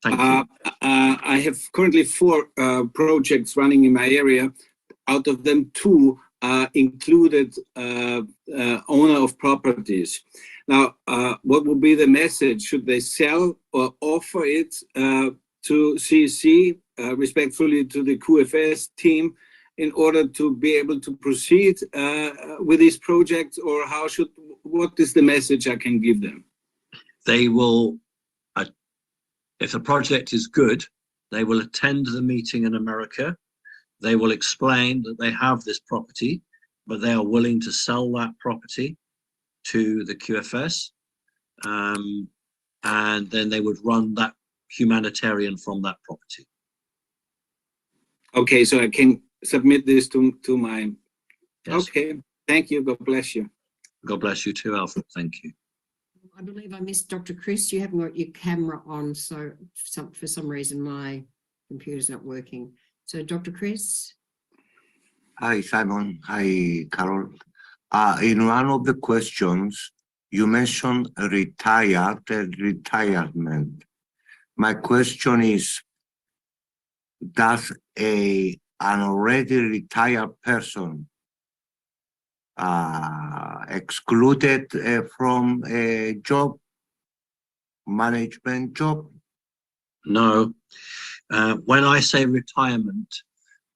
S5: Thank you.
S18: I have currently 4 projects running in my area. Out of them, 2 included owner of properties. Now, what would be the message? Should they sell or offer it to CC, respectfully to the QFS team, in order to be able to proceed with these projects, or what is the message I can give them?
S5: They will, if the project is good, they will attend the meeting in America. They will explain that they have this property, but they are willing to sell that property to the QFS. And then they would run that humanitarian from that property.
S18: Okay, so I can submit this to my...
S5: Yes.
S18: Okay, thank you. God bless you.
S5: God bless you too, Alfred. Thank you.
S1: I believe I missed Dr. Chris. You haven't got your camera on, so for some reason my computer's not working. So Dr. Chris?
S19: Hi, Simon. Hi, Carol. In one of the questions, you mentioned retired and retirement. My question is, does an already retired person excluded from a job, management job?
S5: No. When I say retirement,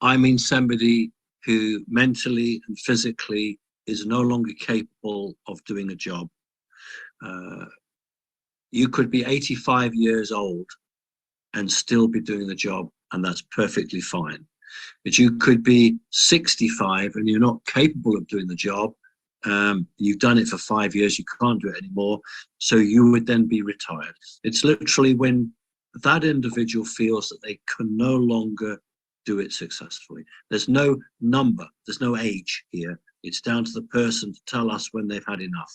S5: I mean somebody who mentally and physically is no longer capable of doing a job. You could be 85 years old and still be doing the job, and that's perfectly fine. But you could be 65 and you're not capable of doing the job. You've done it for 5 years, you can't do it anymore, so you would then be retired. It's literally when that individual feels that they can no longer do it successfully. There's no number, there's no age here. It's down to the person to tell us when they've had enough.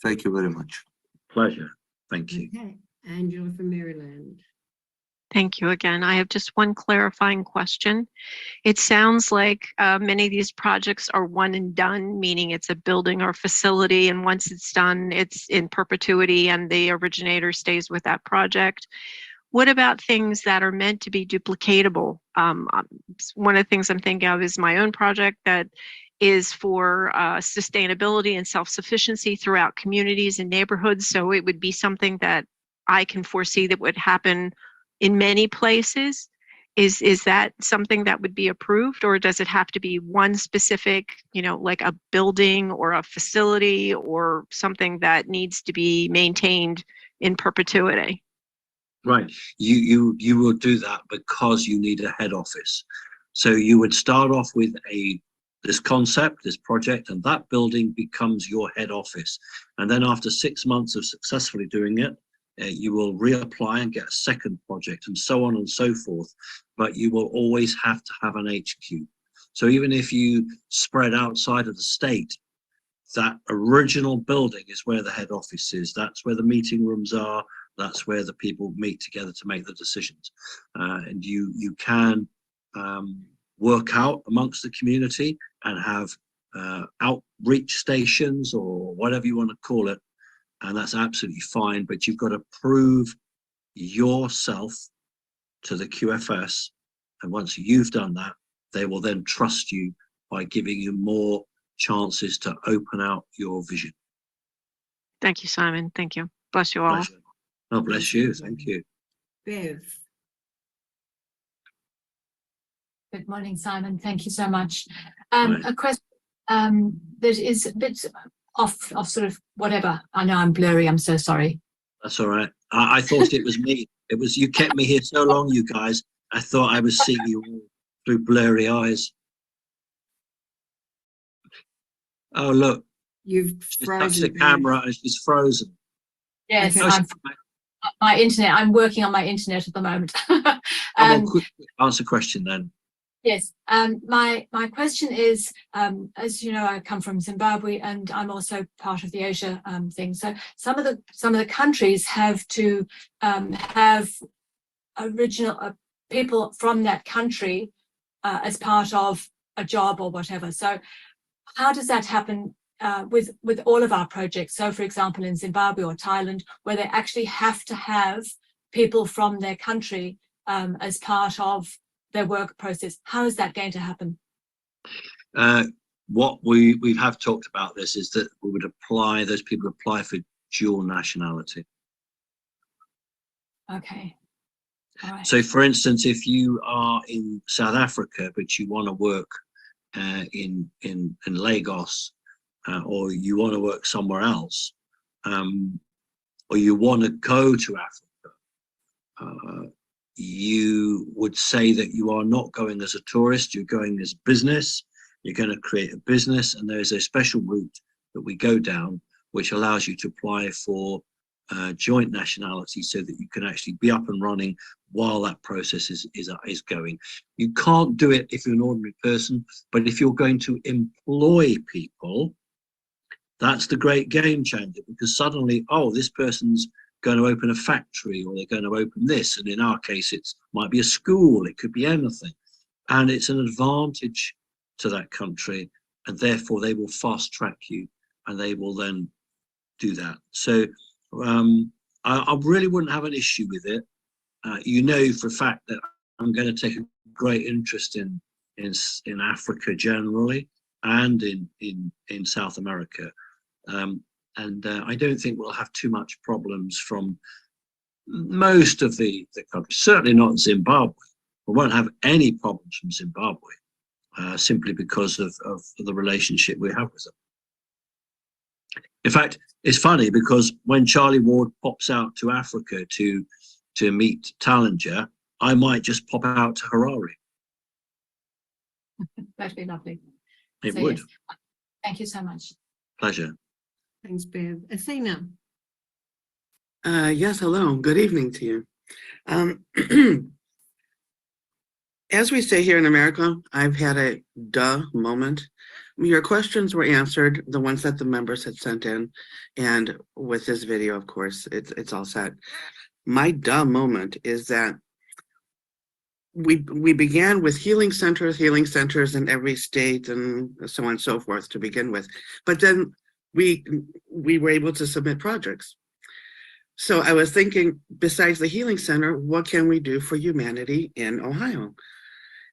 S19: Thank you very much.
S5: Pleasure. Thank you.
S1: Okay. Angela from Maryland.
S20: Thank you again. I have just one clarifying question. It sounds like many of these projects are one and done, meaning it's a building or facility, and once it's done, it's in perpetuity and the originator stays with that project. What about things that are meant to be duplicatable? One of the things I'm thinking of is my own project that is for sustainability and self-sufficiency throughout communities and neighborhoods. So it would be something that I can foresee that would happen in many places. Is that something that would be approved, or does it have to be one specific, like a building or a facility or something that needs to be maintained in perpetuity?
S5: Right. You will do that because you need a head office. So you would start off with this concept, this project, and that building becomes your head office. And then after 6 months of successfully doing it, you will reapply and get a second project, and so on and so forth. But you will always have to have an HQ. So even if you spread outside of the state, that original building is where the head office is. That's where the meeting rooms are. That's where the people meet together to make the decisions. And you can work out amongst the community and have outreach stations or whatever you want to call it. And that's absolutely fine, but you've got to prove yourself to the QFS. And once you've done that, they will then trust you by giving you more chances to open out your vision.
S20: Thank you, Simon. Thank you. Bless you all.
S5: Pleasure. Oh, bless you. Thank you.
S1: Bev.
S24: Good morning, Simon. Thank you so much. A question that is a bit off sort of whatever. I know I'm blurry. I'm so sorry.
S5: That's all right. I thought it was me. It was you kept me here so long, you guys. I thought I was seeing you all through blurry eyes. Oh, look.
S1: You've
S5: She's
S1: frozen.
S5: touched the camera and she's frozen.
S24: Yes,
S5: No,
S24: my internet. I'm working on my internet at the moment.
S5: Quick answer question then.
S24: Yes. My question is, as you know, I come from Zimbabwe, and I'm also part of the Asia thing. So some of the countries have to have original people from that country as part of a job or whatever. So how does that happen with all of our projects? So, for example, in Zimbabwe or Thailand, where they actually have to have people from their country as part of their work process. How is that going to happen?
S5: What we have talked about this is that we would apply, those people apply for dual nationality.
S24: Okay. All right.
S5: So, for instance, if you are in South Africa, but you want to work in Lagos, or you want to work somewhere else, or you want to go to Africa, you would say that you are not going as a tourist, you're going as business, you're going to create a business, and there's a special route that we go down which allows you to apply for joint nationality so that you can actually be up and running while that process is going. You can't do it if you're an ordinary person, but if you're going to employ people, that's the great game changer, because suddenly, oh, this person's going to open a factory, or they're going to open this, and in our case it might be a school, it could be anything, and it's an advantage to that country, and therefore they will fast track you and they will then do that. So I really wouldn't have an issue with it. You know for a fact that I'm going to take a great interest in Africa generally, and in South America. And I don't think we'll have too much problems from most of the countries, certainly not Zimbabwe. We won't have any problems from Zimbabwe, simply because of the relationship we have with them. In fact, it's funny because when Charlie Ward pops out to Africa to meet Tallinger, I might just pop out to Harare.
S24: That'd be lovely.
S5: It
S24: So,
S5: would.
S24: yes. Thank you so much.
S5: Pleasure.
S1: Thanks, Bev. Athena.
S3: Yes, hello. Good evening to you. As we say here in America, I've had a duh moment. Your questions were answered, the ones that the members had sent in, and with this video, of course, it's all set. My duh moment is that we began with healing centers in every state and so on and so forth to begin with, but then we were able to submit projects. So I was thinking, besides the healing center, what can we do for humanity in Ohio?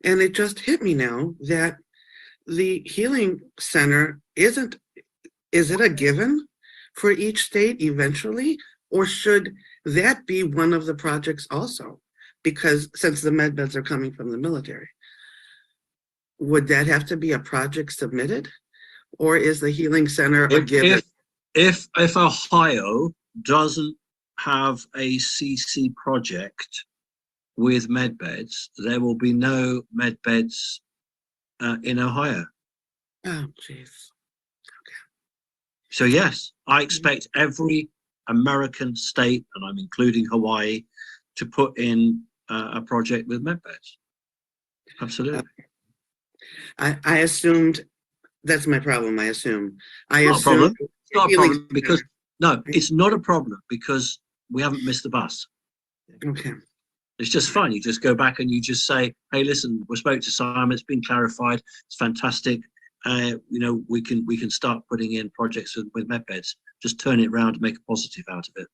S3: And it just hit me now that the healing center is it a given for each state eventually, or should that be one of the projects also? Because since the med beds are coming from the military, would that have to be a project submitted, or is the healing center a given?
S5: If Ohio doesn't have a CC project with med beds, there will be no med beds in Ohio.
S3: Oh, jeez.
S5: So yes, I expect every American state, and I'm including Hawaii, to put in a project with med beds. Absolutely.
S3: I assumed, that's my problem, I assume.
S5: It's not a problem because, no, it's not a problem because we haven't missed the bus.
S3: Okay.
S5: It's just fun. You just go back and you just say, hey, listen, we spoke to Simon, it's been clarified, it's fantastic. You know, we can start putting in projects with med beds. Just turn it around and make a positive out of it.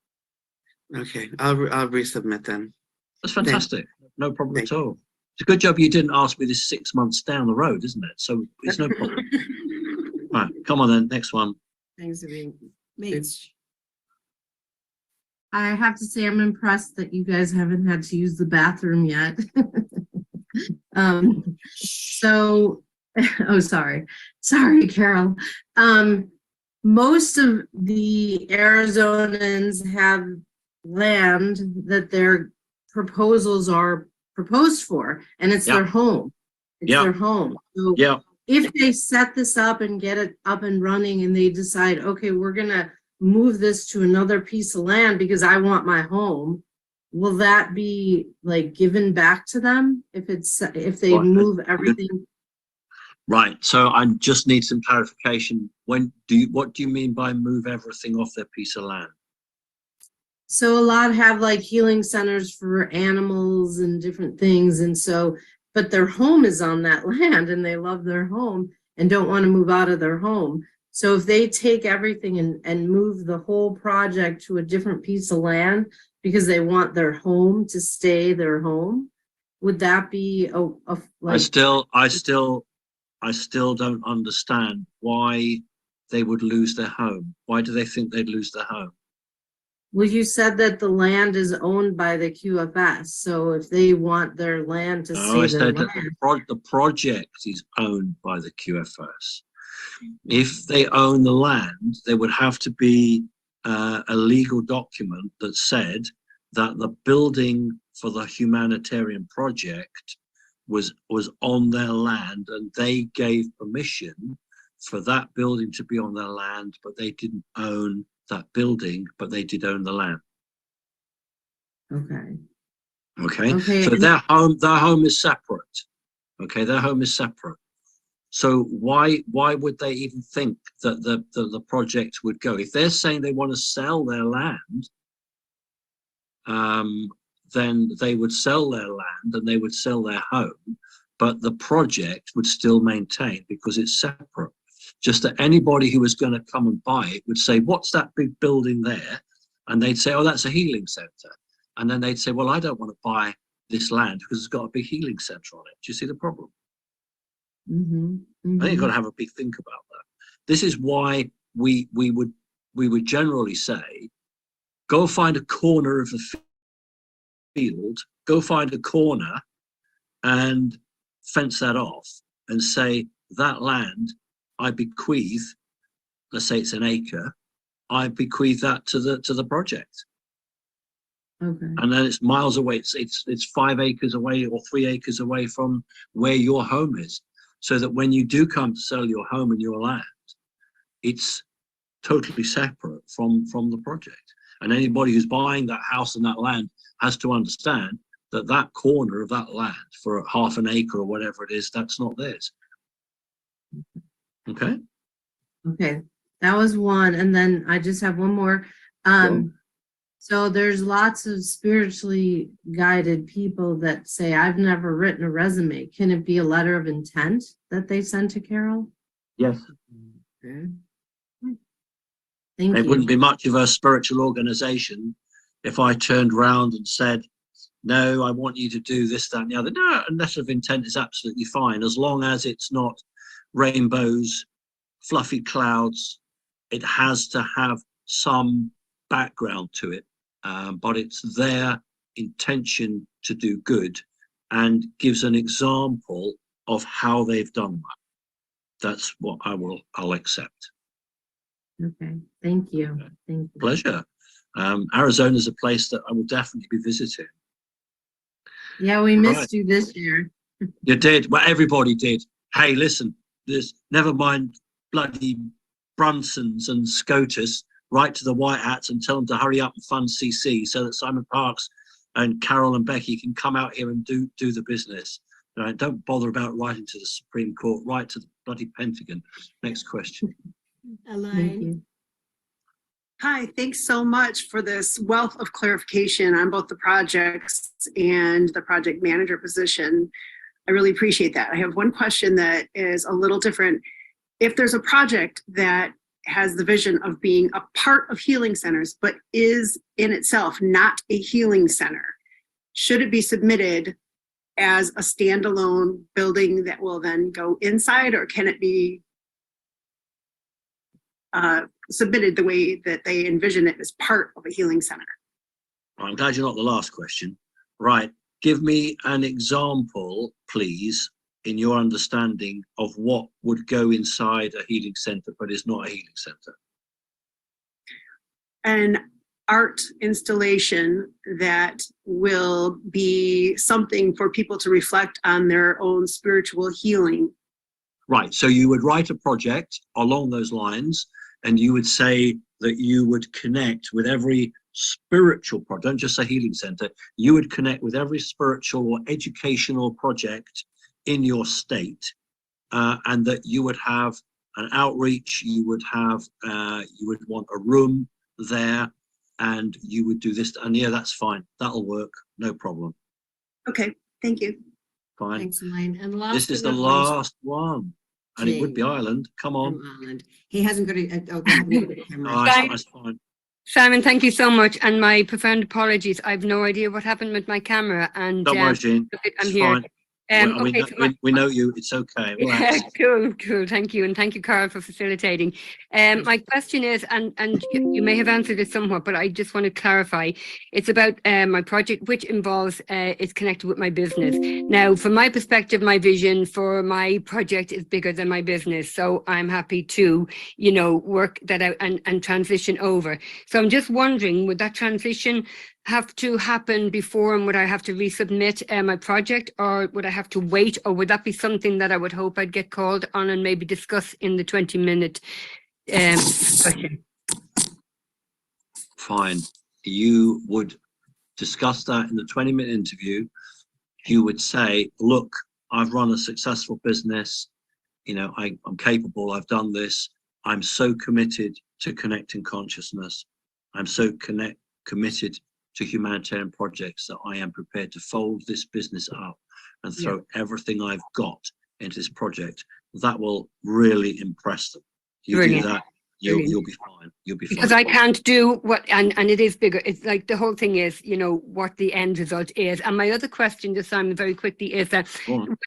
S3: Okay, I'll resubmit then.
S5: That's fantastic. No problem at all. It's a good job you didn't ask me this 6 months down the road, isn't it? So it's no problem. Right, come on then, next one.
S1: Thanks for being Mitch.
S4: I have to say I'm impressed that you guys haven't had to use the bathroom yet. Sorry, Carol. Most of the Arizonans have land that their proposals are proposed for, and it's their home. It's their home. So if they set this up and get it up and running and they decide, okay, we're gonna move this to another piece of land because I want my home, will that be like given back to them if they move everything?
S5: Right. So I just need some clarification. What do you mean by move everything off their piece of land?
S4: So a lot have like healing centers for animals and different things. And so, but their home is on that land and they love their home and don't want to move out of their home. So if they take everything and move the whole project to a different piece of land because they want their home to stay their home, would that be like?
S5: I still don't understand why they would lose their home. Why do they think they'd lose their home?
S4: Well, you said that the land is owned by the QFS. So if they want their land to stay their land.
S5: The project is owned by the QFS. If they own the land, there would have to be a legal document that said that the building for the humanitarian project was on their land, and they gave permission for that building to be on their land, but they didn't own that building, but they did own the land.
S4: Okay.
S5: Okay. So their home is separate. Okay, their home is separate. So why would they even think that the project would go? If they're saying they want to sell their land, then they would sell their land and they would sell their home, but the project would still maintain because it's separate. Just that anybody who was going to come and buy it would say, what's that big building there? And they'd say, oh, that's a healing center. And then they'd say, well, I don't want to buy this land because it's got a big healing center on it. Do you see the problem?
S4: Mm-hmm.
S5: I think you've got to have a big think about that. This is why we would generally say, go find a corner of the field, go find a corner and fence that off and say, that land I bequeath, let's say it's an acre, I bequeath that to the project.
S4: Okay.
S5: And then it's miles away. It's 5 acres away or 3 acres away from where your home is. So that when you do come to sell your home and your land, it's totally separate from the project. And anybody who's buying that house and that land has to understand that that corner of that land for half an acre or whatever it is, that's not theirs. Okay.
S4: Okay. That was one. And then I just have one more. So there's lots of spiritually guided people that say, I've never written a resume. Can it be a letter of intent that they send to Carol?
S5: Yes.
S4: Okay. Thank you.
S5: It wouldn't be much of a spiritual organization if I turned around and said, no, I want you to do this, that, and the other. No, a letter of intent is absolutely fine, as long as it's not rainbows, fluffy clouds. It has to have some background to it, but it's their intention to do good and gives an example of how they've done that. That's what I'll accept.
S4: Okay, thank you. Thank you.
S5: Pleasure. Arizona is a place that I will definitely be visiting.
S4: Yeah, we missed you this year.
S5: You did. Well, everybody did. Hey, listen, there's never mind bloody Brunsons and Scotus. Write to the White Hats and tell them to hurry up and fund CC so that Simon Parks and Carol and Becky can come out here and do the business. Right? Don't bother about writing to the Supreme Court. Write to the bloody Pentagon. Next question.
S6: Elaine. Hi, thanks so much for this wealth of clarification on both the projects and the project manager position. I really appreciate that. I have one question that is a little different. If there's a project that has the vision of being a part of healing centers, but is in itself not a healing center, should it be submitted as a standalone building that will then go inside, or can it be submitted the way that they envision it as part of a healing center?
S5: I'm glad you're not the last question. Right. Give me an example, please, in your understanding of what would go inside a healing center, but is not a healing center.
S6: An art installation that will be something for people to reflect on their own spiritual healing.
S5: Right. So you would write a project along those lines, and you would say that you would connect with every spiritual project, don't just say healing center, you would connect with every spiritual or educational project in your state, and that you would have an outreach, you would want a room there, and you would do this, and yeah, that's fine, that'll work, no problem.
S6: Okay, thank you.
S5: Fine.
S1: Thanks, Elaine. And last
S5: This is
S1: but
S5: the
S1: not least,
S5: last one, and it would be Ireland. Come on.
S1: Ireland. He hasn't got a camera.
S5: Oh, that's fine.
S7: Simon, thank you so much, and my profound apologies. I have no idea what happened with my camera, and
S5: Don't worry, Jean.
S7: I'm
S5: It's
S7: here.
S5: fine. We know you. It's okay. Relax.
S7: Cool. Thank you, and thank you, Carl, for facilitating. My question is, and you may have answered it somewhat, but I just want to clarify. It's about my project, which involves is connected with my business. Now, from my perspective, my vision for my project is bigger than my business, so I'm happy to, work that out and transition over. So I'm just wondering, would that transition have to happen before, and would I have to resubmit my project, or would I have to wait, or would that be something that I would hope I'd get called on and maybe discuss in the 20-minute discussion?
S5: Fine. You would discuss that in the 20-minute interview. You would say, look, I've run a successful business, I'm capable, I've done this, I'm so committed to connecting consciousness, I'm so committed to humanitarian projects that I am prepared to fold this business up and throw everything I've got into this project. That will really impress them. You
S7: Brilliant.
S5: do that, you'll be fine. You'll be fine.
S7: Because I can't do what, and it is bigger. It's like the whole thing is, what the end result is. And my other question, just Simon, very quickly, is that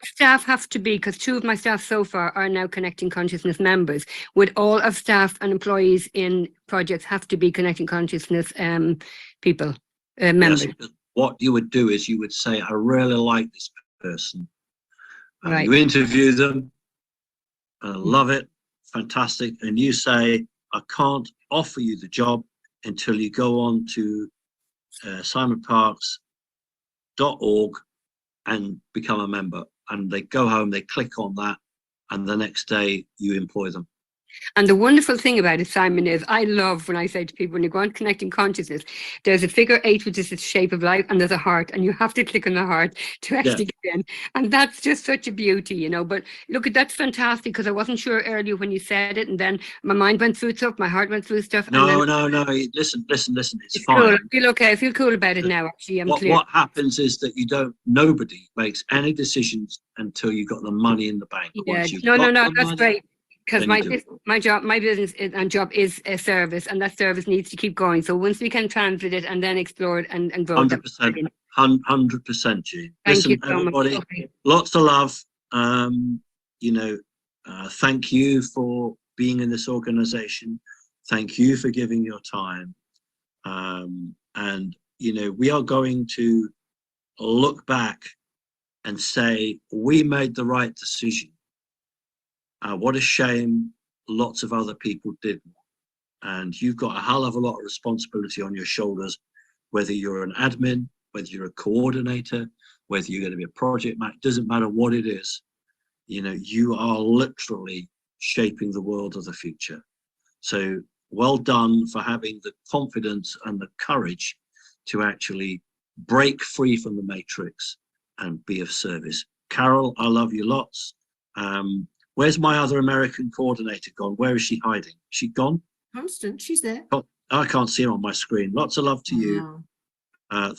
S7: staff have to be, because 2 of my staff so far are now Connecting Consciousness members. Would all of staff and employees in projects have to be Connecting Consciousness people? Members.
S5: Yes, what you would do is you would say, I really like this person.
S7: Right.
S5: You interview them, love it, fantastic. And you say, I can't offer you the job until you go on to simonparks.org and become a member. And they go home, they click on that, and the next day you employ them.
S7: And the wonderful thing about it, Simon, is I love when I say to people, when you go on Connecting Consciousness, there's a figure 8, which is the shape of life, and there's a heart, and you have to click on the heart to actually get in. And that's just such a beauty, But look, that's fantastic, because I wasn't sure earlier when you said it, and then my mind went through stuff, my heart went through stuff.
S5: No. Listen. It's fine.
S7: Cool. I feel okay. I feel cool about it now, actually. I'm clear.
S5: What happens is that nobody makes any decisions until you've got the money in the bank.
S7: Yeah. No, that's great. Because my business and job is a service, and that service needs to keep going. So once we can transit it and then explore it and grow it.
S5: 100%, Jean.
S7: Thank you so
S5: everybody,
S7: much. Okay.
S5: Lots of love. Thank you for being in this organization. Thank you for giving your time. We are going to look back and say, we made the right decision. What a shame lots of other people didn't. And you've got a hell of a lot of responsibility on your shoulders, whether you're an admin, whether you're a coordinator, whether you're going to be a project manager, doesn't matter what it is. You are literally shaping the world of the future. So well done for having the confidence and the courage to actually break free from the matrix and be of service. Carol, I love you lots. Where's my other American coordinator gone? Where is she hiding? She gone?
S1: Constant, she's there.
S5: Oh, I can't see her on my screen. Lots of love to you.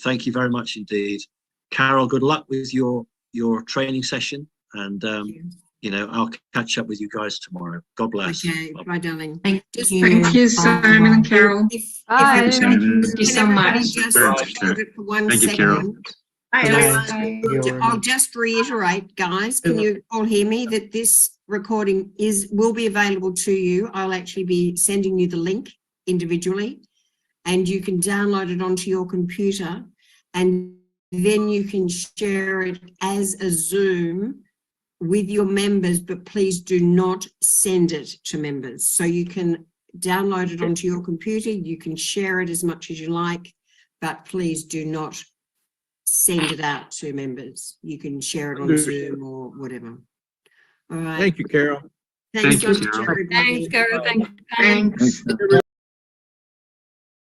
S5: Thank you very much indeed. Carol, good luck with your training session. And, I'll catch up with you guys tomorrow. God bless.
S1: Okay, bye, darling.
S12: Thank you, Simon and Carol.
S1: Bye.
S12: Thank you so much.
S1: Thank you, Carol. I'll just reiterate, guys, can you all hear me, that this recording will be available to you. I'll actually be sending you the link individually, and you can download it onto your computer, and then you can share it as a Zoom with your members, but please do not send it to members. So you can download it onto your computer, you can share it as much as you like, but please do not send it out to members. You can share it on Zoom or whatever. All right.
S8: Thank you, Carol.
S1: Thanks,
S8: Thank you,
S1: so much,
S8: Carol.
S1: everybody.
S7: Thanks, Carol. Thanks.